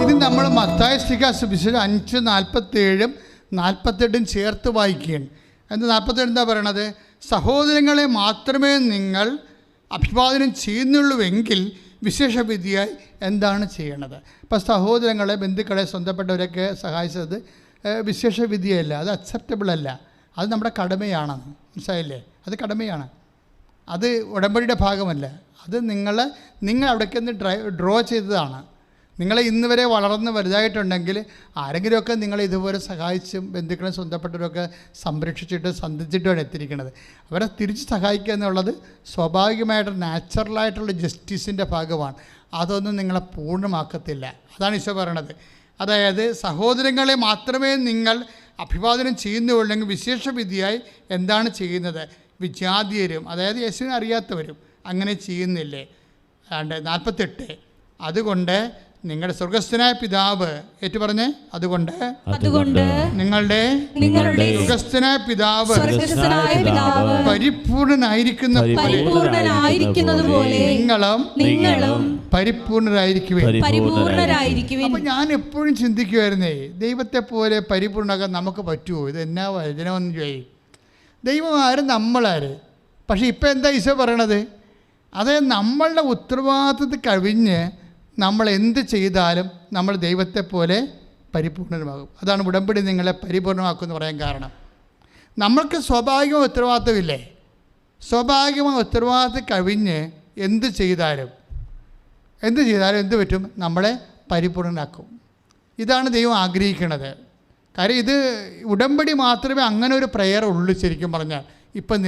ഇത് നമ്മൾ മത്തായി സുവിശേഷം 5:47-48 ചേർത്ത് വായിക്കുകയാണ്. എന്ന് 47 എന്താ പറയണത്? സഹോദരങ്ങളെ മാത്രമേ നിങ്ങൾ അഭിവാദനം ചെയ്യുന്നുള്ളൂവെങ്കിൽ വിശേഷവിധിയായി എന്താണ് ചെയ്യണത്? ഇപ്പം സഹോദരങ്ങളെ, ബന്ധുക്കളെ, സ്വന്തപ്പെട്ടവരൊക്കെ സഹായിച്ചത് വിശേഷവിധിയല്ല, അത് അക്സെപ്റ്റബിൾ അല്ല, അത് നമ്മുടെ കടമയാണ്. മനസ്സിലായില്ലേ? അത് കടമയാണ്, അത് ഉടമ്പടിയുടെ ഭാഗമല്ല. അത് നിങ്ങൾ അവിടേക്ക് ഒന്ന് ഡ്രോ ചെയ്തതാണ്. നിങ്ങൾ ഇന്ന് വരെ വളർന്ന് വലുതായിട്ടുണ്ടെങ്കിൽ ആരെങ്കിലുമൊക്കെ നിങ്ങളെ ഇതുപോലെ സഹായിച്ചും ബന്ധുക്കളും സ്വന്തപ്പെട്ടവരൊക്കെ സംരക്ഷിച്ചിട്ട് സന്ധിച്ചിട്ടുമാണ് എത്തിയിരിക്കുന്നത്. അവരെ തിരിച്ച് സഹായിക്കുക എന്നുള്ളത് സ്വാഭാവികമായിട്ട് നാച്ചുറലായിട്ടുള്ള ജസ്റ്റിസിൻ്റെ ഭാഗമാണ്. അതൊന്നും നിങ്ങളെ പൂർണ്ണമാക്കത്തില്ല. അതാണ് ഈശോ പറയണത്. അതായത് സഹോദരങ്ങളെ മാത്രമേ നിങ്ങൾ അഭിവാദനം ചെയ്യുന്നുള്ളെങ്കിൽ വിശേഷവിധിയായി എന്താണ് ചെയ്യുന്നത്? വിജാതീയരും, അതായത് യേശുവിനെ അറിയാത്തവരും അങ്ങനെ ചെയ്യുന്നില്ലേ? 48 അതുകൊണ്ട് നിങ്ങളുടെ സ്വർഗസ്ഥനായ പിതാവ് ഏറ്റുപറഞ്ഞ്, അതുകൊണ്ട് നിങ്ങളുടെ സ്വർഗസ്ഥനായ പിതാവ് പരിപൂർണനായിരിക്കുന്നത് പോലെ നിങ്ങളും പരിപൂർണരായിരിക്കുവേ. അപ്പൊ ഞാൻ എപ്പോഴും ചിന്തിക്കുമായിരുന്നേ, ദൈവത്തെ പോലെ പരിപൂർണമാക്കാൻ നമുക്ക് പറ്റുമോ? ഇത് എന്നാ വചനമെന്ന് ചോദിക്കും. ദൈവം ആര്, നമ്മളാര്? പക്ഷെ ഇപ്പം എന്താ ഈശോ പറയണത്? അതായത് നമ്മളുടെ ഉത്തരവാദിത്തത്തിൽ കവിഞ്ഞ് നമ്മൾ എന്ത് ചെയ്താലും നമ്മൾ ദൈവത്തെ പോലെ പരിപൂർണമാകും. അതാണ് ഉടമ്പടി നിങ്ങളെ പരിപൂർണമാക്കുമെന്ന് പറയാൻ കാരണം. നമ്മൾക്ക് സ്വാഭാവികമായ ഉത്തരവാദിത്വമില്ലേ? സ്വാഭാവികമായ ഉത്തരവാദിത്വം കവിഞ്ഞ് എന്ത് ചെയ്താലും എന്ത് പറ്റും? നമ്മളെ പരിപൂർണനാക്കും. ഇതാണ് ദൈവം ആഗ്രഹിക്കുന്നത്. കാര്യം ഇത് ഉടമ്പടി മാത്രമേ അങ്ങനെ ഒരു പ്രെയർ ഉള്ളൂ. ശരിക്കും പറഞ്ഞാൽ ഇപ്പം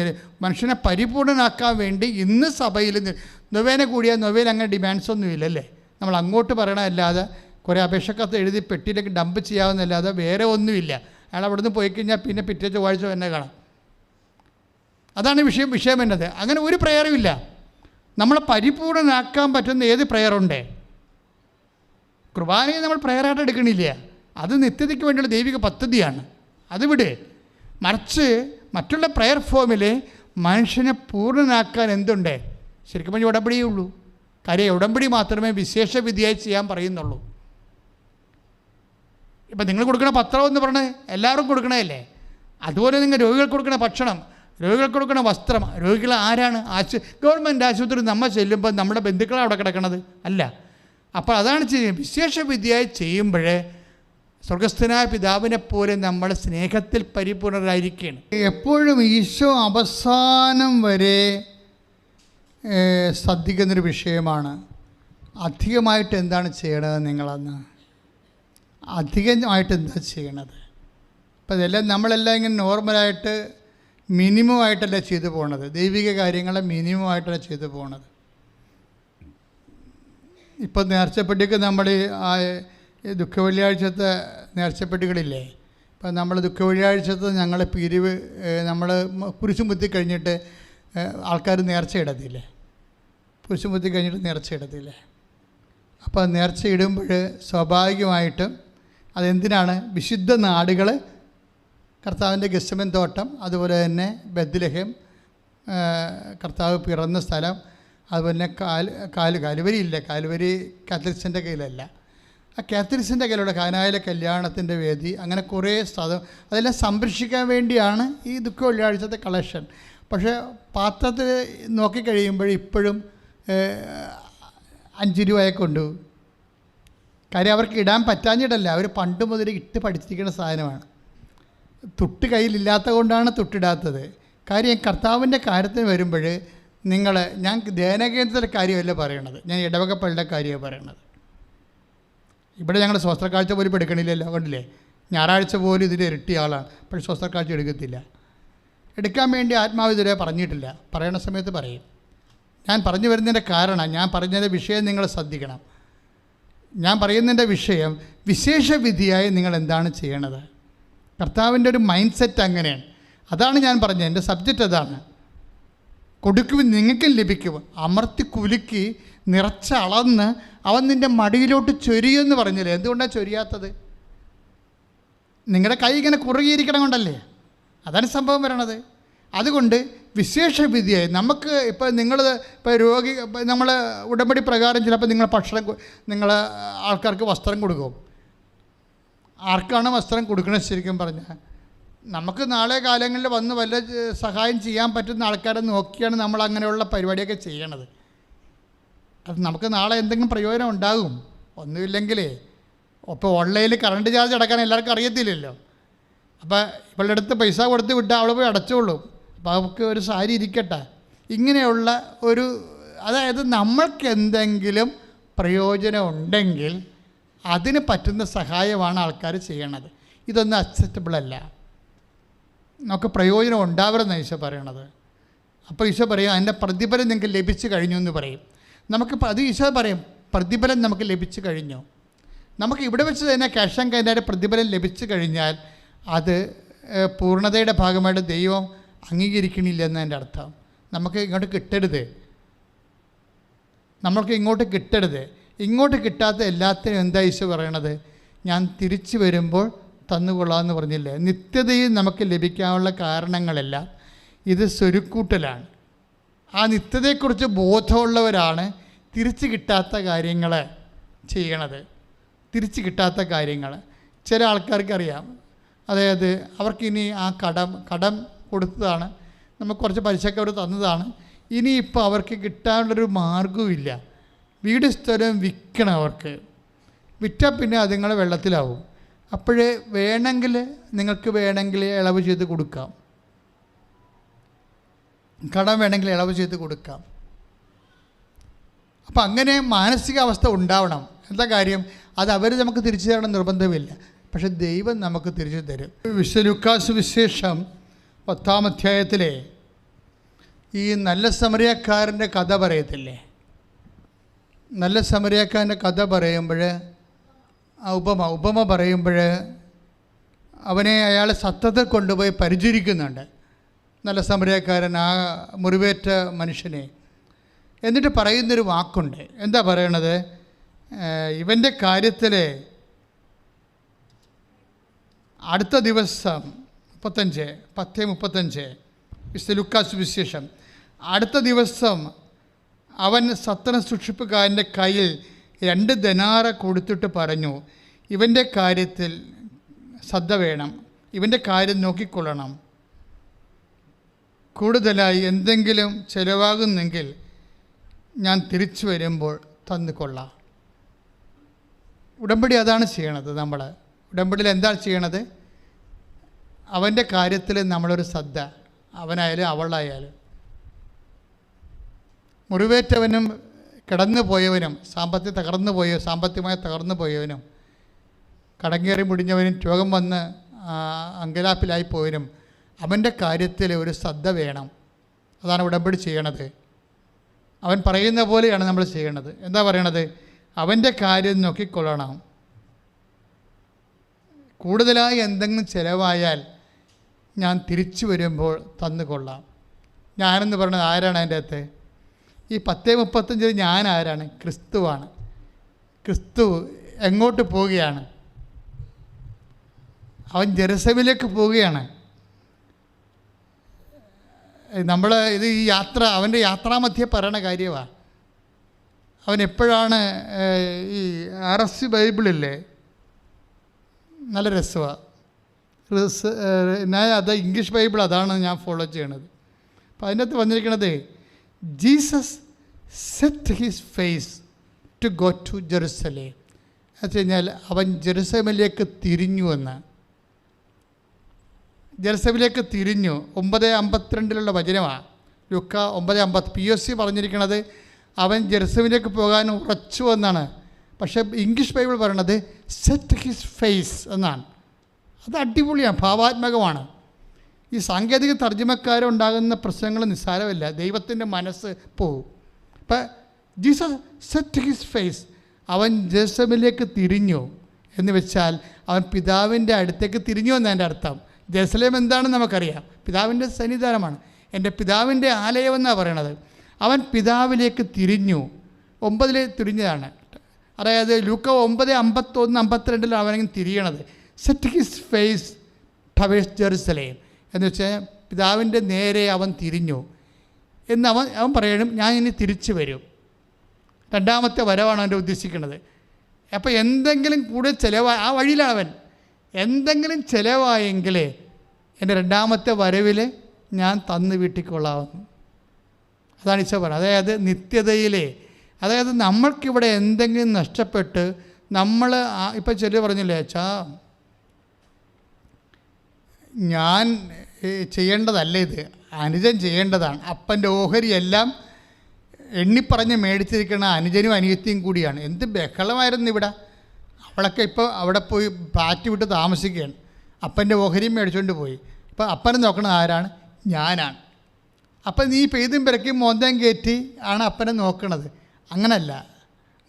മനുഷ്യനെ പരിപൂർണനാക്കാൻ വേണ്ടി ഇന്ന് സഭയിൽ നൊവേന കൂടിയാൽ നൊവേന അങ്ങനെ ഡിമാൻഡ്സ് ഒന്നുമില്ലല്ലേ. നമ്മൾ അങ്ങോട്ട് പറയണമല്ലാതെ കുറേ അപേക്ഷക്കത്ത് എഴുതി പെട്ടിയിലേക്ക് ഡംപ് ചെയ്യാവുന്നല്ലാതെ വേറെ ഒന്നുമില്ല. അയാൾ അവിടെ നിന്ന് പോയി കഴിഞ്ഞാൽ പിന്നെ പിറ്റേ ചൊവ്വാഴ്ച തന്നെ കാണാം. അതാണ് വിഷയം എന്നത്. അങ്ങനെ ഒരു പ്രെയറും ഇല്ല. നമ്മളെ പരിപൂർണനാക്കാൻ പറ്റുന്ന ഏത് പ്രെയറുണ്ട്? കുർബാനയെ നമ്മൾ പ്രെയറായിട്ട് എടുക്കണില്ല. അത് നിത്യതയ്ക്ക് വേണ്ടിയുള്ള ദൈവിക പദ്ധതിയാണ്. അത് വിട്. മറിച്ച് മറ്റുള്ള പ്രെയർ ഫോമിൽ മനുഷ്യനെ പൂർണ്ണനാക്കാൻ എന്തുണ്ട്? ശരിക്കും പറഞ്ഞാൽ ഉടമ്പടിയേ ഉള്ളൂ. കാര്യം ഉടമ്പടി മാത്രമേ വിശേഷ വിധിയായി ചെയ്യാൻ പറയുന്നുള്ളൂ. ഇപ്പം നിങ്ങൾ കൊടുക്കണ പത്രം എന്ന് പറഞ്ഞ് എല്ലാവരും കൊടുക്കണതല്ലേ. അതുപോലെ നിങ്ങൾ രോഗികൾക്ക് കൊടുക്കണ ഭക്ഷണം, രോഗികൾക്ക് കൊടുക്കണ വസ്ത്രം, രോഗികൾ ആരാണ്? ഗവൺമെൻറ് ആശുപത്രി നമ്മൾ ചെല്ലുമ്പോൾ നമ്മുടെ ബന്ധുക്കളാണ് അവിടെ കിടക്കണത് അല്ല. അപ്പോൾ അതാണ് ചെയ്യുന്നത്. വിശേഷ വിധിയായി ചെയ്യുമ്പോഴേ സ്വർഗസ്ഥനായ പിതാവിനെ പോലെ നമ്മൾ സ്നേഹത്തിൽ പരിപൂർണരായിരിക്കുകയാണ്. എപ്പോഴും ഈശോ അവസാനം വരെ ശ്രദ്ധിക്കുന്നൊരു വിഷയമാണ് അധികമായിട്ട് എന്താണ് ചെയ്യണത്. നിങ്ങളന്ന് അധികമായിട്ട് എന്താ ചെയ്യണത്? അപ്പം ഇതെല്ലാം നമ്മളെല്ലാം ഇങ്ങനെ നോർമലായിട്ട് മിനിമം ആയിട്ടല്ല ചെയ്തു പോകണത്. ദൈവിക കാര്യങ്ങളെ മിനിമം ആയിട്ടല്ല ചെയ്തു പോകണത്. ഇപ്പം നേർച്ചപ്പെട്ടിക്ക് നമ്മൾ ആ ദുഃഖവെള്ളിയാഴ്ചത്തെ നേർച്ചപ്പെട്ടികളില്ലേ, ഇപ്പം നമ്മൾ ദുഃഖവെള്ളിയാഴ്ചത്തെ ഞങ്ങൾ പിരിവ് നമ്മൾ കുരിശും കുത്തി കഴിഞ്ഞിട്ട് ആൾക്കാർ നേർച്ച ഇടത്തില്ലേ, കുരിശും കുത്തി കഴിഞ്ഞിട്ട് നേർച്ച ഇടത്തില്ലേ. അപ്പോൾ നേർച്ച ഇടുമ്പോൾ സ്വാഭാവികമായിട്ടും അതെന്തിനാണ്? വിശുദ്ധ നാടുകൾ, കർത്താവിൻ്റെ ഗെത്സമൻ തോട്ടം, അതുപോലെ തന്നെ ബെത്ലഹേം, കർത്താവ് പിറന്ന സ്ഥലം, അതുപോലെ കാലുവരിയില്ല, കാലുവരി കാത്തലിക്സിൻ്റെ കയ്യിലല്ല, ആ കാത്തലിക്സിൻ്റെ കയ്യിലുള്ള കാനായിലെ കല്യാണത്തിൻ്റെ വേദി, അങ്ങനെ കുറേ സ്ഥലം അതെല്ലാം സംരക്ഷിക്കാൻ വേണ്ടിയാണ് ഈ ദുഃഖ വെള്ളിയാഴ്ചത്തെ കളക്ഷൻ. പക്ഷേ പാത്രത്തിൽ നോക്കിക്കഴിയുമ്പോൾ ഇപ്പോഴും 5 രൂപയൊക്കെ ഉണ്ട്. കാര്യം അവർക്ക് ഇടാൻ പറ്റാഞ്ഞിട്ടല്ല, അവർ പണ്ട് മുതൽ ഇട്ട് പഠിച്ചിരിക്കുന്ന സാധനമാണ്. തുട്ട് കയ്യിലില്ലാത്ത കൊണ്ടാണ് തുട്ടിടാത്തത്. കാര്യം കർത്താവിൻ്റെ കാര്യത്തിന് വരുമ്പോൾ ഞാൻ ധ്യാനകേന്ദ്രത്തിലെ കാര്യമല്ല പറയണത്, ഞാൻ ഇടവകപ്പള്ളിയുടെ കാര്യമാണ് പറയണത്. ഇവിടെ ഞങ്ങൾ സ്വസ്ത്രക്കാഴ്ച പോലും ഇപ്പോൾ എടുക്കണില്ലല്ലോ, കണ്ടില്ലേ? ഞായറാഴ്ച പോലും ഇതിൻ്റെ ഇരട്ടി ആളാണ്, പക്ഷേ സ്വസ്ത്രക്കാഴ്ച എടുക്കത്തില്ല. എടുക്കാൻ വേണ്ടി ആത്മാവിതുവരെ പറഞ്ഞിട്ടില്ല. പറയണ സമയത്ത് പറയും. ഞാൻ പറഞ്ഞു വരുന്നതിൻ്റെ കാരണം, ഞാൻ പറഞ്ഞതിൻ്റെ വിഷയം നിങ്ങൾ ശ്രദ്ധിക്കണം. ഞാൻ പറയുന്നതിൻ്റെ വിഷയം വിശേഷ വിധിയായി നിങ്ങൾ എന്താണ് ചെയ്യണത്. കർത്താവിൻ്റെ ഒരു മൈൻഡ് സെറ്റ് അങ്ങനെയാണ്. അതാണ് ഞാൻ പറഞ്ഞത്. എൻ്റെ സബ്ജക്റ്റ് അതാണ്. കൊടുക്കുമ്പോൾ നിങ്ങൾക്കും ലഭിക്കും. അമർത്തി കുലുക്കി നിറച്ചളന്ന് അവൻ നിൻ്റെ മടിയിലോട്ട് ചൊരിയുമെന്ന് പറഞ്ഞില്ലേ? എന്തുകൊണ്ടാണ് ചൊരിയാത്തത്? നിങ്ങളുടെ കൈ ഇങ്ങനെ കുറുകിയിരിക്കണം കൊണ്ടല്ലേ? അതാണ് സംഭവം വരണത്. അതുകൊണ്ട് വിശേഷ വിധിയായി നമുക്ക് ഇപ്പോൾ നിങ്ങൾ ഇപ്പോൾ രോഗി നമ്മൾ ഉടമ്പടി പ്രകാരം ചിലപ്പോൾ നിങ്ങൾ ഭക്ഷണം നിങ്ങൾ ആൾക്കാർക്ക് വസ്ത്രം കൊടുക്കും. ആർക്കാണ് വസ്ത്രം കൊടുക്കണത്? ശരിക്കും പറഞ്ഞാൽ നമുക്ക് നാളെ കാലങ്ങളിൽ വന്ന് വല്ല സഹായം ചെയ്യാൻ പറ്റുന്ന ആൾക്കാരെ നോക്കിയാണ് നമ്മൾ അങ്ങനെയുള്ള പരിപാടിയൊക്കെ ചെയ്യണത്. അത് നമുക്ക് നാളെ എന്തെങ്കിലും പ്രയോജനം ഉണ്ടാകും. ഒന്നുമില്ലെങ്കിലേ ഇപ്പോൾ ഓൺലൈനിൽ കറണ്ട് ചാർജ് അടക്കാൻ എല്ലാവർക്കും അറിയത്തില്ലല്ലോ. അപ്പോൾ ഇവളുടെ അടുത്ത് പൈസ കൊടുത്ത് വിട്ടാൽ അവൾ പോയി അടച്ചോളൂ. അപ്പോൾ അവൾക്ക് ഒരു സാരി ഇരിക്കട്ടെ. ഇങ്ങനെയുള്ള ഒരു, അതായത് നമ്മൾക്ക് എന്തെങ്കിലും പ്രയോജനം ഉണ്ടെങ്കിൽ അതിന് പറ്റുന്ന സഹായമാണ് ആൾക്കാർ ചെയ്യണത്. ഇതൊന്നും അക്സെപ്റ്റബിൾ അല്ല. നമുക്ക് പ്രയോജനം ഉണ്ടാവരുതെന്ന് ഈശോ പറയണത്. അപ്പോൾ ഈശോ പറയും അതിൻ്റെ പ്രതിഫലം നിങ്ങൾക്ക് ലഭിച്ചു കഴിഞ്ഞു എന്ന് പറയും. നമുക്ക് അത് ഈശോ പറയും പ്രതിഫലം നമുക്ക് ലഭിച്ചു കഴിഞ്ഞു. നമുക്ക് ഇവിടെ വെച്ച് തന്നെ ക്യാഷ് ആൻഡ് കൈൻഡായിട്ട് പ്രതിഫലം ലഭിച്ചു കഴിഞ്ഞാൽ അത് പൂർണ്ണതയുടെ ഭാഗമായിട്ട് ദൈവം അംഗീകരിക്കണില്ല എന്നതിൻ്റെ അർത്ഥം. നമുക്ക് ഇങ്ങോട്ട് കിട്ടരുത്, നമ്മൾക്ക് ഇങ്ങോട്ട് കിട്ടരുത്. ഇങ്ങോട്ട് കിട്ടാത്ത എല്ലാത്തിനും എന്താ ഈശോ പറയണത്? ഞാൻ തിരിച്ചു വരുമ്പോൾ തന്നുകൊള്ളാമെന്ന് പറഞ്ഞില്ലേ? നിത്യതയിൽ നമുക്ക് ലഭിക്കാനുള്ള കാരണങ്ങളെല്ലാം ഇത് സ്വരുക്കൂട്ടലാണ്. ആ നിത്യതയെക്കുറിച്ച് ബോധമുള്ളവരാണ് തിരിച്ചു കിട്ടാത്ത കാര്യങ്ങൾ ചെയ്യണത്. തിരിച്ചു കിട്ടാത്ത കാര്യങ്ങൾ ചില ആൾക്കാർക്കറിയാം. അതായത് അവർക്കിനി ആ കടം കൊടുത്തതാണ്, നമുക്ക് കുറച്ച് പലിശയൊക്കെ അവർ തന്നതാണ്, ഇനിയിപ്പോൾ അവർക്ക് കിട്ടാനുള്ളൊരു മാർഗവുമില്ല. വീട് സ്ഥലം വിൽക്കണം അവർക്ക്. വിറ്റാൽ പിന്നെ അതുങ്ങൾ വെള്ളത്തിലാവും. അപ്പോഴേ നിങ്ങൾക്ക് വേണമെങ്കിൽ ഇളവ് ചെയ്ത് കൊടുക്കാം. കടം വേണമെങ്കിൽ ഇളവ് ചെയ്ത് കൊടുക്കാം. അപ്പം അങ്ങനെ മാനസികാവസ്ഥ ഉണ്ടാവണം. എന്താ കാര്യം? അത് അവർ നമുക്ക് തിരിച്ചു തരണം നിർബന്ധമില്ല, പക്ഷെ ദൈവം നമുക്ക് തിരിച്ചു തരും. വിശുദ്ധ ലൂക്കാ സുവിശേഷം 10-ാം അധ്യായത്തിലെ ഈ നല്ല സമരിയക്കാരൻ്റെ കഥ പറയത്തില്ലേ? നല്ല സമരിയക്കാരൻ്റെ കഥ പറയുമ്പോൾ ഉപമ പറയുമ്പോൾ അവനെ അയാൾ സത്തത്തിൽ കൊണ്ടുപോയി പരിചരിക്കുന്നുണ്ട്, നല്ല സമരിയക്കാരൻ ആ മുറിവേറ്റ മനുഷ്യനെ. എന്നിട്ട് പറയുന്നൊരു വാക്കുണ്ട്. എന്താ പറയണത്? ഇവൻ്റെ കാര്യത്തിൽ അടുത്ത ദിവസം 10:35 വിശുദ്ധ ലൂക്കാ സുവിശേഷം, അടുത്ത ദിവസം അവൻ സത്തന സൂക്ഷിപ്പുകാരൻ്റെ കയ്യിൽ 2 ദനാറ കൊടുത്തിട്ട് പറഞ്ഞു, ഇവൻ്റെ കാര്യത്തിൽ ശ്രദ്ധ വേണം, ഇവൻ്റെ കാര്യം നോക്കിക്കൊള്ളണം. കൂടുതലായി എന്തെങ്കിലും ചിലവാകുന്നെങ്കിൽ ഞാൻ തിരിച്ചു വരുമ്പോൾ തന്നുകൊള്ളാം. ഉടമ്പടി അതാണ് ചെയ്യണത്. നമ്മൾ ഉടമ്പടിയിൽ എന്താണ് ചെയ്യണത്? അവൻ്റെ കാര്യത്തിൽ നമ്മളൊരു ശ്രദ്ധ, അവനായാലും അവളായാലും. മുറിവേറ്റവനും കിടന്നു പോയവനും സാമ്പത്തികമായി തകർന്നു പോയവനും കടങ്ങേറി മുടിഞ്ഞവനും രോഗം വന്ന് അങ്കലാപ്പിലായി പോയവനും അവൻ്റെ കാര്യത്തിൽ ഒരു ശ്രദ്ധ വേണം. അതാണ് ഉടമ്പടി ചെയ്യണത്. അവൻ പറയുന്ന പോലെയാണ് നമ്മൾ ചെയ്യണത്. എന്താ പറയണത്? അവൻ്റെ കാര്യം നോക്കിക്കൊള്ളണം. കൂടുതലായി എന്തെങ്കിലും ചിലവായാൽ ഞാൻ തിരിച്ചു വരുമ്പോൾ തന്നുകൊള്ളാം. ഞാനെന്ന് പറയുന്നത് ആരാണ് അതിൻ്റെ അകത്ത്? ഈ 10:35 ഞാൻ ആരാണ്? ക്രിസ്തുവാണ്. ക്രിസ്തു എങ്ങോട്ട് പോവുകയാണ്? അവൻ ജെറുസലേമിലേക്ക് പോവുകയാണ്. നമ്മൾ ഇത് ഈ യാത്ര, അവൻ്റെ യാത്രാമധ്യേ പറയണ കാര്യമാണ്. അവൻ എപ്പോഴാണ് ഈ RC ബൈബിളില്ലേ, നല്ല രസമാണ്. ഞാൻ അത് ഇംഗ്ലീഷ് ബൈബിൾ, അതാണ് ഞാൻ ഫോളോ ചെയ്യണത്. അപ്പോൾ അതിനകത്ത് വന്നിരിക്കണത്, Jesus set his face to go to Jerusalem. എന്ന് വെച്ച് കഴിഞ്ഞാൽ അവൻ ജെറുസലേമിലേക്ക് തിരിഞ്ഞു എന്ന്. ജെറുസലേമിലേക്ക് തിരിഞ്ഞു. 9:52 വചനമാണ്. ലൂക്കാ 9:50. POC പറഞ്ഞിരിക്കുന്നത് അവൻ ജെറുസലേമിലേക്ക് പോകാൻ ഉറച്ചു എന്നാണ്. പക്ഷേ ഇംഗ്ലീഷ് ബൈബിൾ പറയണത് സെറ്റ് ഹിസ് ഫേസ് എന്നാണ്. അത് അടിപൊളിയാണ്, ഭാവാത്മകമാണ്. ഈ സാങ്കേതിക തർജ്ജമക്കാരുണ്ടാകുന്ന പ്രശ്നങ്ങൾ നിസ്സാരമല്ല. ദൈവത്തിൻ്റെ മനസ്സ് പോവും. ഇപ്പം ജീസസ് സെറ്റ് ഹിസ് ഫേസ്, അവൻ ജെറുസലേമിലേക്ക് തിരിഞ്ഞു എന്ന് വെച്ചാൽ അവൻ പിതാവിൻ്റെ അടുത്തേക്ക് തിരിഞ്ഞു എന്നതിൻ്റെ അർത്ഥം. ജെറുസലേം എന്താണെന്ന് നമുക്കറിയാം, പിതാവിൻ്റെ സന്നിധാനമാണ്, എൻ്റെ പിതാവിൻ്റെ ആലയമെന്നാണ് പറയണത്. അവൻ പിതാവിലേക്ക് തിരിഞ്ഞു. 9 തിരിഞ്ഞതാണ്. അതായത് ലൂക്ക 9:51-52 അവനെങ്കിലും തിരിയണത്. Set his face towards Jerusalem എന്ന് വെച്ചാൽ പിതാവിൻ്റെ നേരെ അവൻ തിരിഞ്ഞു എന്ന് അവൻ പറയണം, ഞാൻ ഇനി തിരിച്ചു വരും. 2ാമത്തെ വരവാണ് അവൻ്റെ ഉദ്ദേശിക്കുന്നത്. അപ്പോൾ എന്തെങ്കിലും കൂടുതൽ ചിലവായി ആ വഴിയിലാണ് അവൻ. എന്തെങ്കിലും ചിലവായെങ്കിൽ എൻ്റെ 2ാമത്തെ വരവിൽ ഞാൻ തന്ന് വീട്ടിക്കൊള്ളാവുന്നു. അതാണ് ഈശോ പറയുന്നത്. അതായത് നിത്യതയിലെ, അതായത് നമ്മൾക്കിവിടെ എന്തെങ്കിലും നഷ്ടപ്പെട്ട് നമ്മൾ ഇപ്പം ചില പറഞ്ഞില്ലേ, ഞാൻ ചെയ്യേണ്ടതല്ല ഇത്, അനുജൻ ചെയ്യേണ്ടതാണ്. അപ്പൻ്റെ ഓഹരിയെല്ലാം എണ്ണിപ്പറഞ്ഞ് മേടിച്ചിരിക്കുന്ന അനുജനും അനിയത്തിയും കൂടിയാണ്. എന്ത് ബഹളമായിരുന്നു ഇവിടെ. അവളൊക്കെ ഇപ്പോൾ അവിടെ പോയി പാറ്റ് വിട്ട് താമസിക്കുകയാണ്. അപ്പൻ്റെ ഓഹരിയും മേടിച്ചുകൊണ്ട് പോയി. ഇപ്പോൾ അപ്പനെ നോക്കണത് ആരാണ്? ഞാനാണ്. അപ്പം നീ പെയ്തും പിറക്കും മോന്തം കയറ്റി ആണ് അപ്പനെ നോക്കണത്. അങ്ങനല്ല,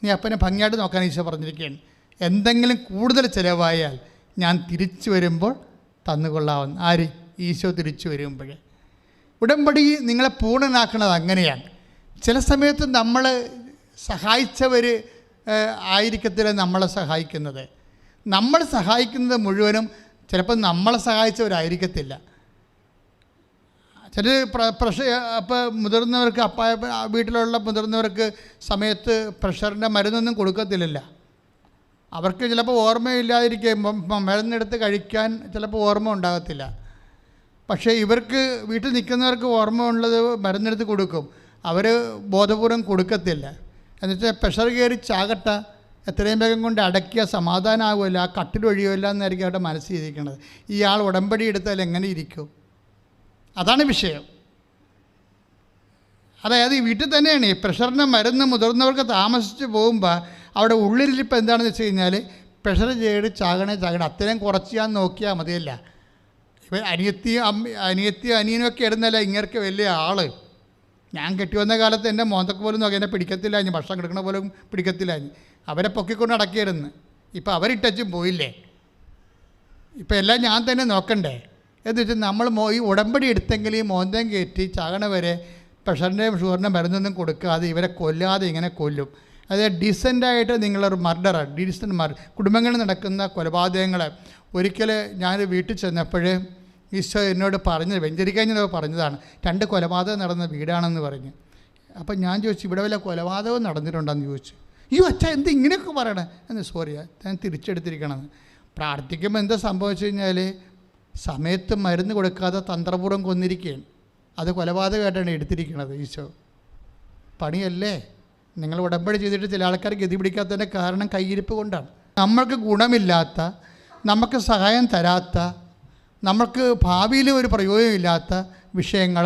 നീ അപ്പനെ ഭംഗിയായിട്ട് നോക്കാൻ ഈശോ പറഞ്ഞിരിക്കുകയാണ്. എന്തെങ്കിലും കൂടുതൽ ചിലവായാൽ ഞാൻ തിരിച്ചു വരുമ്പോൾ തന്നുകൊള്ളാവുന്ന. ആര്? ഈശോ തിരിച്ചു വരുമ്പോൾ. ഉടമ്പടി നിങ്ങളെ പൂർണ്ണനാക്കുന്നത് അങ്ങനെയാണ്. ചില സമയത്ത് നമ്മൾ സഹായിച്ചവർ ആയിരിക്കത്തില്ല നമ്മളെ സഹായിക്കുന്നത്. നമ്മൾ സഹായിക്കുന്നത് മുഴുവനും ചിലപ്പോൾ നമ്മളെ സഹായിച്ചവരായിരിക്കത്തില്ല. ചില അപ്പോൾ മുതിർന്നവർക്ക്, വീട്ടിലുള്ള മുതിർന്നവർക്ക് സമയത്ത് പ്രഷറിൻ്റെ മരുന്നൊന്നും കൊടുക്കത്തില്ല. അവർക്ക് ചിലപ്പോൾ ഓർമ്മയില്ലാതിരിക്കുമ്പം മരുന്നെടുത്ത് കഴിക്കാൻ ചിലപ്പോൾ ഓർമ്മ ഉണ്ടാകത്തില്ല. പക്ഷേ ഇവർക്ക് വീട്ടിൽ നിൽക്കുന്നവർക്ക് ഓർമ്മ ഉള്ളത് മരുന്നെടുത്ത് കൊടുക്കും. അവർ ബോധപൂർവം കൊടുക്കത്തില്ല. എന്നുവെച്ചാൽ പ്രഷർ കയറി ചാകട്ട, എത്രയും വേഗം കൊണ്ട് അടക്കിയ സമാധാനമാകുമല്ല, ആ കട്ടിൽ ഒഴിയുമല്ല എന്നായിരിക്കും അവരുടെ മനസ്സിലിരിക്കുന്നത്. ഇയാൾ ഉടമ്പടി എടുത്താൽ എങ്ങനെ ഇരിക്കും? അതാണ് വിഷയം. അതായത് ഈ വീട്ടിൽ തന്നെയാണ് ഈ പ്രഷറിൻ്റെ മരുന്ന് മുതിർന്നവർക്ക് താമസിച്ച് പോകുമ്പോൾ അവിടെ ഉള്ളിലിപ്പോൾ എന്താണെന്ന് വെച്ച് കഴിഞ്ഞാൽ പ്രഷർ ചെയ്ത് ചാകണേ അത്രയും കുറച്ച് ഞാൻ നോക്കിയാൽ മതിയല്ല. ഇപ്പം അനിയത്തിയും അനിയനും ഒക്കെ ആയിരുന്നല്ല ഇങ്ങനെയൊക്കെ വലിയ ആൾ. ഞാൻ കെട്ടി വന്ന കാലത്ത് എൻ്റെ മോന്തക്ക് പോലും നോക്കി എന്നെ പിടിക്കത്തില്ല, ഞാൻ ഭക്ഷണം കിടക്കണ പോലും പിടിക്കത്തില്ല, അവരെ പൊക്കിക്കൊണ്ട് നടക്കിയിരുന്നു. ഇപ്പം അവരിട്ടും പോയില്ലേ, ഇപ്പം എല്ലാം ഞാൻ തന്നെ നോക്കണ്ടേ എന്ന് വെച്ചാൽ നമ്മൾ ഈ ഉടമ്പടി എടുത്തെങ്കിൽ ഈ മോന്തം കയറ്റി ചാകണ വരെ പ്രഷറിൻ്റെയും ഷുഗറിൻ്റെ മരുന്നൊന്നും കൊടുക്കാതെ ഇവരെ കൊല്ലാതെ ഇങ്ങനെ കൊല്ലും. അതായത് ഡീസൻ്റായിട്ട് നിങ്ങളൊരു മർഡറാണ്, ഡീസൻ്റ് കുടുംബങ്ങളിൽ നടക്കുന്ന കൊലപാതകങ്ങൾ. ഒരിക്കൽ ഞാൻ വീട്ടിൽ ചെന്നപ്പോൾ ഈശോ എന്നോട് പറഞ്ഞത്, വെഞ്ചരിക്കഴിഞ്ഞപ്പോൾ പറഞ്ഞതാണ്, 2 കൊലപാതകം നടന്ന വീടാണെന്ന് പറഞ്ഞ്. അപ്പം ഞാൻ ചോദിച്ചു, ഇവിടെ വല്ല കൊലപാതകവും നടന്നിട്ടുണ്ടെന്ന് ചോദിച്ചു. അച്ഛാ എന്ത് ഇങ്ങനെയൊക്കെ പറയണേ എന്ന്. സോറിയാ, ഞാൻ തിരിച്ചെടുത്തിരിക്കണമെന്ന്. പ്രാർത്ഥിക്കുമ്പോൾ എന്താ സംഭവിച്ചു കഴിഞ്ഞാൽ സമയത്ത് മരുന്ന് കൊടുക്കാതെ തന്ത്രപൂർവ്വം കൊന്നിരിക്കുകയാണ്. അത് കൊലപാതകമായിട്ടാണ് എടുത്തിരിക്കുന്നത് ഈശോ. പണിയല്ലേ? നിങ്ങൾ ഉടമ്പടി ചെയ്തിട്ട് ചില ആൾക്കാർ ഗതി പിടിക്കാത്തതിൻ്റെ കാരണം കയ്യിരിപ്പ് കൊണ്ടാണ്. നമ്മൾക്ക് ഗുണമില്ലാത്ത, നമുക്ക് സഹായം തരാത്ത, നമുക്ക് ഭാവിയിൽ ഒരു പ്രയോജനമില്ലാത്ത വിഷയങ്ങൾ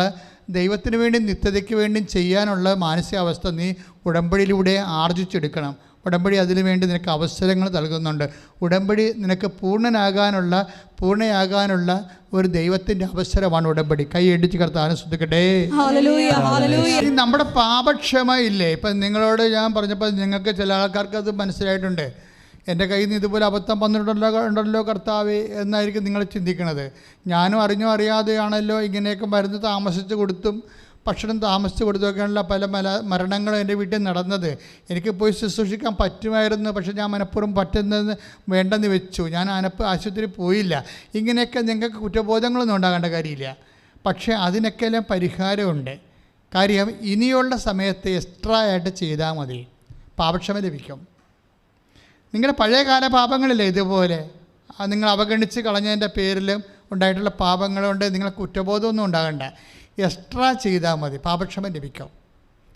ദൈവത്തിന് വേണ്ടി നിത്യതയ്ക്ക് വേണ്ടി ചെയ്യാനുള്ള മാനസികാവസ്ഥ നീ ഉടമ്പടിയിലൂടെ ആർജിച്ചെടുക്കണം. ഉടമ്പടി അതിനു വേണ്ടി നിനക്ക് അവസരങ്ങൾ നൽകുന്നുണ്ട്. ഉടമ്പടി നിനക്ക് പൂർണ്ണയാകാനുള്ള ഒരു ദൈവത്തിൻ്റെ അവസരമാണ് ഉടമ്പടി. കൈ അടിച്ച് കർത്താവിനെ സ്തുതിക്കട്ടെ. നമ്മുടെ പാപക്ഷമ ഇല്ലേ? ഇപ്പം നിങ്ങളോട് ഞാൻ പറഞ്ഞപ്പോൾ നിങ്ങൾക്ക് ചില ആൾക്കാർക്ക് അത് മനസ്സിലായിട്ടുണ്ട്. എൻ്റെ കയ്യിൽ നിന്ന് ഇതുപോലെ അബദ്ധം വന്നിട്ടുണ്ടല്ലോ കർത്താവേ എന്നായിരിക്കും നിങ്ങൾ ചിന്തിക്കണത്. ഞാനും അറിഞ്ഞോ അറിയാതെയാണല്ലോ ഇങ്ങനെയൊക്കെ മരുന്ന് താമസിച്ച് കൊടുത്തും ഭക്ഷണം താമസിച്ച് കൊടുത്തൊക്കെയാണല്ലോ പല മരണങ്ങളും എൻ്റെ വീട്ടിൽ നടന്നത്. എനിക്ക് പോയി ശുശ്രൂഷിക്കാൻ പറ്റുമായിരുന്നു, പക്ഷേ ഞാൻ മനഃപൂർവ്വം പറ്റുന്നതെന്ന് വേണ്ടെന്ന് വെച്ചു. ഞാൻ ആശുപത്രി പോയില്ല. ഇങ്ങനെയൊക്കെ നിങ്ങൾക്ക് കുറ്റബോധങ്ങളൊന്നും ഉണ്ടാകേണ്ട കാര്യമില്ല. പക്ഷേ അതിനൊക്കെല്ലാം പരിഹാരമുണ്ട്. കാര്യം ഇനിയുള്ള സമയത്ത് എക്സ്ട്രാ ആയിട്ട് ചെയ്താൽ മതി, പാപക്ഷമ ലഭിക്കും. നിങ്ങളുടെ പഴയകാല പാപങ്ങളില്ലേ ഇതുപോലെ നിങ്ങൾ അവഗണിച്ച് കളഞ്ഞതിൻ്റെ പേരിലും ഉണ്ടായിട്ടുള്ള പാപങ്ങളുണ്ട്. നിങ്ങൾ കുറ്റബോധമൊന്നും ഉണ്ടാകണ്ട, എക്സ്ട്രാ ചെയ്താൽ മതി, പാപക്ഷമ ലഭിക്കും.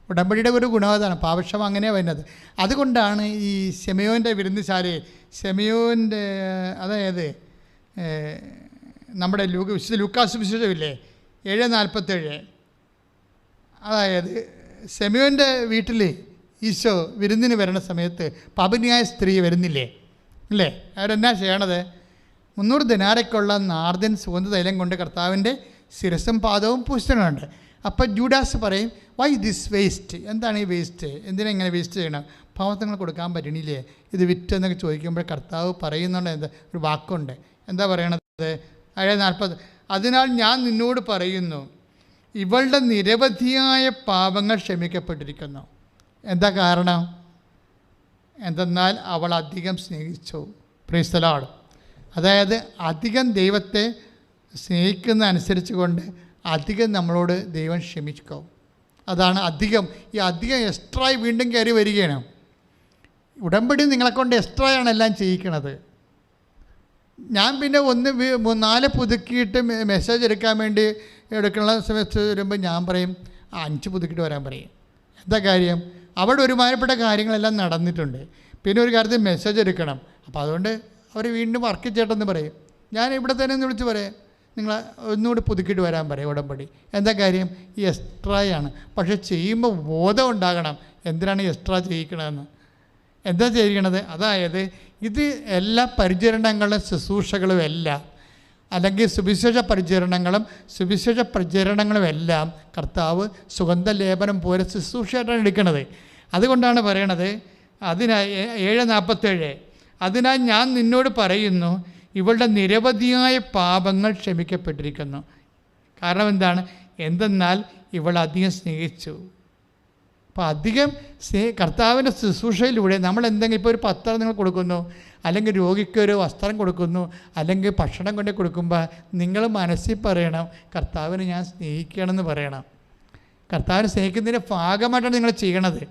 ഉടമ്പടിയുടെ ഒരു ഗുണവതാണ് പാപക്ഷമ, അങ്ങനെയാണ് വരുന്നത്. അതുകൊണ്ടാണ് ഈ ശെമയോൻ്റെ വിരുന്നുശാലയിൽ ശെമയോൻ്റെ, അതായത് നമ്മുടെ വിശുദ്ധ ലൂക്കാസ് വിശേഷമില്ലേ 7:47, അതായത് ശെമയോൻ്റെ വീട്ടിൽ ഈശോ വിരുന്നിന് വരുന്ന സമയത്ത് പാപിനിയായ സ്ത്രീ വരുന്നില്ലേ അല്ലേ? അവരെന്നാ ചെയ്യണത്? 300 ദിനാരയ്ക്കുള്ള നാർദൻ സുഗന്ധതൈലം കൊണ്ട് കർത്താവിൻ്റെ ശിരസും പാദവും പൂശണമുണ്ട്. അപ്പോൾ ജൂഡാസ് പറയും, വൈ ദിസ് വേസ്റ്റ്? എന്താണ് ഈ വേസ്റ്റ്? എന്തിനാ ഇങ്ങനെ വേസ്റ്റ് ചെയ്യണം? പാവത്തങ്ങൾ കൊടുക്കാൻ പറ്റണില്ലേ ഇത് വിറ്റെന്നൊക്കെ ചോദിക്കുമ്പോൾ കർത്താവ് പറയുന്നുണ്ട്, എന്താ ഒരു വാക്കുണ്ട്, എന്താ പറയണത്? 7:40, അതിനാൽ ഞാൻ നിന്നോട് പറയുന്നു, ഇവളുടെ നിരവധിയായ പാപങ്ങൾ ക്ഷമിക്കപ്പെട്ടിരിക്കുന്നു. എന്താ കാരണം? എന്തെന്നാൽ അവൾ അധികം സ്നേഹിച്ചു. Praise the Lord. അതായത് അധികം ദൈവത്തെ സ്നേഹിക്കുന്ന അനുസരിച്ച് കൊണ്ട് അധികം നമ്മളോട് ദൈവം ക്ഷമിക്കും. അതാണ് അധികം. ഈ അധികം എക്സ്ട്രായി വീണ്ടും കയറി വരികയാണ്. ഉടമ്പടി നിങ്ങളെക്കൊണ്ട് എക്സ്ട്രായാണ് എല്ലാം ചെയ്യിക്കണത്. ഞാൻ പിന്നെ 4 പുതുക്കിയിട്ട് മെസ്സേജ് എടുക്കാൻ വേണ്ടി എടുക്കുന്ന സമയത്ത് വരുമ്പോൾ ഞാൻ പറയും 5 പുതുക്കിയിട്ട് വരാൻ പറയും. എന്താ കാര്യം? അവിടെ ഒരുമാതിരിപ്പെട്ട കാര്യങ്ങളെല്ലാം നടന്നിട്ടുണ്ട്. പിന്നെ ഒരു കാര്യത്തിൽ മെസ്സേജ് എടുക്കണം. അപ്പോൾ അതുകൊണ്ട് അവർ വീണ്ടും വർക്ക് ചെയ്യട്ടെന്ന് പറയും. ഞാൻ ഇവിടെ തന്നെ ഒന്ന് വിളിച്ച് പറയാം, നിങ്ങൾ ഒന്നുകൂടി പുതുക്കിയിട്ട് വരാൻ പറയും ഉടമ്പടി. എന്താ കാര്യം? ഈ എക്സ്ട്രായാണ്. പക്ഷേ ചെയ്യുമ്പോൾ ബോധം ഉണ്ടാകണം എന്തിനാണ് എക്സ്ട്രാ ചെയ്യിക്കണമെന്ന്. എന്താ ചെയ്യണത്? അതായത് ഇത് എല്ലാ പരിചരണങ്ങളും ശുശ്രൂഷകളും എല്ലാം, അല്ലെങ്കിൽ സുവിശേഷ പ്രചരണങ്ങളും എല്ലാം കർത്താവ് സുഗന്ധലേപനം പോലെ ശുശ്രൂഷയായിട്ടാണ് എടുക്കുന്നത്. അതുകൊണ്ടാണ് പറയണത് 7:47, അതിനാൽ ഞാൻ നിന്നോട് പറയുന്നു, ഇവളുടെ നിരവധിയായ പാപങ്ങൾ ക്ഷമിക്കപ്പെട്ടിരിക്കുന്നു. കാരണം എന്താണ്? എന്തെന്നാൽ ഇവൾ അധികം സ്നേഹിച്ചു. അപ്പോൾ അധികം കർത്താവിൻ്റെ ശുശ്രൂഷയിലൂടെ നമ്മൾ എന്തെങ്കിലും, ഇപ്പോൾ ഒരു പത്രം നിങ്ങൾ കൊടുക്കുന്നു, അല്ലെങ്കിൽ രോഗിക്കൊരു വസ്ത്രം കൊടുക്കുന്നു, അല്ലെങ്കിൽ ഭക്ഷണം കൊണ്ട് കൊടുക്കുമ്പോൾ നിങ്ങൾ മനസ്സിൽ പറയണം, കർത്താവിനെ ഞാൻ സ്നേഹിക്കണമെന്ന് പറയണം. കർത്താവിനെ സ്നേഹിക്കുന്നതിൻ്റെ ഭാഗമായിട്ടാണ് നിങ്ങൾ ചെയ്യണത്.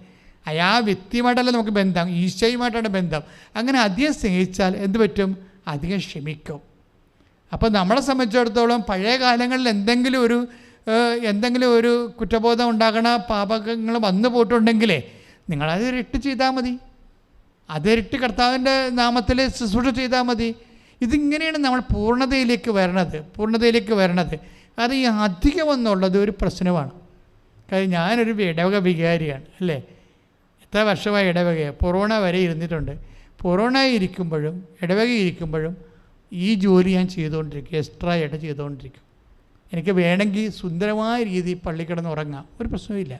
ആ വ്യക്തിയുമായിട്ടല്ല നമുക്ക് ബന്ധം, ഈശോയുമായിട്ടാണ് ബന്ധം. അങ്ങനെ അധികം സ്നേഹിച്ചാൽ എന്ത് പറ്റും? അധികം ക്ഷമിക്കും. അപ്പോൾ നമ്മളെ സംബന്ധിച്ചിടത്തോളം പഴയ കാലങ്ങളിൽ എന്തെങ്കിലും ഒരു കുറ്റബോധം ഉണ്ടാകണ പാപങ്ങൾ വന്നു പോയിട്ടുണ്ടെങ്കിലേ നിങ്ങളത് ഇരട്ടി ചെയ്താൽ മതി, അതിരട്ടി കർത്താവിൻ്റെ നാമത്തിൽ ശുശ്രൂഷ ചെയ്താൽ മതി. ഇതിങ്ങനെയാണ് നമ്മൾ പൂർണ്ണതയിലേക്ക് വരണത്. അത് ഈ അധികം എന്നുള്ളത് ഒരു പ്രശ്നമാണ്. കാര്യം ഞാനൊരു ഇടവക വികാരിയാണ് അല്ലേ. എത്ര വർഷമായി ഇടവകയാണ്, കൊറോണ വരെ ഇരുന്നിട്ടുണ്ട്. കൊറോണ ഇരിക്കുമ്പോഴും ഇടവക ഇരിക്കുമ്പോഴും ഈ ജോലി ഞാൻ ചെയ്തുകൊണ്ടിരിക്കും, എക്സ്ട്രാ ആയിട്ട് ചെയ്തുകൊണ്ടിരിക്കും. എനിക്ക് വേണമെങ്കിൽ സുന്ദരമായ രീതിയിൽ പള്ളി കിടന്ന് ഉറങ്ങാം, ഒരു പ്രശ്നവുമില്ല.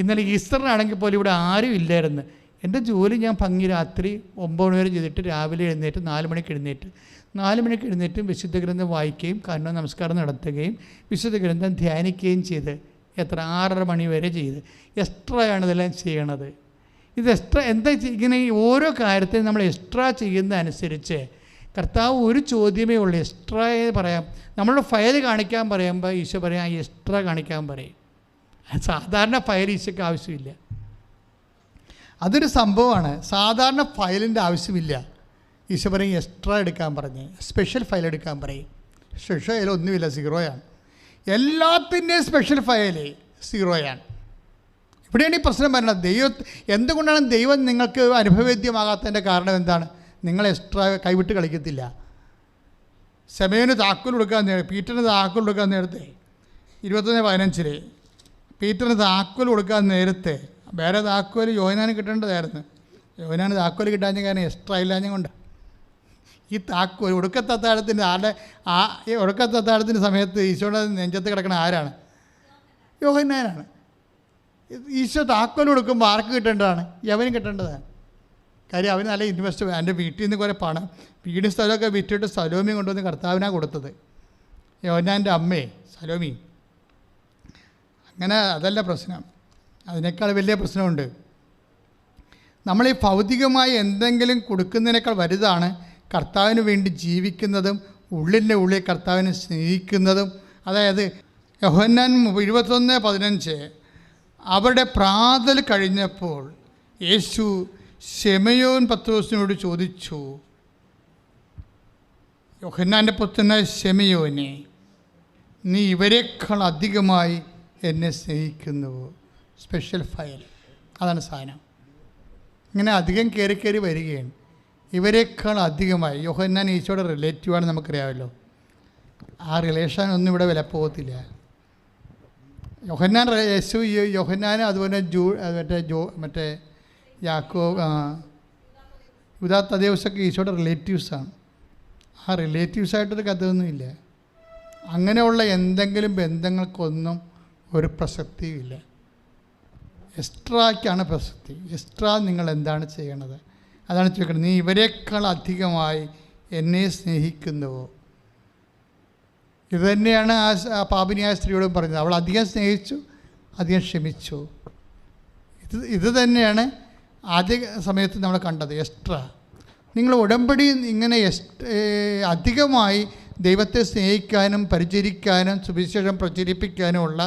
ഇന്നലെ ഈസ്റ്ററിനാണെങ്കിൽ പോലും ഇവിടെ ആരും ഇല്ലായിരുന്നു. എൻ്റെ ജോലി ഞാൻ ഭംഗി രാത്രി 9 മണി വരെ ചെയ്തിട്ട് രാവിലെ എഴുന്നേറ്റ് 4 മണിക്ക് എഴുന്നേറ്റ് വിശുദ്ധ ഗ്രന്ഥം വായിക്കുകയും കർമ്മ നമസ്കാരം നടത്തുകയും വിശുദ്ധ ഗ്രന്ഥം ധ്യാനിക്കുകയും ചെയ്ത് 6:30 മണി വരെ ചെയ്ത് എക്സ്ട്രായാണ് ഇതെല്ലാം ചെയ്യണത്. ഇത് എക്സ്ട്രാ എന്താ ഇങ്ങനെ ഓരോ കാര്യത്തിനും നമ്മൾ എക്സ്ട്രാ ചെയ്യുന്നതനുസരിച്ച് കർത്താവ് ഒരു ചോദ്യമേ ഉള്ളൂ, എക്സ്ട്രാ പറയാം. നമ്മളുടെ ഫയൽ കാണിക്കാൻ പറയുമ്പോൾ ഈശോ പറയാം എക്സ്ട്രാ കാണിക്കാൻ പറയും. സാധാരണ ഫയൽ ഈശോയ്ക്ക് ആവശ്യമില്ല, അതൊരു സംഭവമാണ്. സാധാരണ ഫയലിൻ്റെ ആവശ്യമില്ല. ഈശോ പറയും എക്സ്ട്രാ എടുക്കാൻ പറഞ്ഞ്, സ്പെഷ്യൽ ഫയൽ എടുക്കാൻ പറയും. സ്പെഷ്യൽ ഫയൽ ഒന്നുമില്ല, 0 എല്ലാത്തിൻ്റെയും സ്പെഷ്യൽ ഫയൽ 0. ഇവിടെയാണ് ഈ പ്രശ്നം വരുന്നത്. എന്തുകൊണ്ടാണ് ദൈവം നിങ്ങൾക്ക് അനുഭവവേദ്യമാകാത്തതിൻ്റെ കാരണം എന്താണ്? നിങ്ങൾ എക്സ്ട്രാ കൈവിട്ട് കളിക്കത്തില്ല. ശമയന് താക്കോൽ കൊടുക്കാൻ പീറ്ററിന് താക്കോൽ കൊടുക്കാൻ നേരത്തെ 21:15 പീറ്ററിന് താക്കോൽ കൊടുക്കാൻ നേരത്തെ വേറെ താക്കോൽ യോഹന്നാന് കിട്ടേണ്ടതായിരുന്നു. യോഹന്നാന് താക്കോൽ കിട്ടാഞ്ഞ കാരണം എക്സ്ട്രാ ഇല്ലാഞ്ഞ കൊണ്ടാണ്. ഈ താക്കോൽ ഒടുക്കത്തത്താഴത്തിൻ്റെ ഈ ഒടുക്കത്തത്താഴത്തിൻ്റെ സമയത്ത് ഈശോയുടെ നെഞ്ചത്ത് കിടക്കുന്ന ആരാണ്? യോഹന്നാനാണ്. ഈശോ താക്കോൽ കൊടുക്കുമ്പോൾ ആർക്ക് കിട്ടേണ്ടതാണ്? യവനും കിട്ടേണ്ടതാണ്. കാര്യം അവന് നല്ല ഇൻവെസ്റ്റ്, എൻ്റെ വീട്ടിൽ നിന്ന് കുറേ പണം, വീടും സ്ഥലമൊക്കെ വിറ്റിട്ട് സലോമി കൊണ്ടുവന്ന് കർത്താവിനാണ് കൊടുത്തത്. യോഹന്നാൻ്റെ അമ്മേ സലോമി. അങ്ങനെ അതല്ല പ്രശ്നം, അതിനേക്കാൾ വലിയ പ്രശ്നമുണ്ട്. നമ്മൾ ഈ ഭൗതികമായി എന്തെങ്കിലും കൊടുക്കുന്നതിനേക്കാൾ വലുതാണ് കർത്താവിന് വേണ്ടി ജീവിക്കുന്നതും ഉള്ളിൻ്റെ ഉള്ളിൽ കർത്താവിനെ സ്നേഹിക്കുന്നതും. അതായത് യോഹന്നാൻ 21:15 അവരുടെ പ്രാതൽ കഴിഞ്ഞപ്പോൾ യേശു ശെമയോൻ പത്രോസിനോട് ചോദിച്ചു, യോഹന്നാൻ്റെ പുത്രനായ ശെമയോനെ, നീ ഇവരെക്കാൾ അധികമായി എന്നെ സ്നേഹിക്കുന്നുവോ? സ്പെഷ്യൽ ഫയൽ, അതാണ് സാധനം. ഇങ്ങനെ അധികം കയറി വരികയാണ്. ഇവരെക്കാൾ അധികമായി. യോഹന്നാൻ ഈശോയുടെ റിലേറ്റീവാണ്, നമുക്കറിയാമല്ലോ. ആ റിലേഷൻ ഒന്നും ഇവിടെ വില പോകത്തില്ല. യോഹന്നാൻ യേശു, യോഹന്നാനും അതുപോലെ മറ്റേ യാക്കോബ്, യൂദാ തദേവൂസൊക്കെ ഈശോയുടെ റിലേറ്റീവ്സാണ്. ആ റിലേറ്റീവ്സായിട്ടൊരു കഥയൊന്നുമില്ല. അങ്ങനെയുള്ള എന്തെങ്കിലും ബന്ധങ്ങൾക്കൊന്നും ഒരു പ്രസക്തിയുമില്ല. എക്സ്ട്രായ്ക്കാണ് പ്രസക്തി. എക്സ്ട്രാ നിങ്ങൾ എന്താണ് ചെയ്യണത്? അതാണ് ചോദിക്കുന്നത്. നീ ഇവരെക്കാൾ അധികമായി എന്നെ സ്നേഹിക്കുന്നുവോ? ഇത് തന്നെയാണ് ആ പാപിനിയായ സ്ത്രീയോടും പറഞ്ഞത്. അവൾ അധികം സ്നേഹിച്ചു, അധികം ക്ഷമിച്ചു. ഇത് തന്നെയാണ് ആദ്യ സമയത്ത് നമ്മൾ കണ്ടത്. എക്സ്ട്രാ നിങ്ങൾ ഉടമ്പടി ഇങ്ങനെ അധികമായി ദൈവത്തെ സ്നേഹിക്കാനും പരിചരിക്കാനും സുവിശേഷം പ്രചരിപ്പിക്കാനുമുള്ള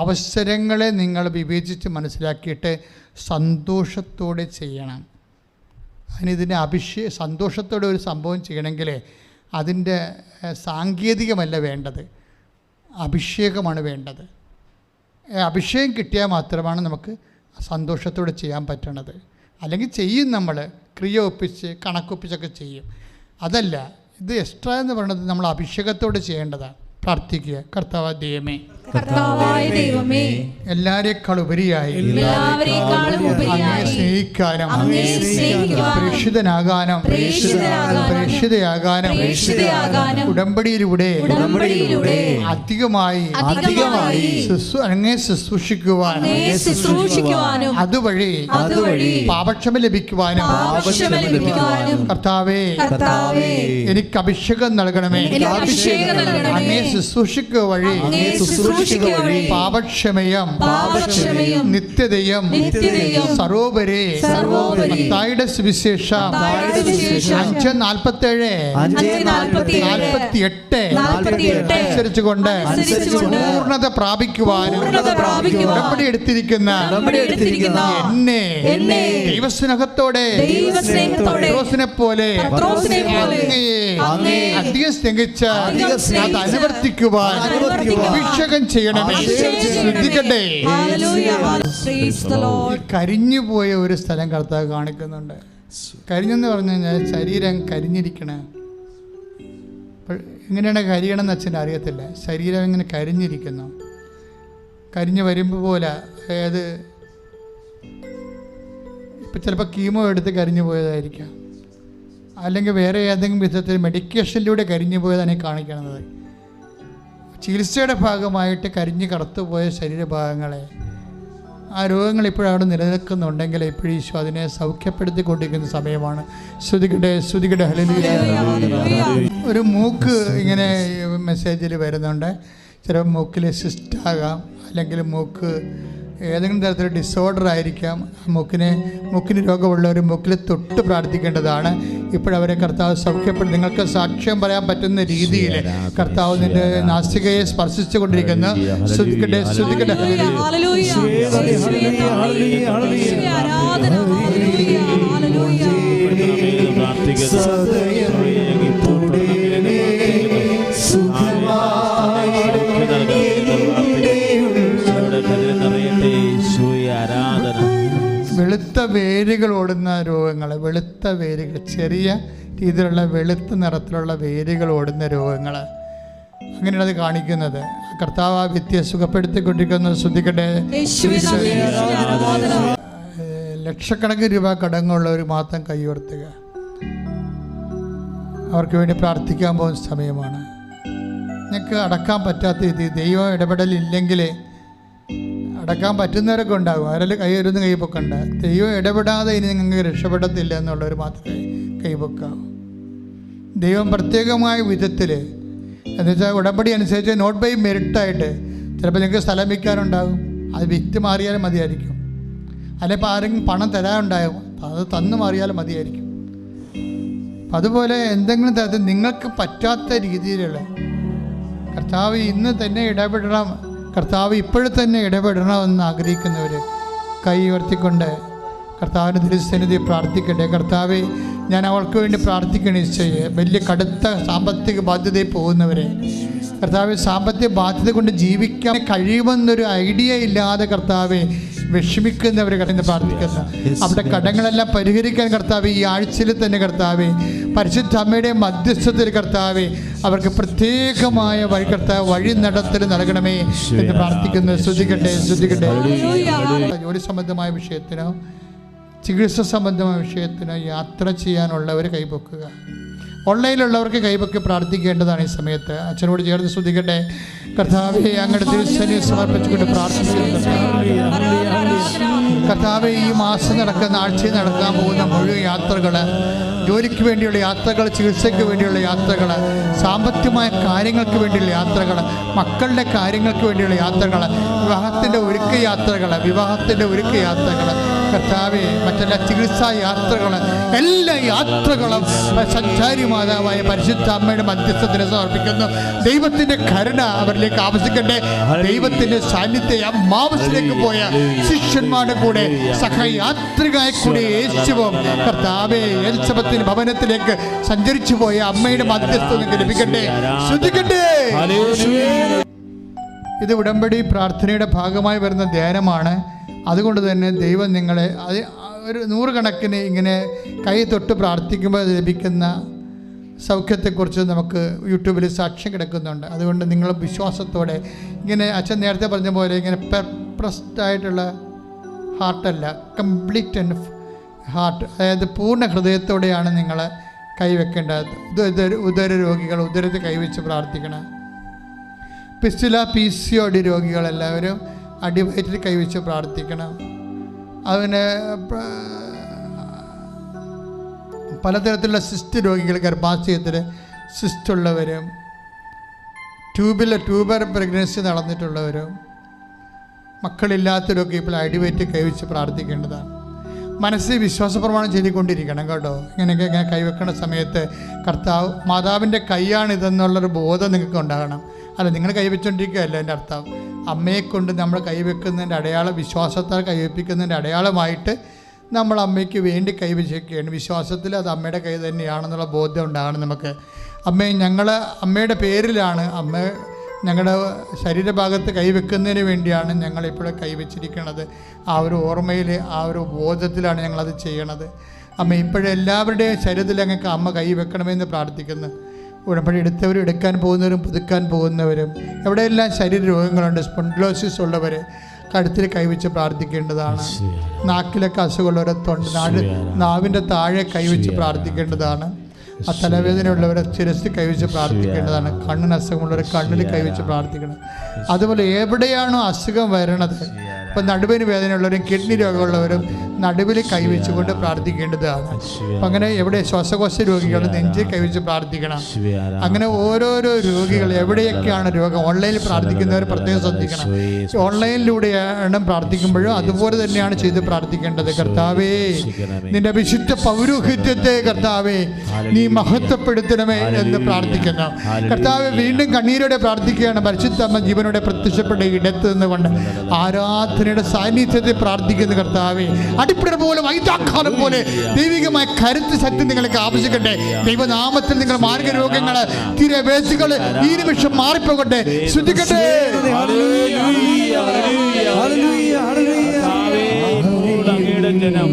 അവസരങ്ങളെ നിങ്ങൾ വിവേചിച്ച് മനസ്സിലാക്കിയിട്ട് സന്തോഷത്തോടെ ചെയ്യണം. അതിനിതിന് സന്തോഷത്തോടെ ഒരു സംഭവം ചെയ്യണമെങ്കിൽ അതിൻ്റെ സാങ്കേതികമല്ല വേണ്ടത്, അഭിഷേകമാണ് വേണ്ടത്. അഭിഷേകം കിട്ടിയാൽ മാത്രമാണ് നമുക്ക് സന്തോഷത്തോടെ ചെയ്യാൻ പറ്റണത്. അല്ലെങ്കിൽ ചെയ്യും, നമ്മൾ ക്രിയ ഒപ്പിച്ച് കണക്കൊപ്പിച്ചൊക്കെ ചെയ്യും. അതല്ല, ഇത് എക്സ്ട്രാ എന്ന് പറയുന്നത് നമ്മൾ അഭിഷേകത്തോടെ ചെയ്യേണ്ടതാണ്. പ്രാർത്ഥിക്കുക. കർത്താവായ ദൈവമേ, എല്ലാവരെക്കാൾ ഉപരിയായി അങ്ങയെ സ്നേഹിക്കാനും പ്രേക്ഷിതനാകാനും പ്രേക്ഷിതയാകാനും ഉടമ്പടിയിലൂടെ അധികമായി അങ്ങയെ ശുശ്രൂഷിക്കുവാനും അതുവഴി പാപക്ഷമ ലഭിക്കുവാനും കർത്താവേ എനിക്ക് അഭിഷേകം നൽകണമേ. അങ്ങയെ ശുശ്രൂഷിക്കുക വഴി പാപക്ഷമയും നിത്യതയും സർവോപരി മത്തായിയുടെ സുവിശേഷം 5:47-48 അനുസരിച്ചുകൊണ്ട് പൂർണ്ണത പ്രാപിക്കുവാനും ഉടമ്പടി എടുത്തിരിക്കുന്ന എന്നെ ദൈവസ്നേഹത്തോടെ പത്രോസിനെ പോലെ അങ്ങയെ അധികം സ്നേഹിച്ച് അത് അനുവർത്തിക്കുവാൻ അഭിഷേകം ചെയ്യണമേ. ശ്രദ്ധിക്കട്ടെ, കരിഞ്ഞുപോയ ഒരു സ്ഥലം കർത്താവ് കാണിക്കുന്നുണ്ട്. കരിഞ്ഞെന്ന് പറഞ്ഞു കഴിഞ്ഞാൽ ശരീരം കരിഞ്ഞിരിക്കണം. എങ്ങനെയാണ് കരിയണമെന്ന് അച്ഛൻ അറിയത്തില്ല. ശരീരം ഇങ്ങനെ കരിഞ്ഞിരിക്കുന്നു. കരിഞ്ഞ് വരുമ്പോൾ പോലെ, അതായത് ഇപ്പം ചിലപ്പോൾ കീമോ എടുത്ത് കരിഞ്ഞു പോയതായിരിക്കാം, അല്ലെങ്കിൽ വേറെ ഏതെങ്കിലും വിധത്തിൽ മെഡിക്കേഷനിലൂടെ കരിഞ്ഞു പോയതാണ് ഈ കാണിക്കുന്നത്. ചികിത്സയുടെ ഭാഗമായിട്ട് കരിഞ്ഞ് കറുത്തുപോയ ശരീരഭാഗങ്ങളെ, ആ രോഗങ്ങൾ ഇപ്പോഴവിടെ നിലനിൽക്കുന്നുണ്ടെങ്കിൽ ഇപ്പോഴും ഈശോ അതിനെ സൗഖ്യപ്പെടുത്തിക്കൊണ്ടിരിക്കുന്ന സമയമാണ്. ശ്രുതികടെ ഹല്ലേലൂയ. ഒരു മൂക്ക് ഇങ്ങനെ മെസ്സേജിൽ വരുന്നുണ്ട്. ചിലപ്പോൾ മൂക്കിൽ സിസ്റ്റ് ആകാം, അല്ലെങ്കിൽ മൂക്ക് ഏതെങ്കിലും തരത്തിലുള്ള ഡിസോർഡർ ആയിരിക്കാം. മൂക്കിന് രോഗമുള്ളവർ മൂക്കിൽ തൊട്ട് പ്രാർത്ഥിക്കേണ്ടതാണ്. ഇപ്പോഴവരെ കർത്താവ് സൗഖ്യപ്പെടും. നിങ്ങൾക്ക് സാക്ഷ്യം പറയാൻ പറ്റുന്ന രീതിയിൽ കർത്താവ് നിന്റെ നാസികയെ സ്പർശിച്ചു കൊണ്ടിരിക്കുന്നു. ശ്രുതികടെ വെളുത്ത വേരുകൾ ഓടുന്ന രോഗങ്ങൾ, വെളുത്ത വേരുകൾ, ചെറിയ രീതിയിലുള്ള വെളുത്ത നിറത്തിലുള്ള വേരുകൾ ഓടുന്ന രോഗങ്ങൾ, അങ്ങനെയാണ് അത് കാണിക്കുന്നത്. കർത്താവ് ആ വ്യക്തിയെ സുഖപ്പെടുത്തിക്കൊണ്ടിരിക്കുന്നത്. ശ്രദ്ധിക്കട്ടെ. ലക്ഷക്കണക്കിന് രൂപ കടങ്ങളുള്ളവർ മാത്രം കൈയുയർത്തുക. അവർക്ക് വേണ്ടി പ്രാർത്ഥിക്കാൻ പോകുന്ന സമയമാണ്. നിങ്ങൾക്ക് അടക്കാൻ പറ്റാത്ത രീതി ദൈവം ഇടപെടലില്ലെങ്കിൽ അടക്കാൻ പറ്റുന്നവരൊക്കെ ഉണ്ടാകും. അവരെല്ലാം കൈയൊരുന്ന് കൈപ്പൊക്കണ്ട. ദൈവം ഇടപെടാതെ ഇനി നിങ്ങൾക്ക് രക്ഷപ്പെടത്തില്ല എന്നുള്ളവർ മാത്രമേ കൈപ്പൊക്കാവൂ. ദൈവം പ്രത്യേകമായ വിധത്തിൽ, എന്നുവെച്ചാൽ ഉടമ്പടി അനുസരിച്ച് നോട്ട് ബൈ മെറിറ്റായിട്ട് ചിലപ്പോൾ നിങ്ങൾക്ക് സ്ഥലം വിൽക്കാനുണ്ടാകും, അത് വിറ്റ് മാറിയാലും മതിയായിരിക്കും. അല്ലെങ്കിൽ ആരെങ്കിലും പണം തരാനുണ്ടാകും, അത് തന്നു മാറിയാലും മതിയായിരിക്കും. അപ്പം അതുപോലെ എന്തെങ്കിലും തരത്തിൽ നിങ്ങൾക്ക് പറ്റാത്ത രീതിയിലുള്ള കർത്താവ് ഇന്ന് തന്നെ ഇടപെടണം, കർത്താവ് ഇപ്പോഴും തന്നെ ഇടപെടണമെന്ന് ആഗ്രഹിക്കുന്നവർ കൈ ഉയർത്തിക്കൊണ്ട് കർത്താവിൻ്റെ തിരുസന്നിധി പ്രാർത്ഥിക്കട്ടെ. കർത്താവെ, ഞാൻ അവൾക്ക് വേണ്ടി പ്രാർത്ഥിക്കണേ. വലിയ കടുത്ത സാമ്പത്തിക ബാധ്യതയിൽ പോകുന്നവരെ കർത്താവെ, സാമ്പത്തിക ബാധ്യത കൊണ്ട് ജീവിക്കാൻ കഴിയുമെന്നൊരു ഐഡിയ ഇല്ലാതെ കർത്താവെ വിഷമിക്കുന്നവർ കടന്ന് പ്രാർത്ഥിക്കുന്നു. അവിടെ കടങ്ങളെല്ലാം പരിഹരിക്കാൻ കർത്താവെ ഈ ആഴ്ചയിൽ തന്നെ കർത്താവെ പരിശുദ്ധ അമ്മയുടെ മധ്യസ്ഥത്തിൽ കർത്താവെ അവർക്ക് പ്രത്യേകമായ വഴി നടത്തൽ നൽകണമേ എന്ന് പ്രാർത്ഥിക്കുന്നു. ശ്രദ്ധിക്കട്ടെ. ജോലി സംബന്ധമായ വിഷയത്തിനോ ചികിത്സ സംബന്ധമായ വിഷയത്തിനോ യാത്ര ചെയ്യാനുള്ളവർ കൈപൊക്കുക. ഓൺലൈനിലുള്ളവർക്ക് കൈപൊക്കി പ്രാർത്ഥിക്കേണ്ടതാണ് ഈ സമയത്ത്. അച്ഛനോട് ചേർന്ന് ശ്രദ്ധിക്കട്ടെ. കർത്താവെ, അങ്ങയുടെ തിരുസന്നിധിയെ സമർപ്പിച്ചുകൊണ്ട് പ്രാർത്ഥിക്കുന്നു. കർത്താവെ, ഈ മാസം നടക്കുന്ന, ആഴ്ചയിൽ നടക്കാൻ പോകുന്ന മുഴുവൻ യാത്രകൾ, ജോലിക്ക് വേണ്ടിയുള്ള യാത്രകൾ, ചികിത്സയ്ക്ക് വേണ്ടിയുള്ള യാത്രകൾ, സാമ്പത്തികമായ കാര്യങ്ങൾക്ക് വേണ്ടിയുള്ള യാത്രകൾ, മക്കളുടെ കാര്യങ്ങൾക്ക് വേണ്ടിയുള്ള യാത്രകൾ, വിവാഹത്തിൻ്റെ ഒരുക്ക യാത്രകൾ, കർത്താവെ, മറ്റെല്ലാ ചികിത്സാ യാത്രകൾ, എല്ലാ യാത്രകളും സഞ്ചാരി മാതാവായ പരിശുദ്ധ അമ്മയുടെ മധ്യസ്ഥത്തിന് സമർപ്പിക്കുന്നു. ദൈവത്തിൻ്റെ കരുണ അവരിലേക്ക് ആവശ്യിക്കട്ടെ. ദൈവത്തിൻ്റെ സാന്നിധ്യം അമ്മാവസിലേക്ക് പോയ ശിഷ്യന്മാരുടെ കൂടെ സഹയാത്രികയായ കൂടെ യേശുവും കർത്താവെ എലിസബത്തിന് ഭവനത്തിലേക്ക് സഞ്ചരിച്ചു പോയ അമ്മയുടെ മധ്യസ്ഥത ലഭിക്കട്ടെ. ശ്രദ്ധിക്കട്ടെ. ഇത് ഉടമ്പടി പ്രാർത്ഥനയുടെ ഭാഗമായി വരുന്ന ധ്യാനമാണ്. അതുകൊണ്ട് തന്നെ ദൈവം നിങ്ങളെ ഒരു 100 കണക്കിന് ഇങ്ങനെ കൈ തൊട്ട് പ്രാർത്ഥിക്കുമ്പോൾ ലഭിക്കുന്ന സൗഖ്യത്തെക്കുറിച്ച് നമുക്ക് യൂട്യൂബിൽ സാക്ഷ്യം കിടക്കുന്നുണ്ട്. അതുകൊണ്ട് നിങ്ങൾ വിശ്വാസത്തോടെ ഇങ്ങനെ അച്ഛൻ നേരത്തെ പറഞ്ഞ പോലെ ഇങ്ങനെ പെർപ്രസ്ഡ് ആയിട്ടുള്ള ഹാർട്ടല്ല, കംപ്ലീറ്റ് ആൻഡ് ഹാർട്ട്, അതായത് പൂർണ്ണ ഹൃദയത്തോടെയാണ് നിങ്ങൾ കൈവെക്കേണ്ടത്. ഉദര രോഗികൾ ഉദരത്തെ കൈവച്ച് പ്രാർത്ഥിക്കണം. പിസ്റ്റുല PCOD രോഗികളെല്ലാവരും അടിവയറ്റിൽ കൈവച്ച് പ്രാർത്ഥിക്കണം. അതിന് പലതരത്തിലുള്ള സിസ്റ്റ് രോഗികൾ, ഗർഭാശയത്തിൽ സിസ്റ്റുള്ളവരും ട്യൂബർ പ്രഗ്നൻസി നടന്നിട്ടുള്ളവരും മക്കളില്ലാത്തവരൊക്കെ ഇപ്പോൾ അടിവയറ്റിൽ കൈവച്ച് പ്രാർത്ഥിക്കേണ്ടതാണ്. മനസ്സിൽ വിശ്വാസപ്രമാണം ചെയ്തുകൊണ്ടിരിക്കണം കേട്ടോ. ഇങ്ങനെയൊക്കെ ഇങ്ങനെ കൈവെക്കുന്ന സമയത്ത് കർത്താവ് മാതാവിൻ്റെ കൈയാണിതെന്നുള്ളൊരു ബോധം നിങ്ങൾക്ക് ഉണ്ടാകണം. അല്ല, നിങ്ങൾ കൈവച്ചുകൊണ്ടിരിക്കുകയല്ല എൻ്റെ അർത്ഥം. അമ്മയെക്കൊണ്ട് നമ്മൾ കൈവെക്കുന്നതിൻ്റെ അടയാളം, വിശ്വാസത്താൽ കൈവെപ്പിക്കുന്നതിൻ്റെ അടയാളമായിട്ട് നമ്മൾ അമ്മയ്ക്ക് വേണ്ടി കൈവച്ചിരിക്കുകയാണ്. വിശ്വാസത്തിൽ അത് അമ്മയുടെ കൈ തന്നെയാണെന്നുള്ള ബോധ്യം ഉണ്ടാകണം നമുക്ക്. ഞങ്ങൾ അമ്മയുടെ പേരിലാണ്, അമ്മ ഞങ്ങളുടെ ശരീരഭാഗത്ത് കൈവെക്കുന്നതിന് വേണ്ടിയാണ് ഞങ്ങളിപ്പോഴും കൈവച്ചിരിക്കുന്നത്. ആ ഒരു ഓർമ്മയിൽ, ആ ഒരു ബോധത്തിലാണ് ഞങ്ങളത് ചെയ്യണത്. അമ്മ ഇപ്പോഴും എല്ലാവരുടെയും ശരീരത്തിൽ ഞങ്ങൾക്ക് അമ്മ കൈവെക്കണമെന്ന് പ്രാർത്ഥിക്കുന്നു. ഉടമ്പടി എടുത്തവരും എടുക്കാൻ പോകുന്നവരും പുതുക്കാൻ പോകുന്നവരും, എവിടെയെല്ലാം ശരീര രോഗങ്ങളുണ്ട്, സ്പോണ്ടിലോസിസ് ഉള്ളവർ കഴുത്തിൽ കൈവച്ച് പ്രാർത്ഥിക്കേണ്ടതാണ്. നാക്കിലൊക്കെ അസുഖമുള്ളവരെ നാവിൻ്റെ താഴെ കൈവച്ച് പ്രാർത്ഥിക്കേണ്ടതാണ്. ആ തലവേദനയുള്ളവരെ ശിരസിൽ കൈവച്ച് പ്രാർത്ഥിക്കേണ്ടതാണ്. കണ്ണിന് അസുഖമുള്ളവരെ കണ്ണിൽ കൈവച്ച് പ്രാർത്ഥിക്കണം. അതുപോലെ എവിടെയാണോ അസുഖം വരണത്, ഇപ്പം നടുവിന് വേദനയുള്ളവരും കിഡ്നി രോഗമുള്ളവരും നടുവിൽ കൈവച്ചുകൊണ്ട് പ്രാർത്ഥിക്കേണ്ടതാണ്. അപ്പം അങ്ങനെ എവിടെ ശ്വാസകോശ രോഗികൾ നെഞ്ചിൽ കൈവച്ച് പ്രാർത്ഥിക്കണം. അങ്ങനെ ഓരോരോ രോഗികൾ എവിടെയൊക്കെയാണ് രോഗം, ഓൺലൈനിൽ പ്രാർത്ഥിക്കുന്നവർ പ്രത്യേകം ശ്രദ്ധിക്കണം. ഓൺലൈനിലൂടെയാണ് പ്രാർത്ഥിക്കുമ്പോഴും അതുപോലെ തന്നെയാണ് ചെയ്ത് പ്രാർത്ഥിക്കേണ്ടത്. കർത്താവേ, നിന്റെ വിശുദ്ധ പൗരോഹിത്യത്തെ കർത്താവേ നീ മഹത്വപ്പെടുത്തണമേ എന്ന് പ്രാർത്ഥിക്കുന്നു. കർത്താവെ, വീണ്ടും കണ്ണീരോടെ പ്രാർത്ഥിക്കുകയാണ്. പരിശുദ്ധമ്മ ജീവനോടെ പ്രത്യക്ഷപ്പെട്ട ഇടത്ത് നിന്നുകൊണ്ട് ആരാധനയുടെ സാന്നിധ്യത്തെ പ്രാർത്ഥിക്കുന്നു. കർത്താവെ, അടിപ്പിടർ പോലെ വൈതാക്കാലം പോലെ ദൈവികമായ കരുത്ത് ശക്തി നിങ്ങൾക്ക് ആവശ്യിക്കട്ടെ. ദൈവനാമത്തിൽ നിങ്ങൾ മാർഗരോഗങ്ങൾ തിരവേശികൾ ഈ നിമിഷം മാറിപ്പോകട്ടെ. ശ്രദ്ധിക്കട്ടെ. ജനം